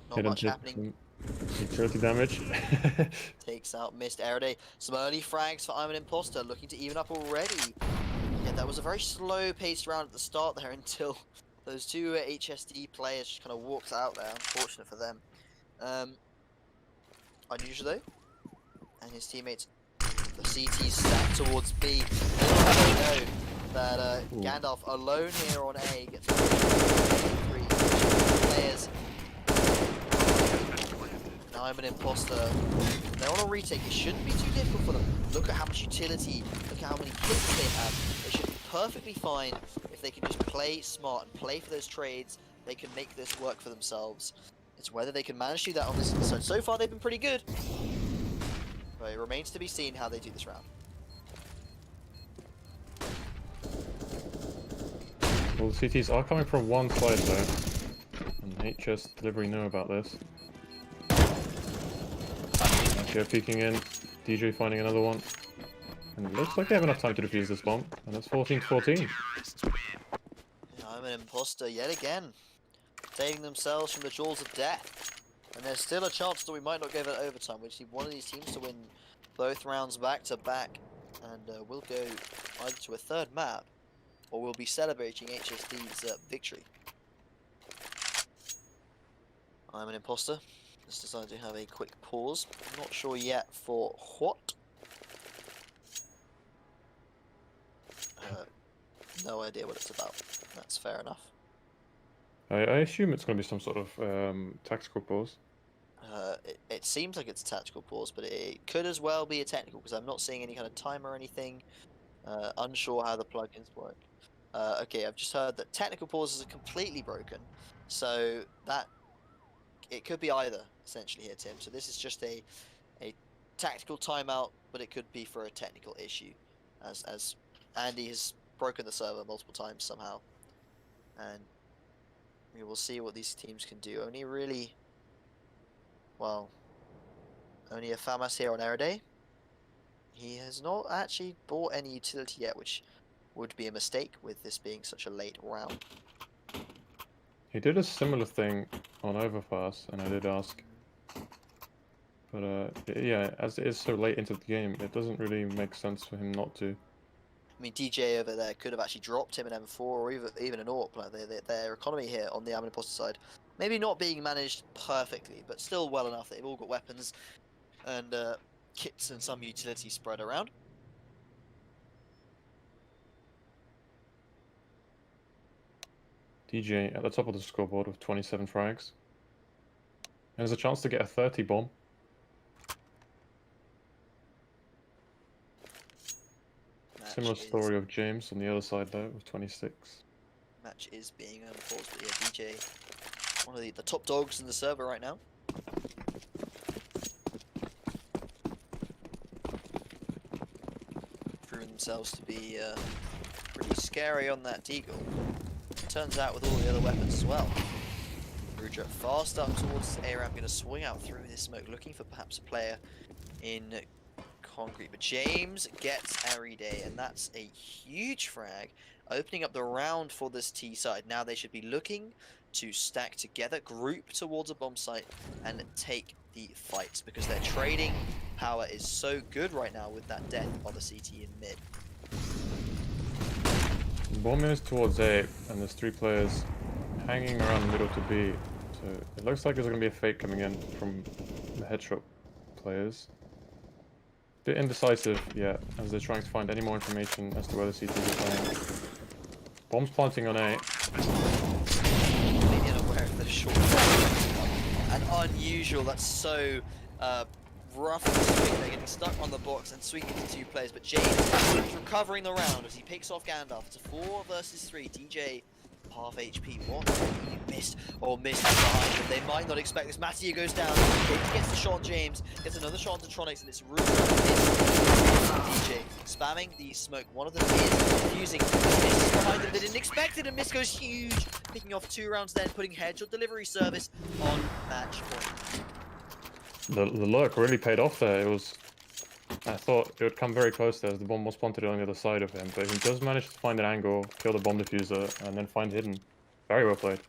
Not Hidden much did happening. some utility damage. Takes out missed air day. Some early frags for ImAnImposter, looking to even up already. Yeah, that was a very slow paced round at the start there until those 2 HSD players just kind of walked out there. Unfortunate for them. Unusual though. And his teammates, the CT stack towards B. They know that Gandalf alone here on A gets 3 players. Now ImAnImposter, they're on a retake. It shouldn't be too difficult for them. Look at how much utility, look at how many kills they have. They should be perfectly fine if they can just play smart and play for those trades. They can make this work for themselves. It's whether they can manage to do that on this. So far they've been pretty good. But it remains to be seen how they do this round. Well, the CTs are coming from one side though, and HS delivery know about this. They're peeking in, DJ finding another one, and it looks like they have enough time to defuse this bomb, and it's 14-14. Yeah, ImAnImposter yet again, saving themselves from the jaws of death. And there's still a chance that we might not give it overtime. We just need one of these teams to win both rounds back to back, and we'll go either to a third map, or we'll be celebrating HSD's victory. ImAnImposter. Let's decide to have a quick pause. I'm not sure yet for what. No idea what it's about. That's fair enough. I assume it's going to be some sort of tactical pause. It seems like it's a tactical pause, but it could as well be a technical because I'm not seeing any kind of timer or anything. Unsure how the plugins work. Okay, I've just heard that technical pauses are completely broken, so that it could be either essentially here, Tim. So this is just a tactical timeout, but it could be for a technical issue, as Andy has broken the server multiple times somehow, and we will see what these teams can do. Only really, well, only a FAMAS here on Eride. He has not actually bought any utility yet, which would be a mistake with this being such a late round. He did a similar thing on Overpass, and I did ask. But yeah, as it is so late into the game, it doesn't really make sense for him not to. I mean, DJ over there could have actually dropped him an M4 or even an AWP. Like their economy here on the ImAnImposter side, maybe not being managed perfectly, but still well enough that they've all got weapons and kits and some utility spread around. DJ at the top of the scoreboard with 27 frags. There's a chance to get a 30 bomb. Similar story of James on the other side though, with 26. Match is being unforced, but yeah, DJ, one of the top dogs in the server right now. Proving themselves to be pretty scary on that deagle. Turns out with all the other weapons as well. Rudra fast up towards A-ramp, going to swing out through this smoke, looking for perhaps a player in concrete. But James gets Eride, and that's a huge frag, opening up the round for this T side. Now they should be looking to stack together, group towards a bomb site, and take the fights, because their trading power is so good right now with that death of a CT in mid. Bomb is towards A, and there's 3 players hanging around the middle to B. So it looks like there's going to be a fake coming in from the headshot players. Bit indecisive yet, as they're trying to find any more information as to where the CTs are playing. Bombs planting on A. Completely unaware of the short and unusual. That's so rough and sweet. They're getting stuck on the box and swinging into 2 players, but James is recovering the round as he picks off Gandalf. It's a 4 versus 3. DJ half HP. What? He missed behind him. They might not expect this. Mattia goes down. James gets the shot on James. Gets another shot on Tronics, and it's Rudra. DJ spamming the smoke. One of them is fusing. Miss behind them. They didn't expect it, and Miss goes huge. Picking off 2 rounds then, putting headshot delivery service on match point. The lurk really paid off there. It was... I thought it would come very close there as the bomb was planted on the other side of him, but he does manage to find an angle, kill the bomb diffuser, and then find hidden. Very well played.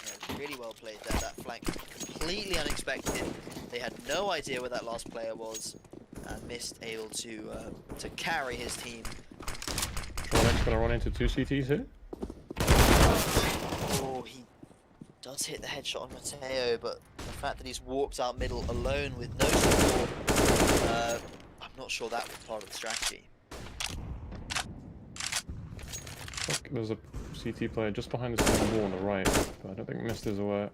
Yeah, really well played there. That flank completely unexpected. They had no idea where that last player was, and Mist able to carry his team. Tronic's gonna run into 2 CTs here. Oh, he does hit the headshot on Mateo, but the fact that he's walked out middle alone with no support, I'm not sure that was part of the strategy. There's a CT player just behind the center wall on the right, but I don't think Mist is aware.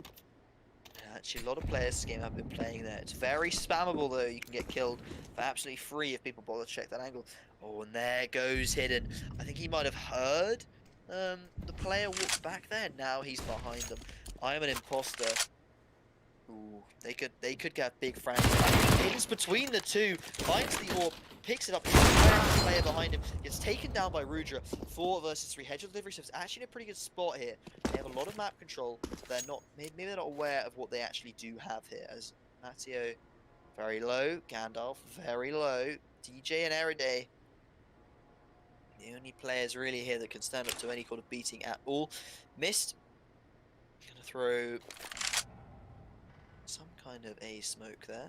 Actually, a lot of players this game have been playing there. It's very spammable though. You can get killed for absolutely free if people bother to check that angle. Oh, and there goes Hidden. I think he might have heard the player walk back there. Now he's behind them. ImAnImposter. Ooh, they could get big frantic. Hidden's between the 2, finds the orb, picks it up, the player behind him, gets taken down by Rudra. 4 versus 3 headshot delivery, so it's actually in a pretty good spot here. They have a lot of map control. They're not, maybe they're not aware of what they actually do have here. As Matteo very low, Gandalf very low, DJ and Eride, the only players really here that can stand up to any kind of beating at all. Mist gonna throw some kind of a smoke there.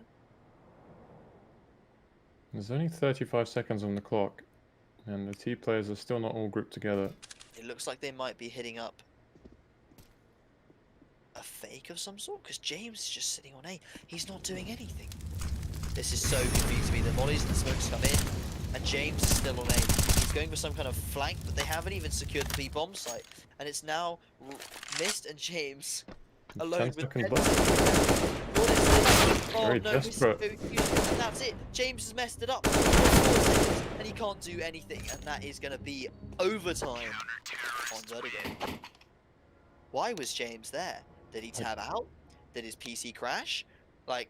There's only 35 seconds on the clock, and the T players are still not all grouped together. It looks like they might be hitting up a fake of some sort, because James is just sitting on A. He's not doing anything. This is so confusing to me. The volleys and the smokes come in, and James is still on A. He's going for some kind of flank, but they haven't even secured the B bomb site. And it's now Mist and James alone 10 with second Ed. bust. What is this? Oh Very no, desperate. and that's it. James has messed it up. 4 seconds, and he can't do anything, and that is going to be overtime on Vertigo. Why was James there? Did he tab out? Did his PC crash? Like,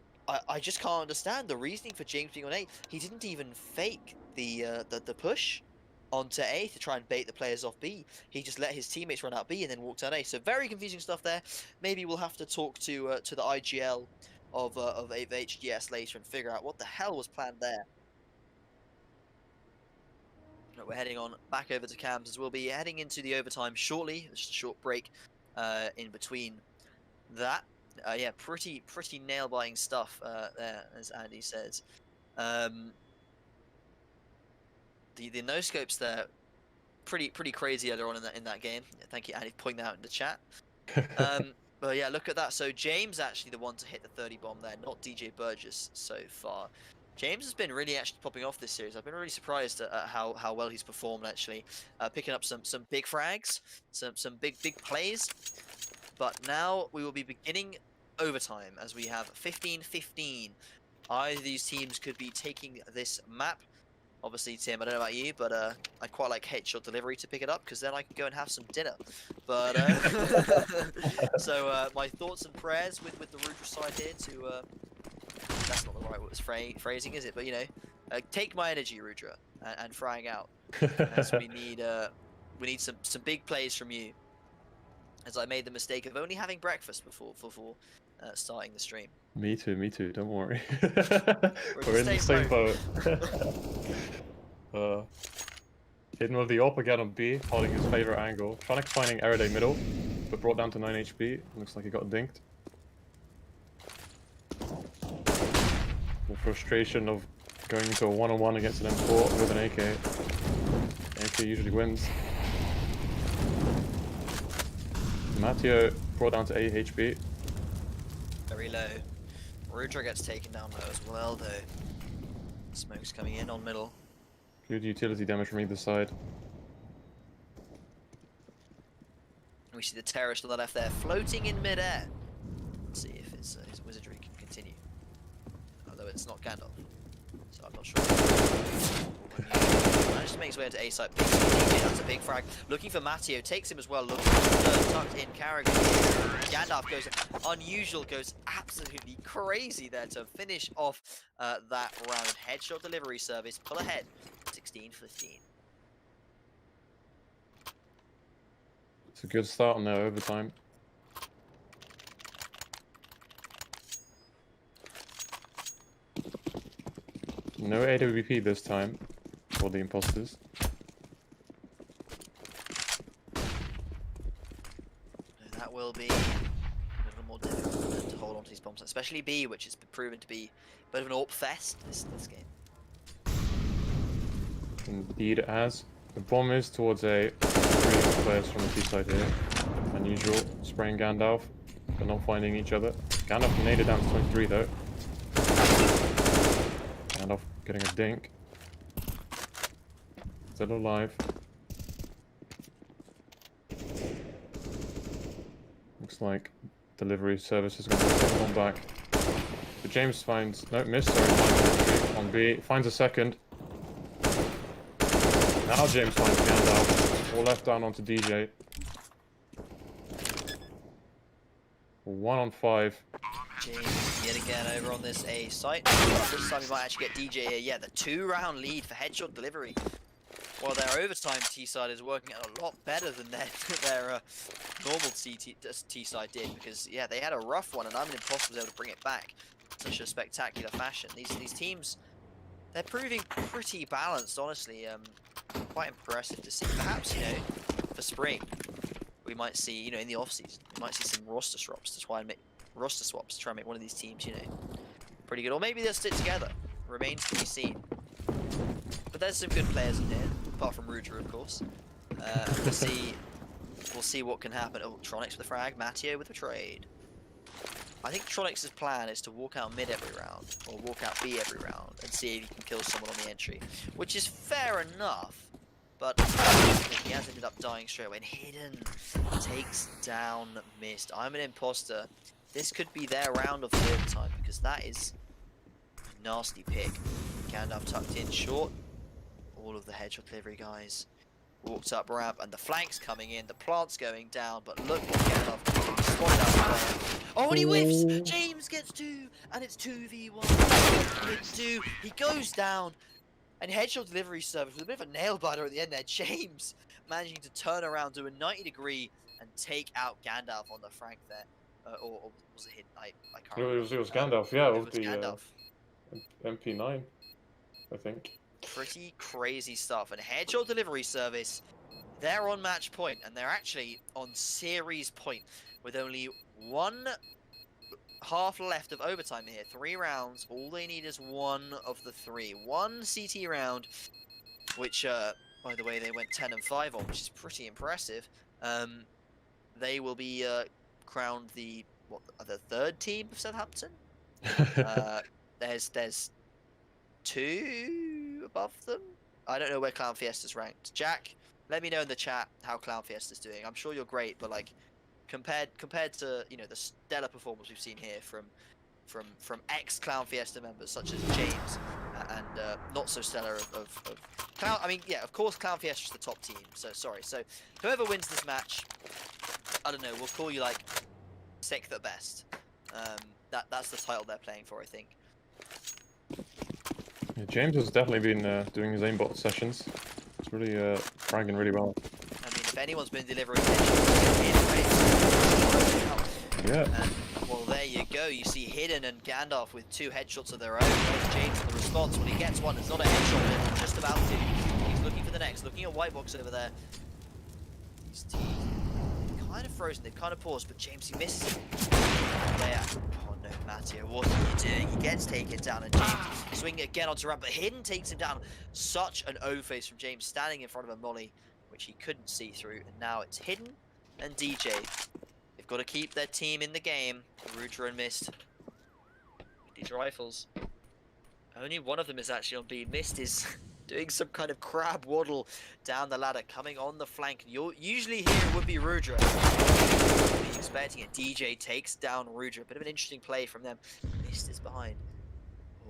I just can't understand the reasoning for James being on A. He didn't even fake the push onto A to try and bait the players off B. He just let his teammates run out B and then walked on A. So very confusing stuff there. Maybe we'll have to talk to the IGL of HGS later and figure out what the hell was planned there. We're heading on back over to Cams as we'll be heading into the overtime shortly. Just a short break in between that. Yeah, pretty nail-biting stuff there, as Andy says. The no scopes there, pretty crazy earlier on in that game. Thank you, Andy, for pointing that out in the chat. But yeah, look at that. So James actually the one to hit the 30 bomb there, not DJ Burgess so far. James has been really actually popping off this series. I've been really surprised at how well he's performed actually, picking up some big frags, some big plays. But now we will be beginning overtime as we have 15-15. Either of these teams could be taking this map. Obviously, Tim, I don't know about you, but I quite like headshot delivery to pick it up because then I can go and have some dinner. But so my thoughts and prayers with the Rudra side here to that's not the right phrasing, is it? But you know, take my energy, Rudra, and frying out. As we need some big plays from you. As I made the mistake of only having breakfast before starting the stream. Me too, don't worry. We're in the same boat. Hidden with the AWP again on B, holding his favorite angle. Tronic finding Erode middle, but brought down to 9 HP. Looks like he got dinked. The frustration of going into a one-on-one against an M4 with an AK. AK usually wins. Matteo brought down to 8 HP. Very low. Rudra gets taken down low as well, though. Smoke's coming in on middle. Good utility damage from either side. We see the terrorist on the left there, floating in midair. Let's see if his wizardry can continue. Although it's not Gandalf, so I'm not sure. Managed to make his way into A site. Big CT, that's a big frag. Looking for Matteo, takes him as well. Looking for tucked in Carragher. Gandalf goes unusual, goes absolutely crazy there to finish off that round. Headshot delivery service, pull ahead, 16-15. It's a good start on their overtime. No AWP this time for the imposters. That will be a little more difficult for them to hold on to these bombs, especially B, which has been proven to be a bit of an AWP fest this game. Indeed it has. The bomb is towards A. 3 players from the T side here. Unusual, spraying Gandalf, but not finding each other. Gandalf naded down to 23 though. Gandalf getting a dink. Still alive. Looks like delivery service is going to take one back. But James finds, no, missed, sorry, finds on B, finds a second. Now James finds Gandalf, all left down onto DJ. 1 on 5. James yet again over on this A site. This time we might actually get DJ here. Yeah, the 2-round lead for headshot delivery. While their overtime T side is working out a lot better than their normal T side did, because yeah, they had a rough one and ImAnImposter was able to bring it back in such a spectacular fashion. These teams, they're proving pretty balanced, honestly. Quite impressive to see. Perhaps, you know, for spring, we might see, you know, in the off season, we might see some roster swaps to try and make one of these teams, you know, pretty good. Or maybe they'll stick together. Remains to be seen. But there's some good players in here, apart from Rudra, of course. We'll see what can happen. Oh, Tronics with the frag, Matteo with the trade. I think Tronics' plan is to walk out mid every round, or walk out B every round, and see if he can kill someone on the entry, which is fair enough. but he has ended up dying straight away. And Hidden takes down Mist. I'm an imposter. This could be their round of the overtime because that is a nasty pick. Gandalf tucked in short. All of the headshot delivery guys walked up ramp, and the flanks coming in. The plant's going down, but look what Gandalf did. He spotted out the player. Oh, and he whiffs! James gets 2, and it's 2v1. What did he do? He goes down. And headshot delivery service with a bit of a nail biter at the end there. James managing to turn around, do a 90-degree, and take out Gandalf on the frank there. Or was it Hidden? I can't remember. It was Gandalf, yeah, It with was the Gandalf. MP9, I think. Pretty crazy stuff. And headshot delivery service, they're on match point, and they're actually on series point with only 1 half left of overtime here. 3 rounds. All they need is 1 of the 3. 1 CT round, which, by the way, they went 10 and 5 on, which is pretty impressive. They will be crowned the 3rd team of Southampton. There's 2 above them. I don't know where Clown Fiesta's ranked. Jack, let me know in the chat how Clown Fiesta's doing. I'm sure you're great, but like compared to the stellar performance we've seen here from ex Clown Fiesta members such as James and not so stellar of Clown. I mean, yeah, of course Clown Fiesta's the top team. So sorry. So whoever wins this match, I don't know. We'll call you like 6th at best. That's the title they're playing for, I think. Yeah, James has definitely been doing his aimbot sessions. It's really fragging really well. I mean, if anyone's been delivering headshots, Yeah. well, there you go. You see Hidden and Gandalf with 2 headshots of their own. There's James in the response. When he gets one, it's not a headshot, it's just about to. He's looking for the next, looking at white box over there. These teams kind of frozen, they've kind of paused, but James, he misses it. There. Oh no, Matteo, what are you doing? He gets taken down, and James swinging again onto ramp, but Hidden takes him down. Such an O-face from James, standing in front of a molly, which he couldn't see through, and now it's Hidden and DJ. They've got to keep their team in the game. Rudra and Mist. These rifles. Only one of them is actually on B. Mist is doing some kind of crab waddle down the ladder, coming on the flank. Usually here it would be Rudra. Be expecting it. DJ takes down Rudra. Bit of an interesting play from them. Mist is behind.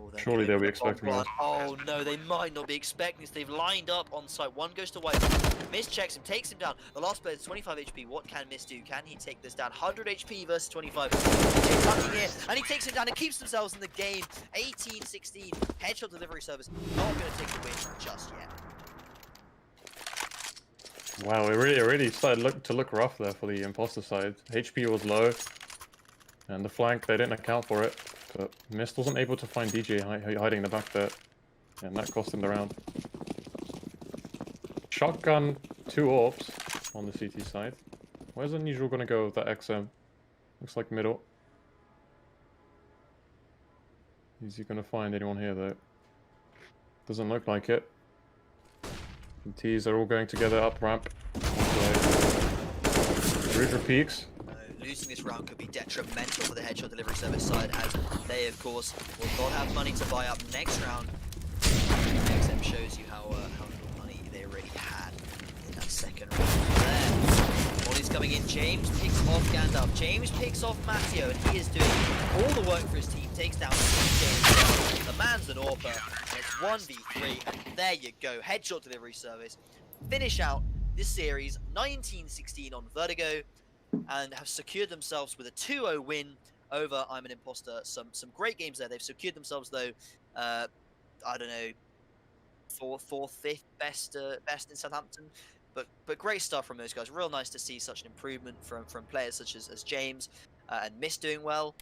Oh, Surely they'll be expecting that. Oh no, they might not be expecting this. They've lined up on site. One goes to white. Mist checks him, takes him down. The last player is 25 HP. What can Mist do? Can he take this down? 100 HP versus 25. He's tucking here, and he takes him down and keeps themselves in the game. 18-16. Headshot delivery service. Not going to take the win just yet. Wow, it really started to look rough there for the imposter side. HP was low, and the flank, they didn't account for it. But Mist wasn't able to find DJ hiding in the back there, and that cost him the round. Shotgun, 2 AWPs on the CT side. Where's Unusual gonna go with that XM? Looks like middle. Is he gonna find anyone here though? Doesn't look like it. The T's are all going together up ramp. Rudra peaks. Losing this round could be detrimental for the headshot delivery service side, as they, of course, will not have money to buy up next round. XM shows you how little money they already had in that second round. There, Molly's coming in. James picks off Gandalf. James picks off Matteo, and he is doing all the work for his team. Takes down James. The man's an AWPer, and it's 1v3. And there you go. Headshot delivery service. Finish out this series 19-16 on Vertigo, and have secured themselves with a 2-0 win over ImAnImposter. Some great games there. They've secured themselves though, I don't know, 4th, 5th best in Southampton. But great stuff from those guys. Real nice to see such an improvement from players such as James and Mist doing well.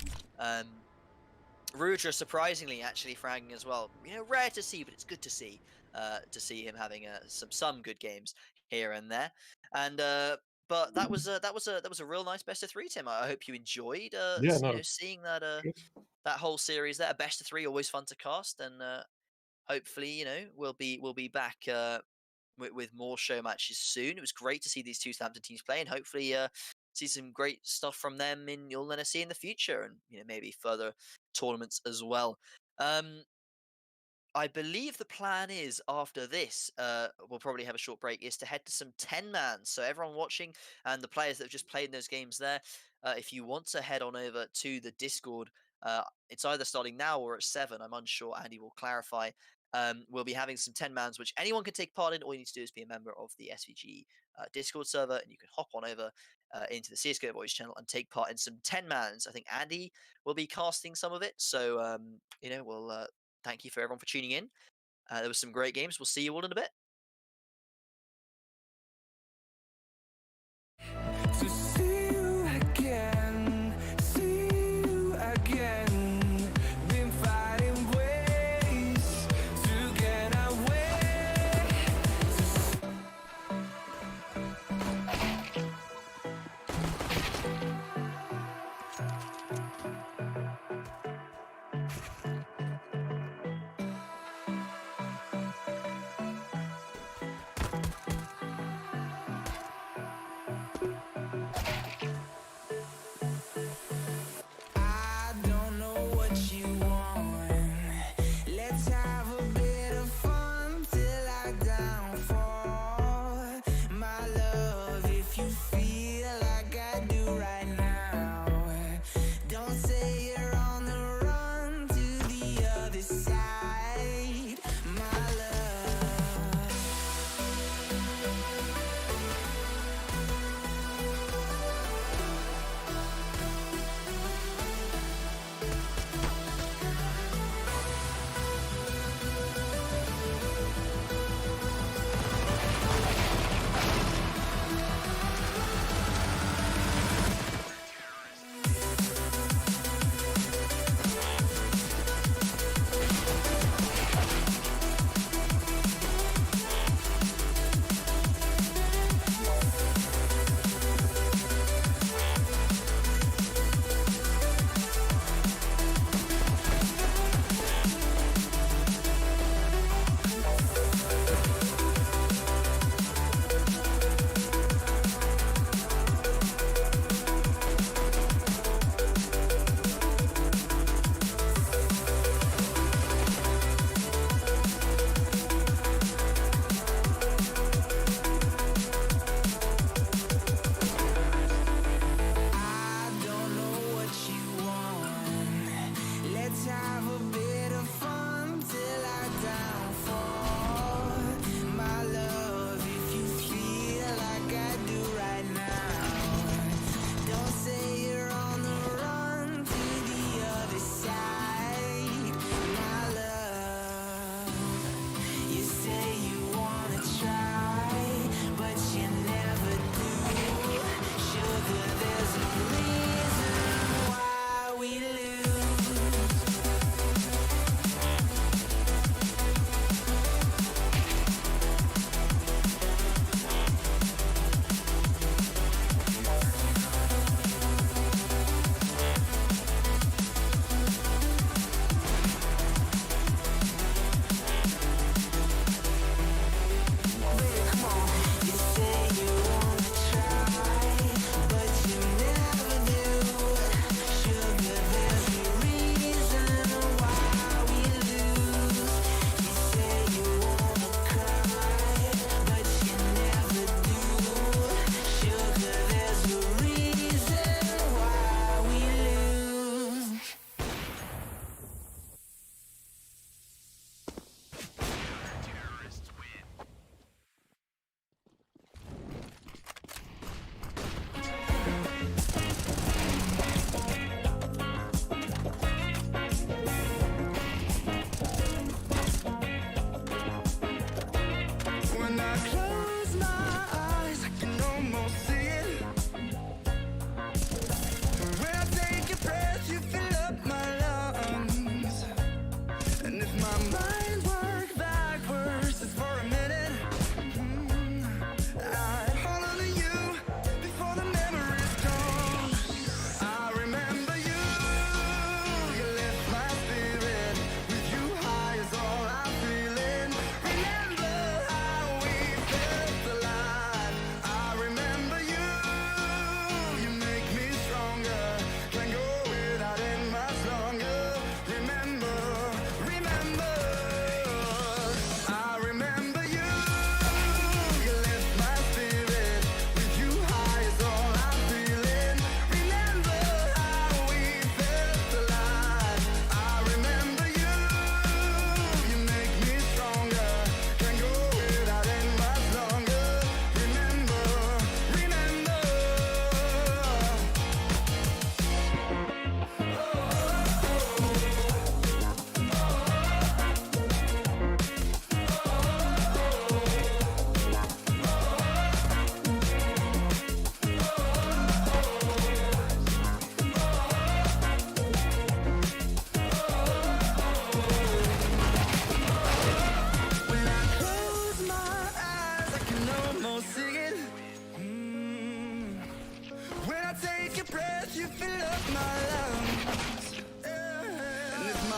Rudra surprisingly actually fragging as well. Rare to see, but it's good to see him having some good games here and there. And but that was a real nice best of 3, Tim. I hope you enjoyed seeing that that whole series there. Best of 3, always fun to cast, and hopefully we'll be back with more show matches soon. It was great to see these 2 Southampton teams play, and hopefully see some great stuff from them you'll let us see in the future, and maybe further tournaments as well. I believe the plan is after this, we'll probably have a short break, is to head to some 10-man. So everyone watching and the players that have just played in those games there, if you want to head on over to the Discord, it's either starting now or at 7. I'm unsure. Andy will clarify. We'll be having some 10-mans, which anyone can take part in. All you need to do is be a member of the SVG Discord server, and you can hop on over into the CSGO Voice channel and take part in some 10-mans. I think Andy will be casting some of it. So, we'll thank you for everyone for tuning in. There was some great games. We'll see you all in a bit. To see you again, see you again. Been fighting ways to get away.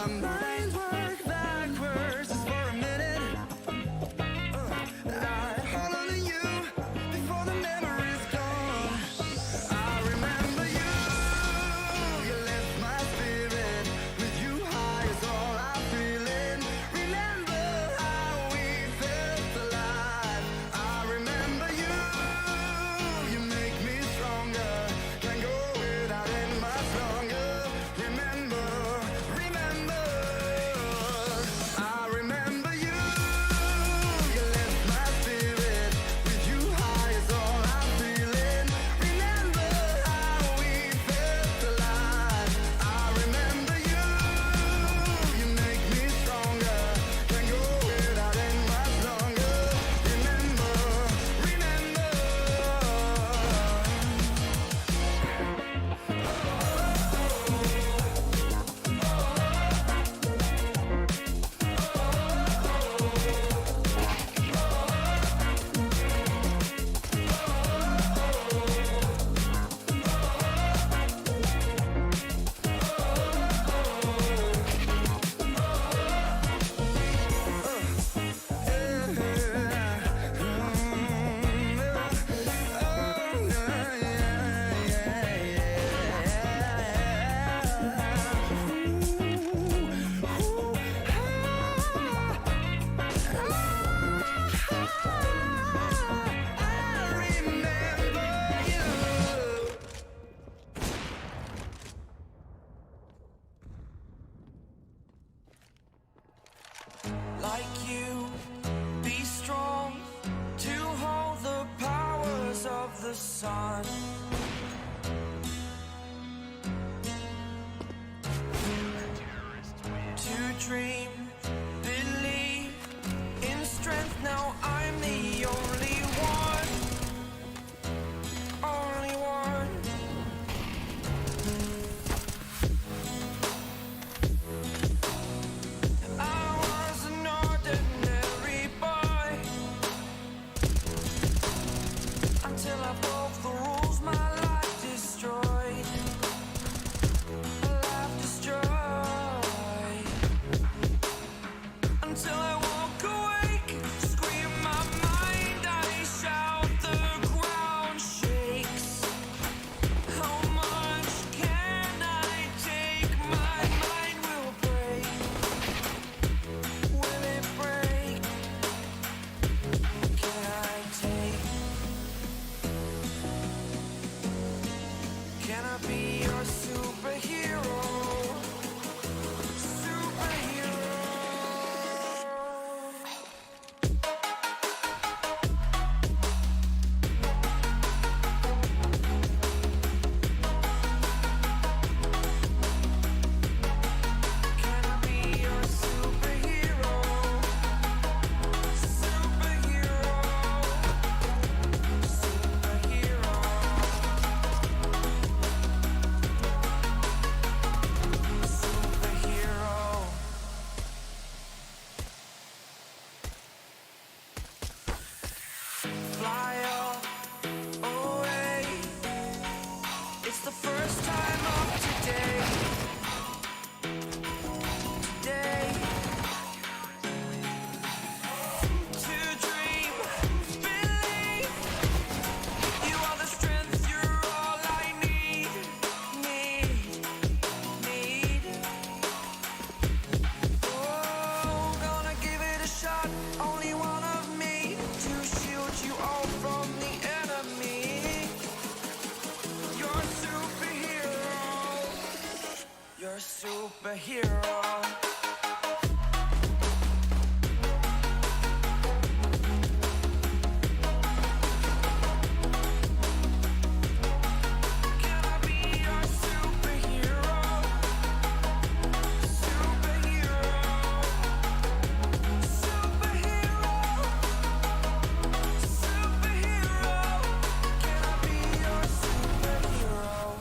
mind work backwards just for a minute. I hold on to you before the memory's gone. I remember you. You lift my spirit. With you high is all I'm feeling. Remember how we felt alive. I remember you. You make me stronger. Can't go without it much longer. Remember, remember. I remember you. You lift my spirit. With you high is all I'm feeling. Remember how we felt alive. I remember you. You make me stronger. Can't go without it much longer. Remember, remember. Like you, be strong to hold the powers of the sun. To dream, believe in strength. Now I'm the only one, only one. I was an ordinary boy until I broke the rules. My life destroyed, life destroyed. Until I walk awake, scream my mind, I shout, the ground shakes. How much can I take? My mind will break. Will it break? Can I take? Can I be your superhero? Superhero. Can I be your superhero? Superhero. Superhero. Superhero. Fly away. It's the first time of today. Today. To dream, believe. You are the strength, you're all I need. Need. Oh, gonna give it a shot. Only one of me to shield you all from the enemy. You're a superhero. You're a superhero. Can I be your superhero? Superhero. Superhero. Superhero. Can I be your superhero?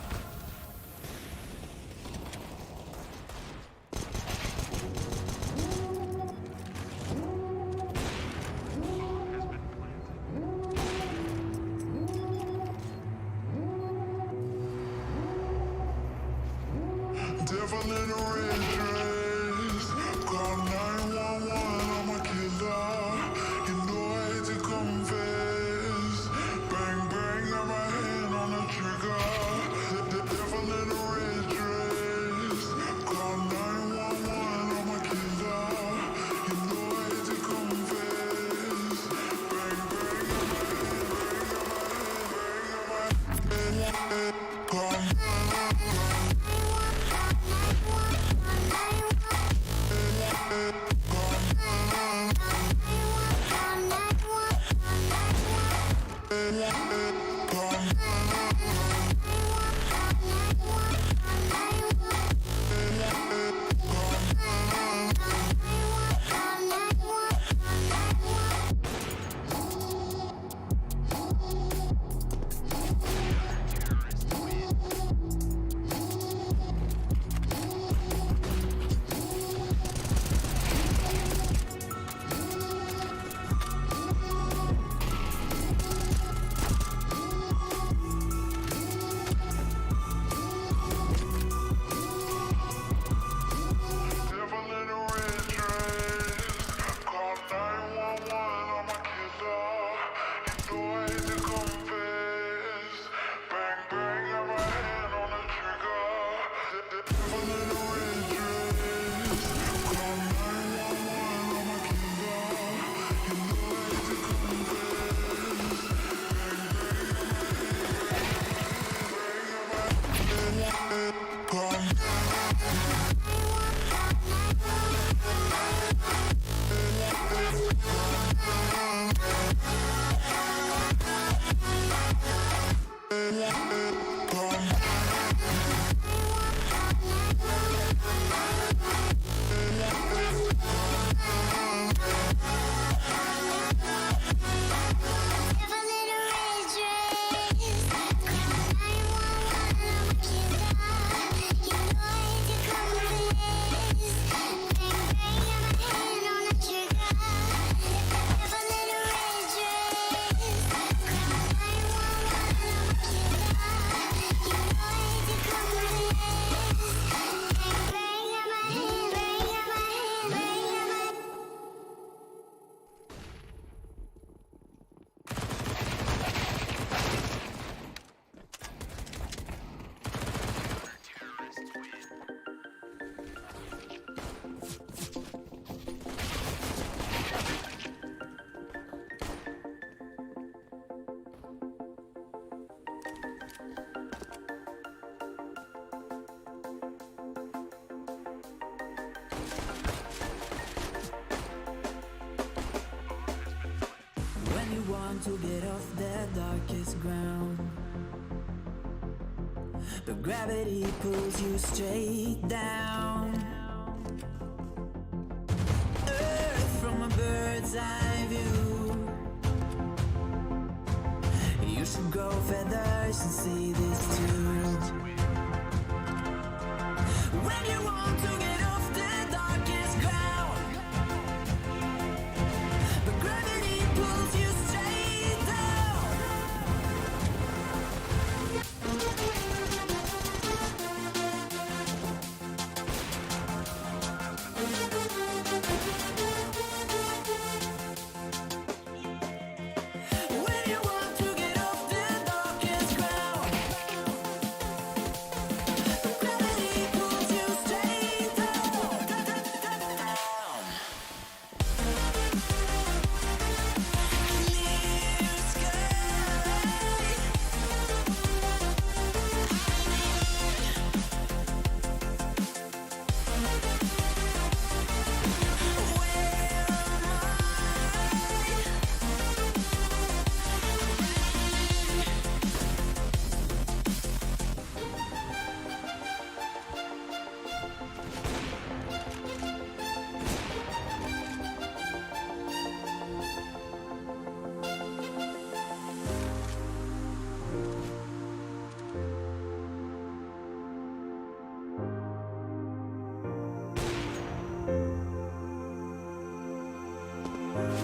want to get off the darkest ground, but gravity pulls you straight down. Earth from a bird's eye view. You should grow feathers and see this too. When you want to get off the darkest ground, but gravity pulls you straight down. When you want to get off the darkest ground, but gravity pulls you straight down. Clear sky.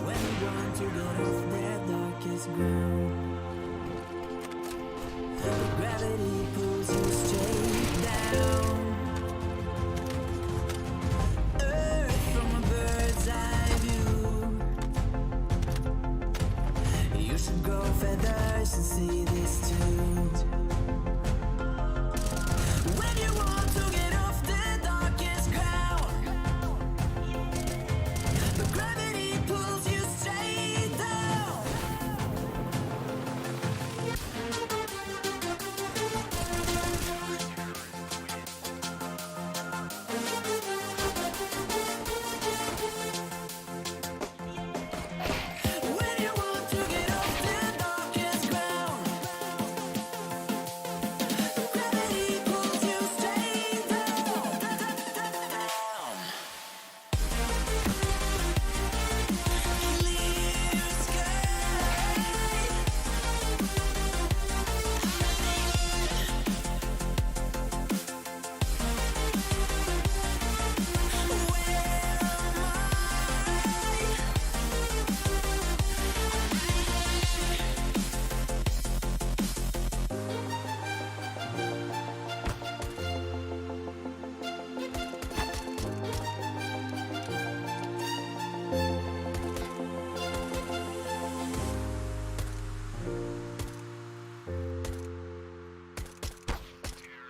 When you want to get off the darkest ground, but gravity pulls you straight down. Earth from a bird's eye view. You should grow feathers and see this too. When you want to get off the darkest ground, but gravity pulls you straight down. When you want to get off the darkest ground, but gravity pulls you straight down. Clear sky.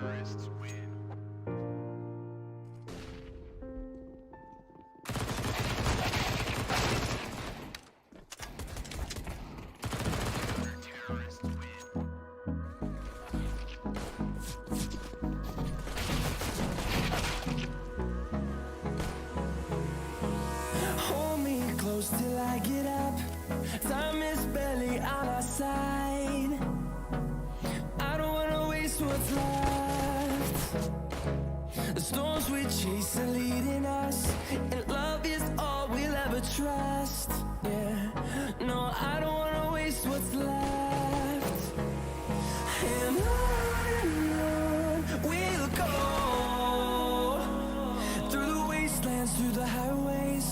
Terrorists win. Terrorists win. Hold me close till I get up. Time is barely on our side. I don't wanna waste what's left. The storms we chase are leading us, and love is all we'll ever trust. Yeah, no, I don't wanna waste what's left. And on we'll go, through the wastelands, through the highways,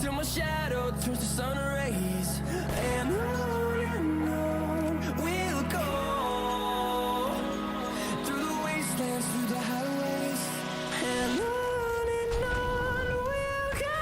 till my shadow turns to sun rays. And on we'll go, through the wastelands, through the highways, and on we'll go.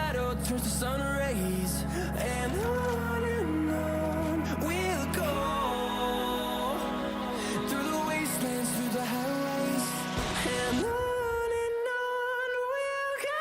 shadow turns to sun rays, and on we'll go through the wastelands, through the highways, and on we'll go.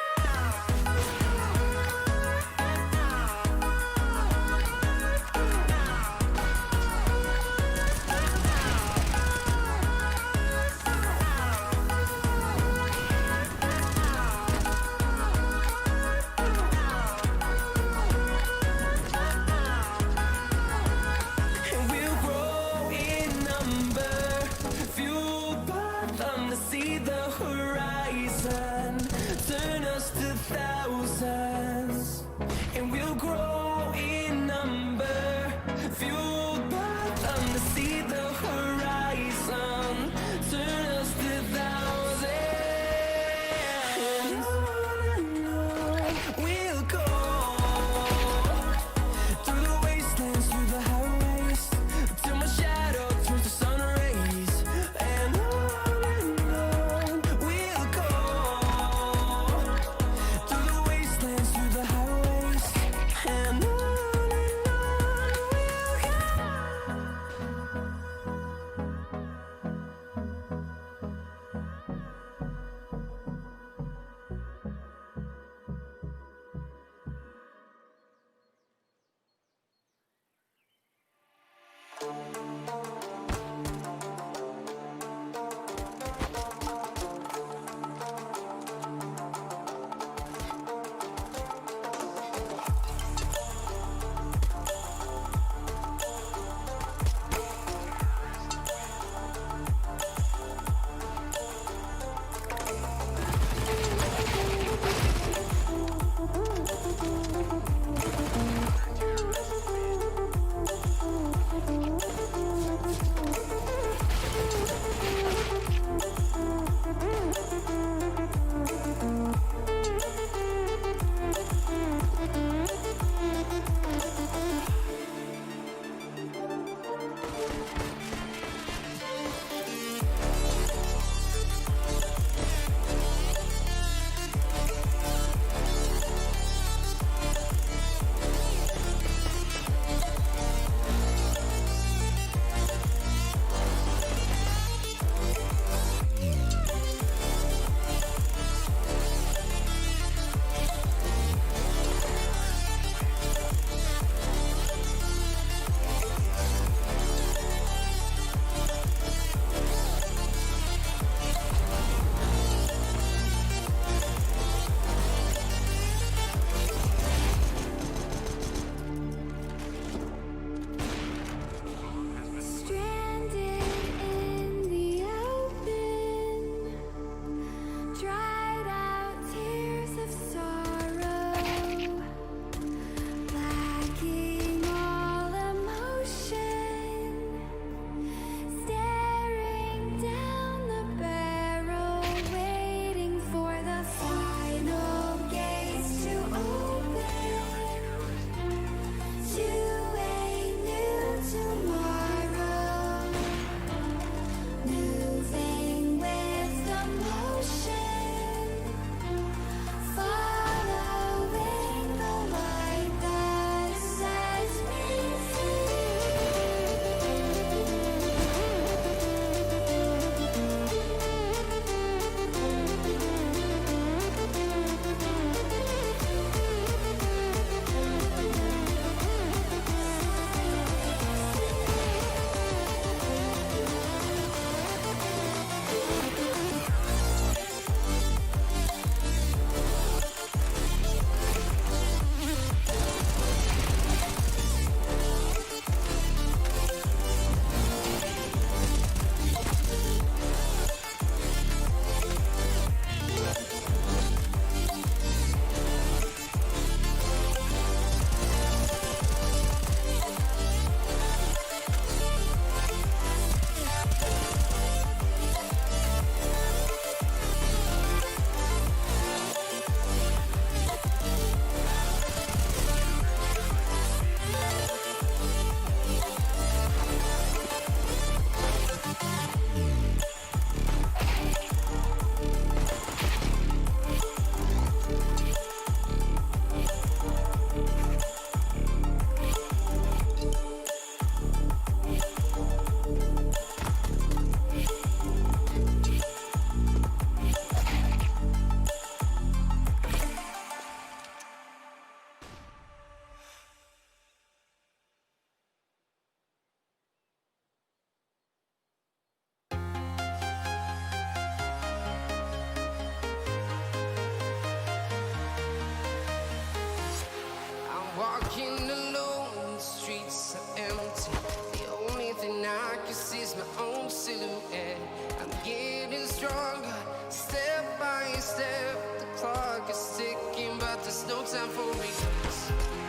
Walking alone, the streets are empty. The only thing I can see is my own silhouette. I'm getting stronger, step by step. The clock is ticking, but there's no time for me.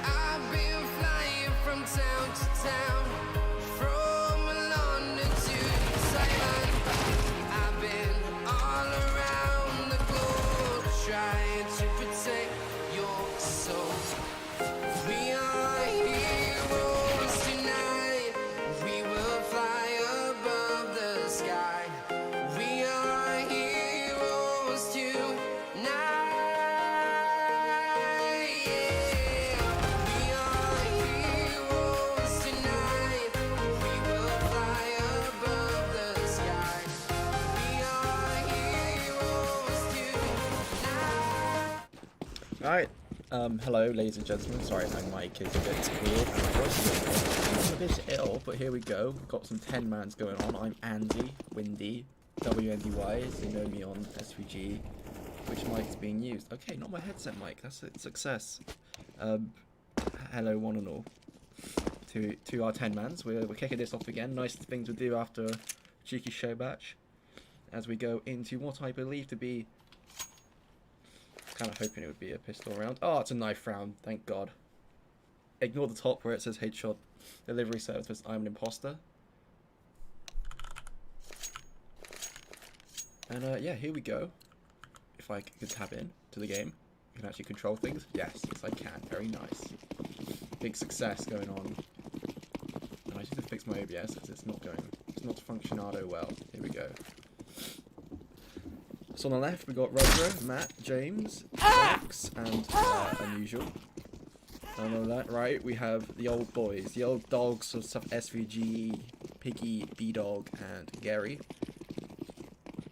I've been flying from town to town, from London to Taiwan. I've been all around the globe, trying to protect your soul. We are heroes tonight. We will fly above the sky. We are heroes tonight. Yeah. We are heroes tonight. We will fly above the sky. We are heroes tonight. Alright, hello ladies and gentlemen, sorry my mic is a bit weird, my voice is a bit ill, but here we go, we've got some 10-mans going on. I'm Andy, Windy, WNDY, as you know me on SVG. Which mic is being used? Okay, not my headset mic, that's a success. Hello one and all. To our 10-mans, we're kicking this off again, nice thing to do after a cheeky show match. As we go into what I believe to be, kind of hoping it would be a pistol round. Oh, it's a knife round, thank God. Ignore the top where it says headshot delivery service. I'm an imposter. And yeah, here we go. If I could tab in to the game, I can actually control things. Yes, yes I can. Very nice. Big success going on. And I just need to fix my OBS because it's not functionado well. Here we go. So on the left, we've got Rodro, Matt, James, Alex, and Unusual. And on the right, we have the old boys, the old dogs of stuff, SVG, Piggy, B-Dog, and Gary.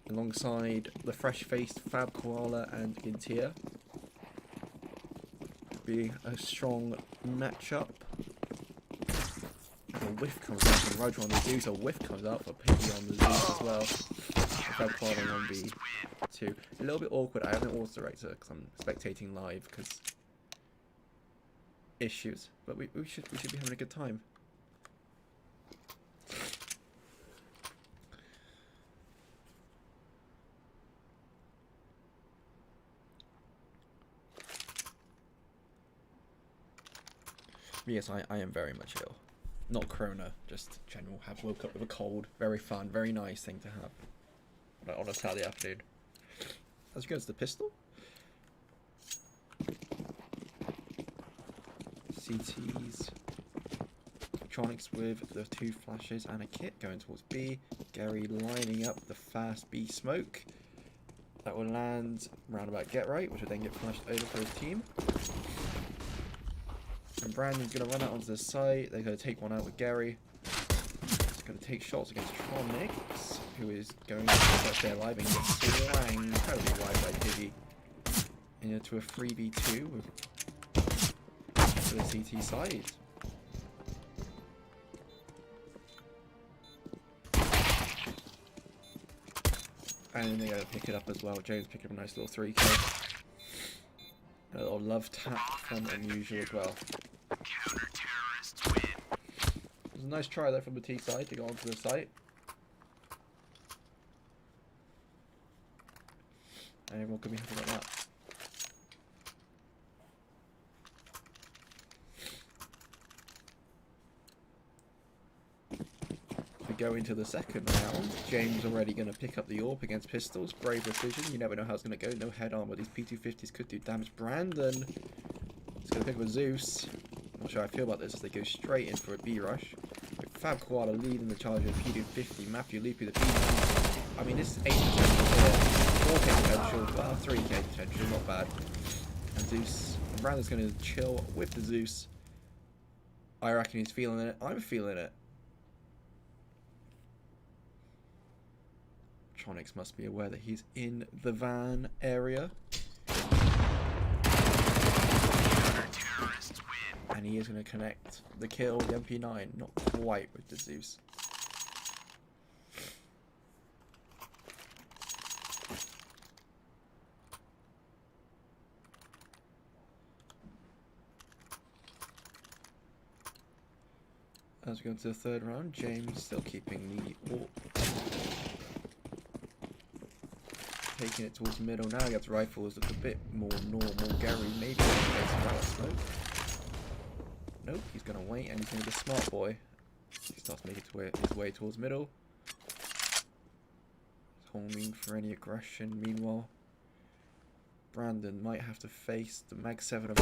Alongside the fresh-faced Fab Koala and Gintia. Be a strong matchup. And a whiff comes out from Rodro on the Zeus, a whiff comes out for Piggy on the Zeus as well. Fab Koala on B2. A little bit awkward. I have an auto director because I'm spectating live because issues, but we should be having a good time. Yes, I am very much ill. Not corona, just general. Have woke up with a cold. Very fun, very nice thing to have on a Saturday afternoon. As we go to the pistol. CTs. Electronics with the 2 flashes and a kit going towards B. Gary lining up the fast B smoke. That will land round about get right, which will then get flashed over for his team. And Brandon's going to run out onto the site. They're going to take one out with Gary. He's going to take shots against Tronics, who is going to stay alive and get swanged totally wide by Piggy. Into a 3v2 to the CT side. And then they're going to pick it up as well. James picking up a nice little 3k. A little love tap from Unusual as well. Counter-terrorists win. It was a nice try there from the T side to go onto the site. And everyone could be happy about that. We go into the second round. James already going to pick up the AWP against pistols. Brave decision. You never know how it's going to go. No head armor. These P250s could do damage. Brandon is going to pick up a Zeus. Not sure how I feel about this as they go straight in for a B rush. With Fab Koala leading the charge of P250. Matthew Loopy the B. I mean, this is 8 potential here. 4k potential. Well, 3k potential. Not bad. And Zeus. And Brandon's going to chill with the Zeus. I reckon he's feeling it. I'm feeling it. Tronics must be aware that he's in the van area. And he is going to connect the kill, the MP9, not quite with the Zeus. As we go into the third round, James still keeping the AWP. Taking it towards middle now against rifles, look a bit more normal. Gary maybe face without a smoke. Nope, he's gonna wait and he's gonna be a smart boy. He starts making his way towards middle. He's holding for any aggression. Meanwhile, Brandon might have to face the Mag 7 of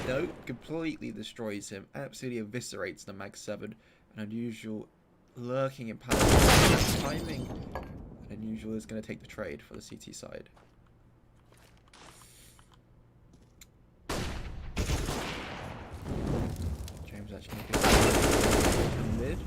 no, completely destroys him. Absolutely eviscerates the Mag 7. An unusual lurking in palace timing. Unusual is going to take the trade for the CT side. James actually making mid.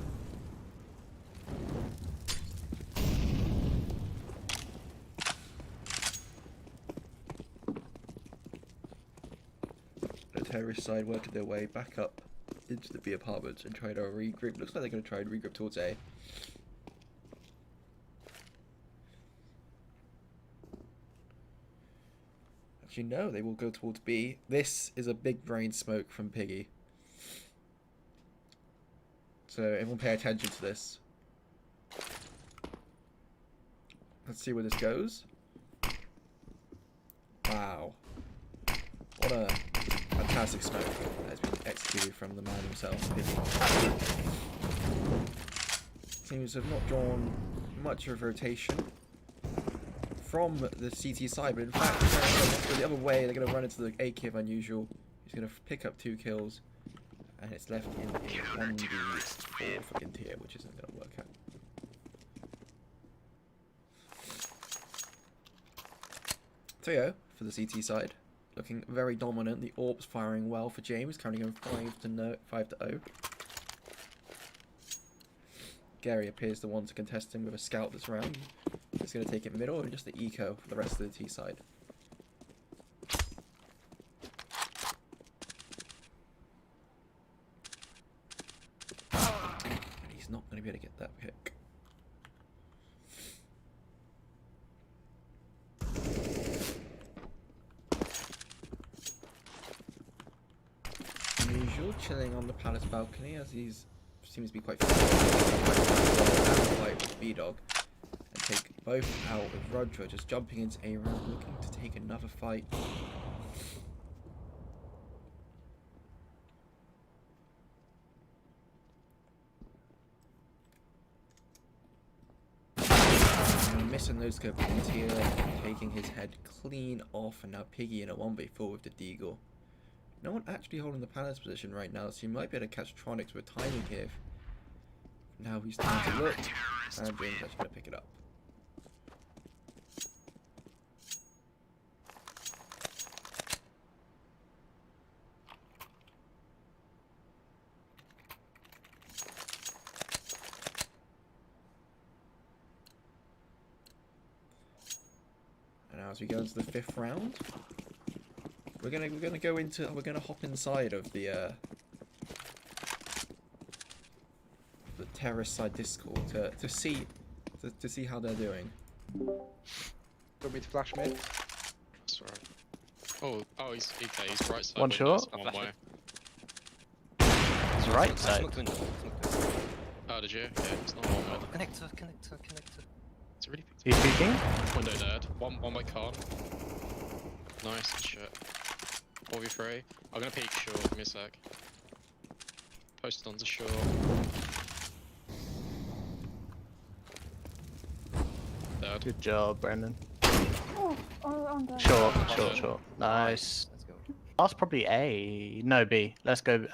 The terrorist side working their way back up into the B apartments and try to regroup. Looks like they're going to try and regroup towards A. No, they will go towards B. This is a big brain smoke from Piggy. So everyone pay attention to this. Let's see where this goes. Wow. What a fantastic smoke that has been executed from the man himself, Piggy. Seems to have not drawn much of a rotation from the CT side, but in fact, go the other way. They're going to run into the AK of Unusual. He's going to pick up 2 kills, and it's left in a 1v4 for Gintier, which isn't going to work out. Trio for the CT side, looking very dominant. The AWP's firing well for James, currently going 5-0. Gary appears the one to contest him with a scout this round. He's going to take it middle and just the eco for the rest of the T side. And he's not going to be able to get that pick. Unusual chilling on the palace balcony as he's seems to be quite fight with B-Dog. Take both out with Roger just jumping into A round, looking to take another fight. Missing those scope here, taking his head clean off, and now Piggy in a 1v4 with the Deagle. No one actually holding the palace position right now, so you might be able to catch Tronics with timing here. Now he's time to look, and James actually going to pick it up. As we go into the 5th round, we're gonna hop inside of the terrorist side Discord to see how they're doing. Want me to flash mid? That's right. Oh, he's okay. He's right side. One shot. One way. It's right side. Oh, did you? Yeah, it's not one way. Connector. It's really He's peeking. window dead. One by con. Nice good shit. 4v3. I'm gonna peek short. Give me a sec. Posted onto short. Dead. Good job, Brandon. Oh, I'm done. Short. Nice. Let's go. That's probably A. No, B. Let's go.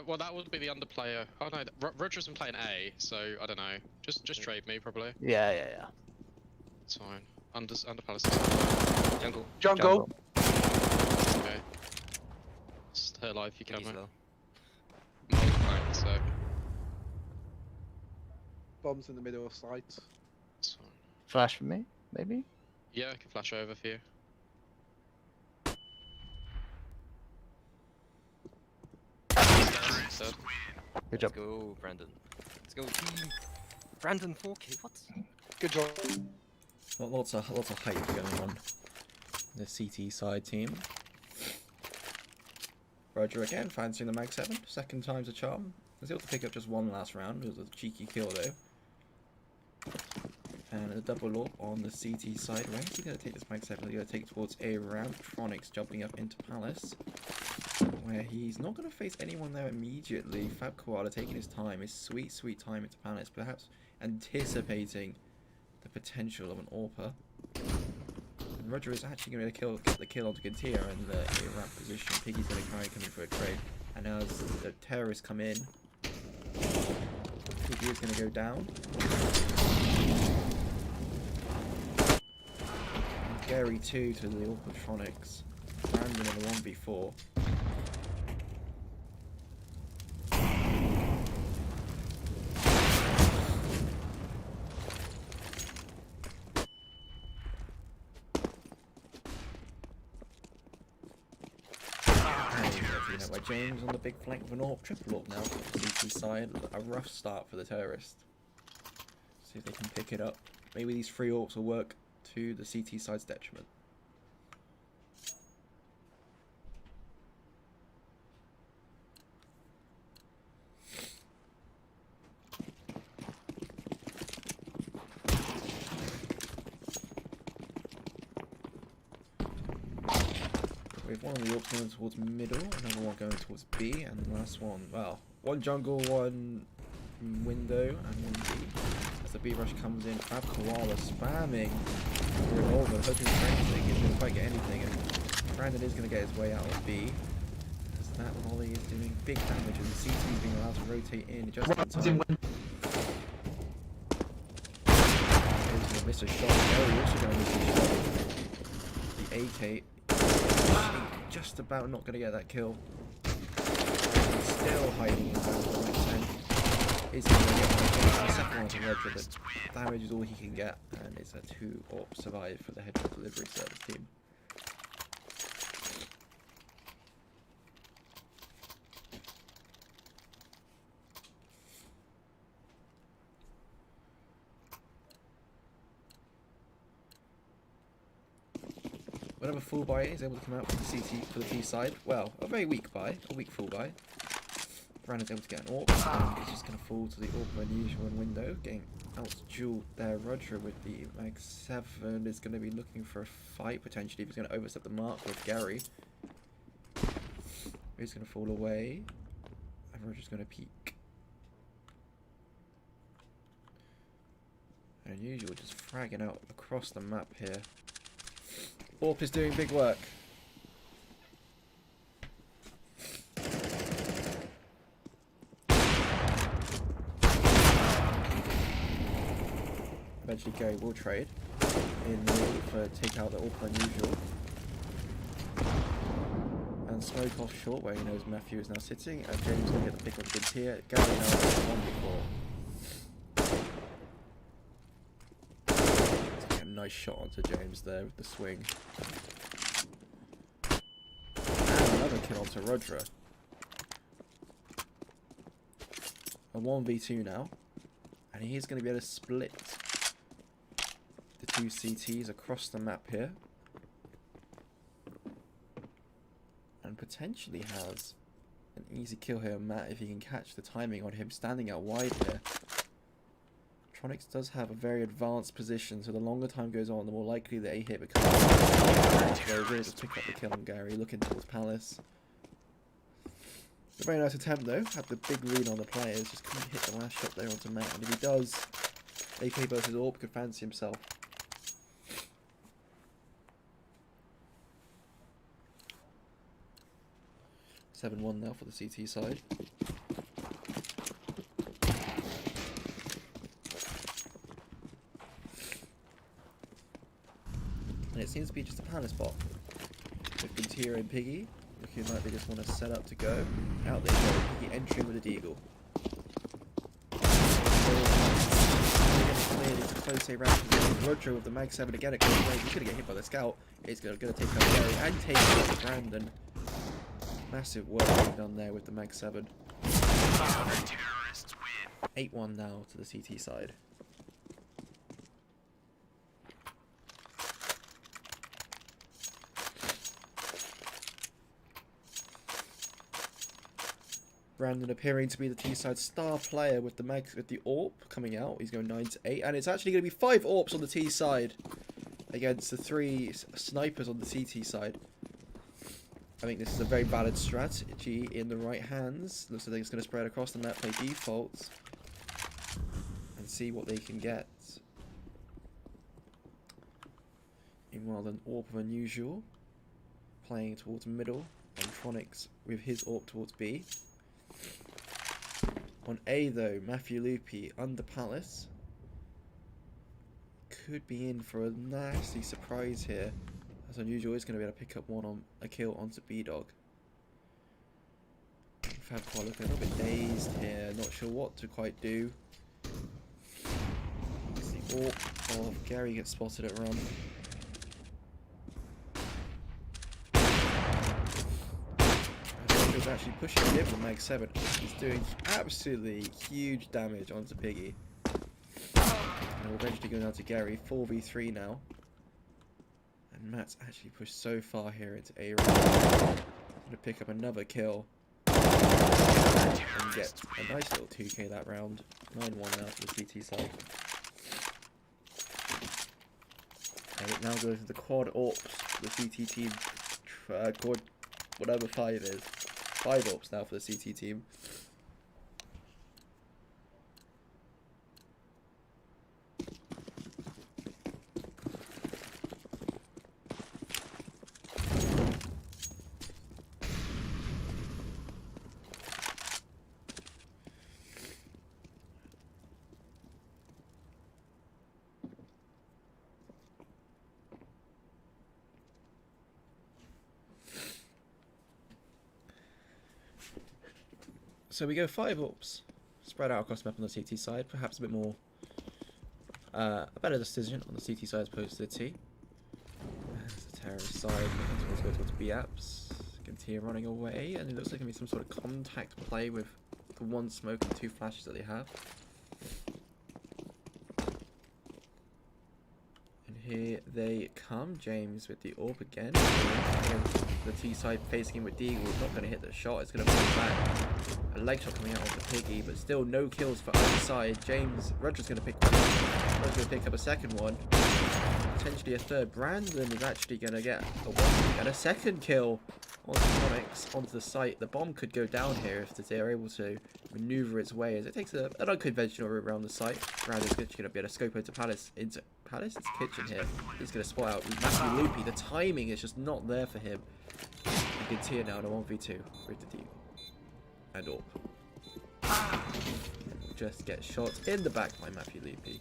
Well, that would be the underplayer. Oh no, Roger's been playing A, so I don't know. Just trade me probably. Yeah. It's fine. Under palace. Jungle. Okay. Stay alive if you can, mate. Multi-flank, so Bombs in the middle of sight. it's fine. Flash for me, maybe. Yeah, I can flash over for you. Dead. Good job. Let's go, Brandon. Let's go, team. Brandon 4K. What? Good job. Lots of hype going on. The CT side team. Roger again, fancying the Mag 7. Second time's a charm. Was able to pick up just one last round. It was a cheeky kill though. And a double AWP on the CT side. Where is he going to take this Mag 7? He's going to take towards A ramp. Tronics jumping up into Palace, where he's not going to face anyone there immediately. Fab Koala taking his time, his sweet, sweet time into Palace, perhaps anticipating the potential of an AWPer. And Roger is actually going to get the kill onto Gintier in the A ramp position. Piggy's going to carry coming for a trade. And as the terrorists come in, Piggy is going to go down. Gary 2 to the Orcotronics. Brandon in the 1v4. By James on the big flank of an AWP, triple AWP now for the CT side. A rough start for the terrorist. See if they can pick it up. Maybe these 3 AWPs will work to the CT side's detriment. We have one of the AWPs going towards middle, another one going towards B, and the last one, well, one jungle, one window, and one B. As the B rush comes in, Fab Koala spamming the revolver, hoping for anything. He's going to quite get anything, and Brandon is going to get his way out of B. As that volley is doing big damage, and the CT is being allowed to rotate in just in time. He's going to miss a shot. Gary also going to miss a shot. The AK just about not going to get that kill. He's still hiding in the right side. Is going to get the second one to Roger, but damage is all he can get, and it's a 2 AWP survive for the headshot delivery service team. Whenever full buy is able to come out from the CT for the P side, well, a very weak buy, a weak full buy. Brandon's able to get an AWP, and he's just going to fall to the AWP unusual window, getting out-dueled there. Roger with the Mag 7 is going to be looking for a fight potentially if he's going to overstep the mark with Gary. He's going to fall away, and Roger's going to peek. And unusual just fragging out across the map here. AWP is doing big work. Eventually Gary will trade in the middle for take out the AWP unusual. And smoke off short where he knows Matthew is now sitting, and James will get the pick on goods here. Gary now has 1v4. Nice shot onto James there with the swing. And another kill onto Rodra. A 1v2 now. And he is going to be able to split the 2 CTs across the map here. And potentially has an easy kill here on Matt if he can catch the timing on him standing out wide here. Tronics does have a very advanced position, so the longer time goes on, the more likely the A hit becomes. So he's able to pick up the kill on Gary, looking towards Palace. A very nice attempt though, had the big lead on the players, just couldn't hit the last shot there onto Matt, and if he does, AK versus AWP could fancy himself. (7-1) now for the CT side. And it seems to be just a Palace bot. With Gintier and Piggy looking like they just want to set up to go. Out they go, Piggy entering with a deagle. Close A round position. Roger with the Mag 7 again at close range. He's going to get hit by the scout. He's going to take out Gary and take out Brandon. Massive work being done there with the Mag 7. 8-1 now to the CT side. Brandon appearing to be the T-side star player with the AWP coming out. He's going 9 to 8, and it's actually going to be 5 AWPs on the T side against the 3 snipers on the CT side. I think this is a very valid strategy in the right hands. Looks like it's going to spread across the map, play defaults, and see what they can get. Meanwhile, an AWP of Unusual playing towards middle, and Tronics with his AWP towards B. On A though, Matthew Loopy under Palace could be in for a nasty surprise here, as Unusual is going to be able to pick up a kill onto B Dog. Fabquad looking a little bit dazed here, not sure what to quite do. As the AWP of Gary gets spotted at run. He's actually pushing him with Mag 7. He's doing absolutely huge damage onto Piggy. And we'll eventually go down to Gary, 4v3 now. And Matt's actually pushed so far here into A round. Gonna pick up another kill. And get a nice little 2k that round. 9-1 now for the CT side. And it now goes to the quad AWPs, the CT team, quad whatever 5 is. 5 AWPs now for the CT team. So we go 5 AWPs, spread out across the map on the CT side, perhaps a bit more, a better decision on the CT side as opposed to the T. As the terrorist side looking towards go towards B apps, Gintia running away, and it looks like going to be some sort of contact play with the 1 smoke and 2 flashes that they have. And here they come, James with the AWP again. The T side facing him with Deagle is not going to hit the shot, it's going to pull back. A leg shot coming out of the Piggy, but still no kills for either side. James, Roger's going to pick one up. Roger's going to pick up a second one. Potentially a third. Brandon is actually going to get a 1 and a second kill onto Onyx, onto the site. The bomb could go down here if they're able to maneuver its way, as it takes an unconventional route around the site. Brandon's going to be able to scope into Palace. Into Palace? It's kitchen here. He's going to spot out Matthew Loopy. The timing is just not there for him. You can see it now in a 1v2 with the team. And AWP. We'll just get shot in the back by Matthew Loopy.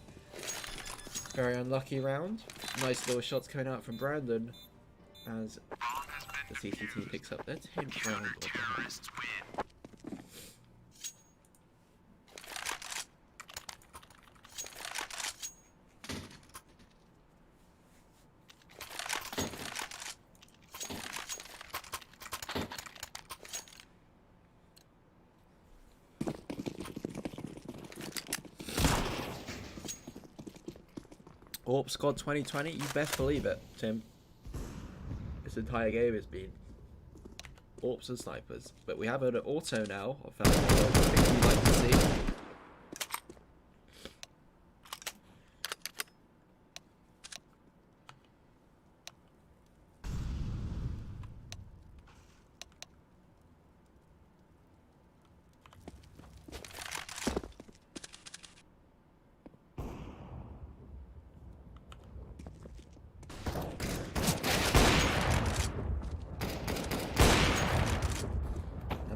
Very unlucky round. Nice little shots coming out from Brandon as the CT team picks up their 10th round of the half. AWP squad 2020, you best believe it, Tim. This entire game has been AWPs and snipers, but we have an auto now. I think you'd like to see.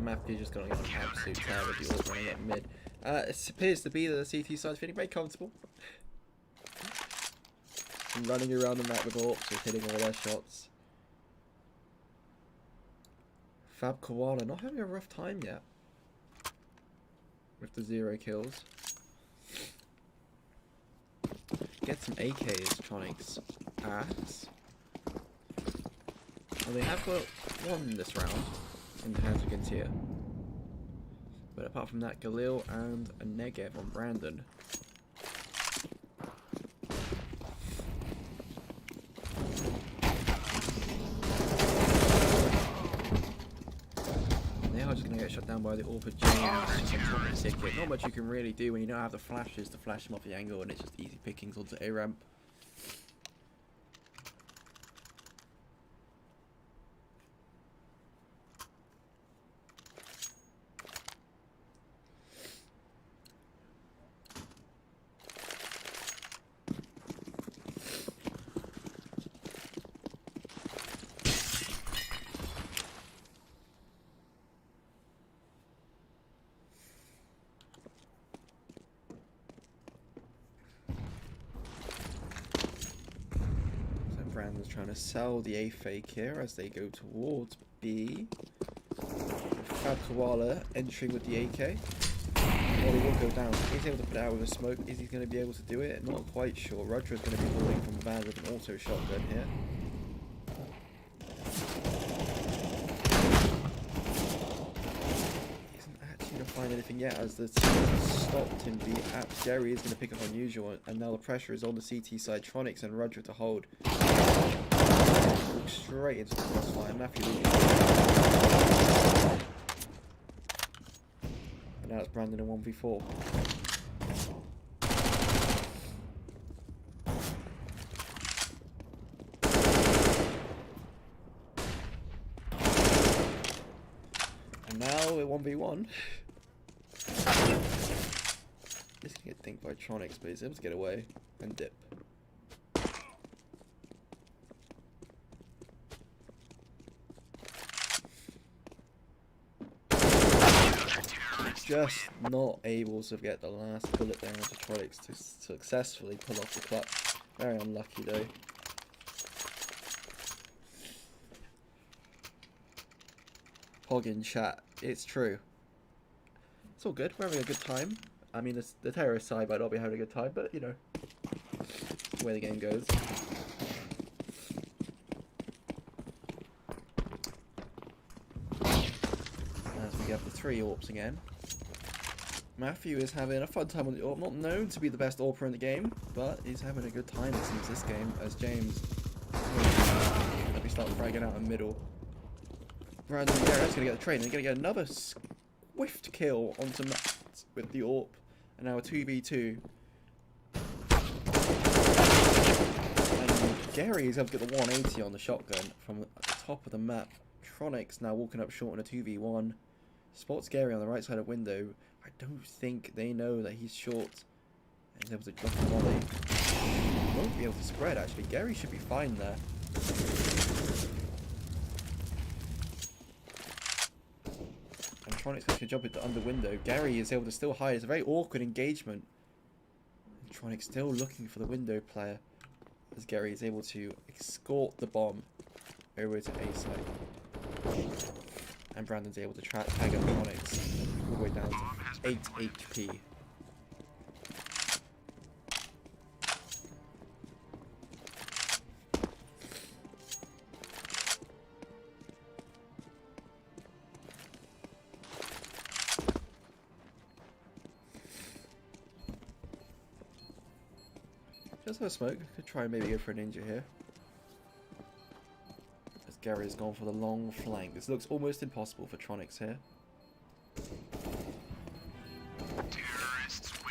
Matthew just got on an absolute tear with the AWP running up mid. It appears to be that the CT side's feeling very comfortable. Running around the map with AWPs, just hitting all their shots. Fab Koala not having a rough time yet with the 0 kills. Get some AKs, Tronics. Ass. Well, they have got 1 this round in the hands of Gintia. But apart from that, Galil and a Negev on Brandon. They are just going to get shut down by the Orpid James. Just on top of the ticket. Not much you can really do when you don't have the flashes to flash them off the angle, and it's just easy pickings onto A ramp. Brandon's trying to sell the A fake here as they go towards B. Fab Koala entering with the AK. Wally will go down. He's able to put it out with a smoke. Is he going to be able to do it? Not quite sure. Roger is going to be holding from Van with an auto shotgun here. Isn't actually going to find anything yet as the team has stopped him. The apps Jerry is going to pick up unusual, and now the pressure is on the CT side. Tronics and Roger to hold. Walk straight into the crossfire. Matthew leading. And now it's Brandon in 1v4. And now we're 1v1. This can get dinked by Tronics, but he's able to get away and dip. Just not able to get the last bullet there onto Tronics to successfully pull off the clutch. Very unlucky though. Pog in chat, it's true. It's all good, we're having a good time. I mean, the terrorist side might not be having a good time, but you know, the way the game goes. As we get the 3 AWPs again. Matthew is having a fun time on the AWP, not known to be the best AWPer in the game, but he's having a good time it seems this game, as James let me start fragging out in the middle. Brandon and Garrett's going to get the trade, and they're going to get another swift kill onto Matt with the AWP, and now a 2v2. And Gary is able to get the 180 on the shotgun from the top of the map. Tronics now walking up short on a 2v1. Spots Gary on the right side of window. I don't think they know that he's short. He's able to drop the volley. He won't be able to spread actually. Gary should be fine there. And Tronics actually jump into under window. Gary is able to still hide. It's a very awkward engagement. And Tronics still looking for the window player. As Gary is able to escort the bomb over to A side. And Brandon's able to tag up Tronics all the way down to 8 HP. Just have a smoke. Could try and maybe go for a ninja here. As Gary has gone for the long flank. This looks almost impossible for Tronics here.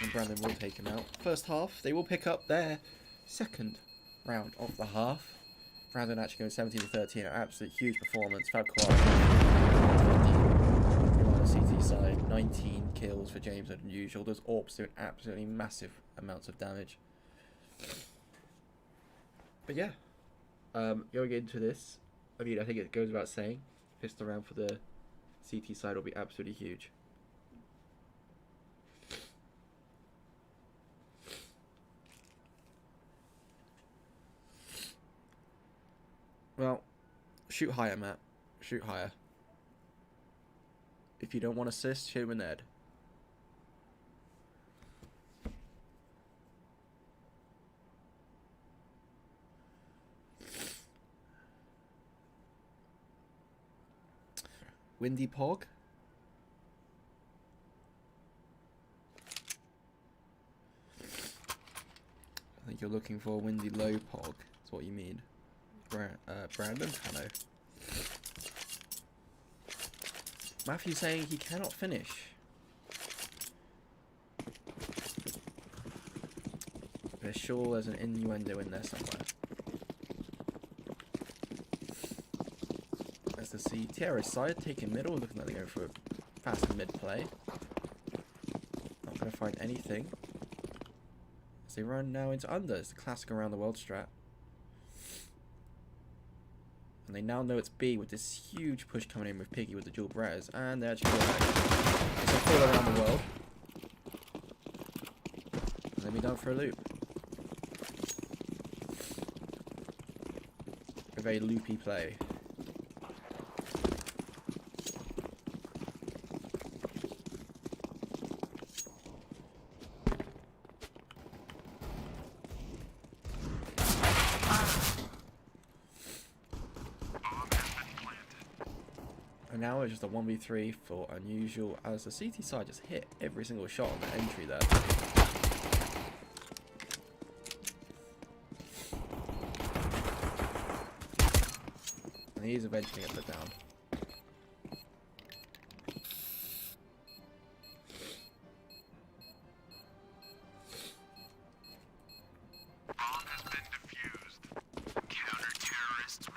And Brandon will take him out. First half, they will pick up their second round of the half. Brandon actually going 17 to 13. An absolute huge performance. Fab Koala on the CT side. 19 kills for James as usual. Those AWPs doing absolutely massive amounts of damage. But yeah, going into this, I mean, I think it goes without saying, pistol round for the CT side will be absolutely huge. Well, shoot higher, Matt. Shoot higher. If you don't want assist, shoot with Ned. Windy Pog. I think you're looking for a windy low Pog. That's what you mean. Brandon? Hello. Matthew's saying he cannot finish. There's sure there's an innuendo in there somewhere. As to see Tierra's side taking middle, looking like they're going for a fast mid play. Not going to find anything. As they run now into under. It's the classic around the world strat. And they now know it's B with this huge push coming in with Piggy with the dual Brez. And they actually go back. It's a full around the world. And then we done for a loop. A very loopy play. And now it's just a 1v3 for Unusual as the CT side just hit every single shot on the entry there. And he's eventually going to put down. Bomb has been defused. Counter-terrorists win.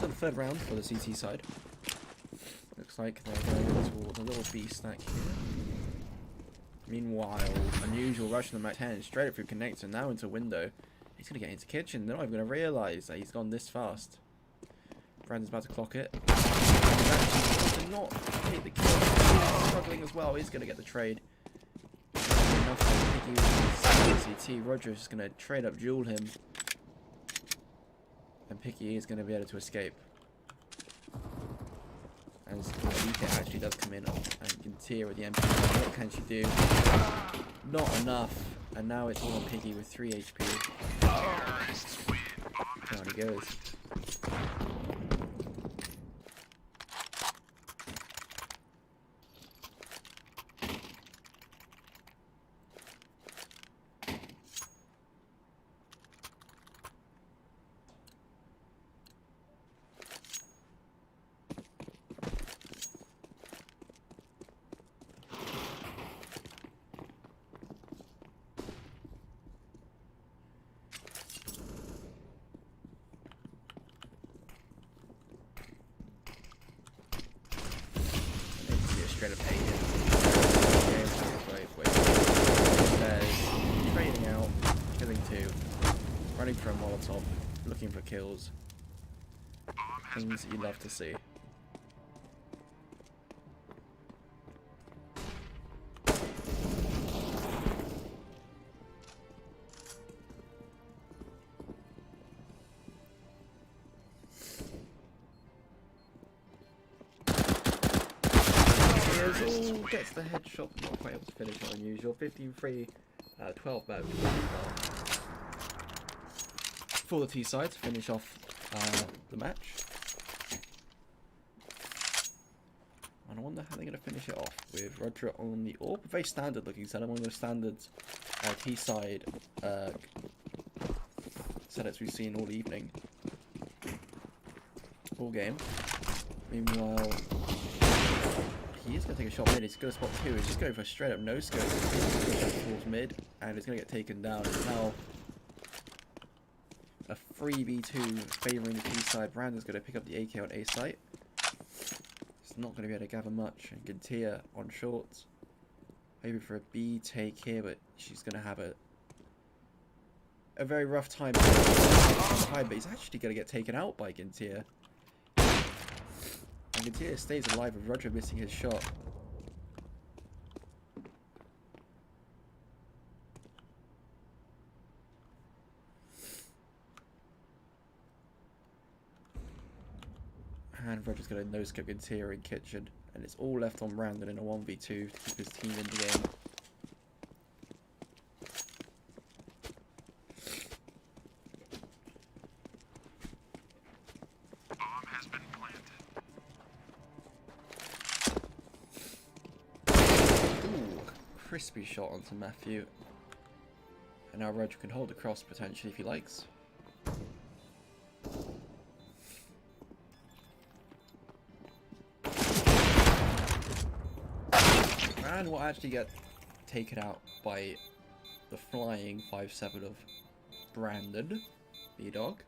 So the third round for the CT side. Looks like they're going towards a little B stack here. Meanwhile, Unusual rushing the Mac 10 straight up through connector, now into window. He's going to get into kitchen. They're not even going to realise that he's gone this fast. Brandon's about to clock it. He's actually to not take the kill. He's struggling as well. He's going to get the trade. Enough for Picky with his CT. Roger is going to trade up duel him. And Picky is going to be able to escape. And DK actually does come in and continue with the MP. What can she do? Not enough. And now it's all on Piggy with 3 HP. Down he goes. Straight up hate There's trading out, killing 2, running for a Molotov, looking for kills. Things that you love to see. Gets the headshot, not quite able to finish on Unusual. 15-3, 12 match for the T side to finish off the match. And I wonder how they're going to finish it off with Roger on the AWP. Very standard looking setup, one of the standard T side setups we've seen all evening, all game. Meanwhile, he is going to take a shot mid. He's going to spot 2. He's just going for a straight up no scope towards mid, and it's going to get taken down. It's now a 3v2 favouring the T side. Brandon's going to pick up the AK on A site. It's not going to be able to gather much. And Gintia on shorts. Maybe for a B take here, but she's going to have a very rough time. But he's actually going to get taken out by Gintia. And Gintia stays alive with Roger missing his shot. And Roger's going to no-scope Gintia in kitchen. And it's all left on Brandon in a 1v2 to keep his team in the game. crispy shot onto Matthew. And now Roger can hold the cross potentially if he likes. And will actually get taken out by the flying 5-7 of Brandon, B-Dog.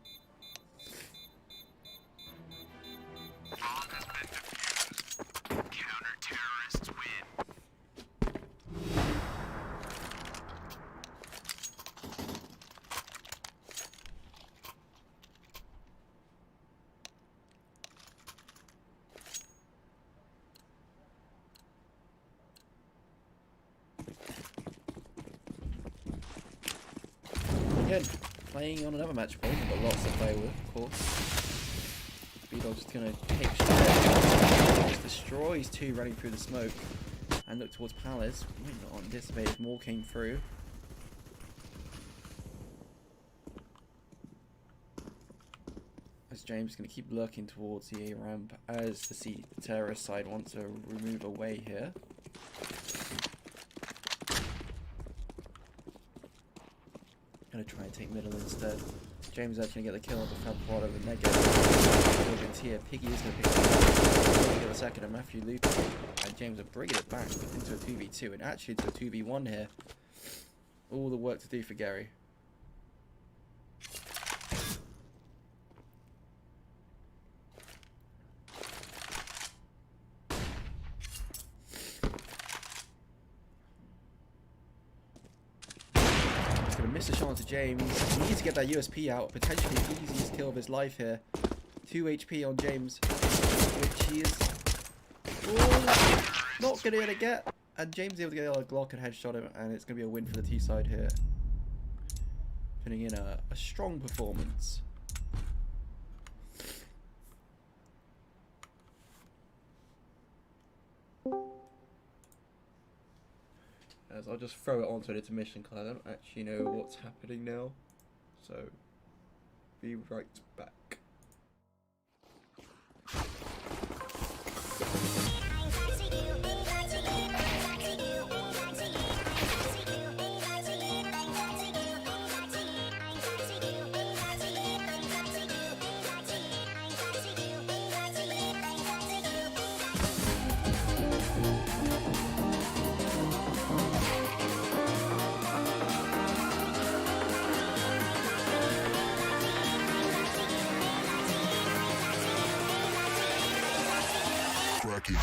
Bomb has been defused. Counter-terrorists win. Again, playing on another match point, but lots to play with, of course. B-Dog's just gonna take shot. Just destroys two running through the smoke. And look towards Palace. Might not anticipate if more came through. As James is going to keep lurking towards the A ramp as the terrorist side wants to remove away here. Gonna try and take middle instead. James is actually gonna get the kill on the front part of the negative. Here, Piggy is gonna pick up the second and Matthew looping. And James are bringing it back into a 2v2 and actually into a 2v1 here. All the work to do for Gary. Miss a shot to James. He needs to get that USP out. Potentially the easiest kill of his life here. 2 HP on James, which he is not going to get. And James is able to get a Glock and headshot him, and it's going to be a win for the T side here. Putting in a strong performance. As I'll just throw it onto an intermission because I don't actually know what's happening now. So, be right back. Cracky.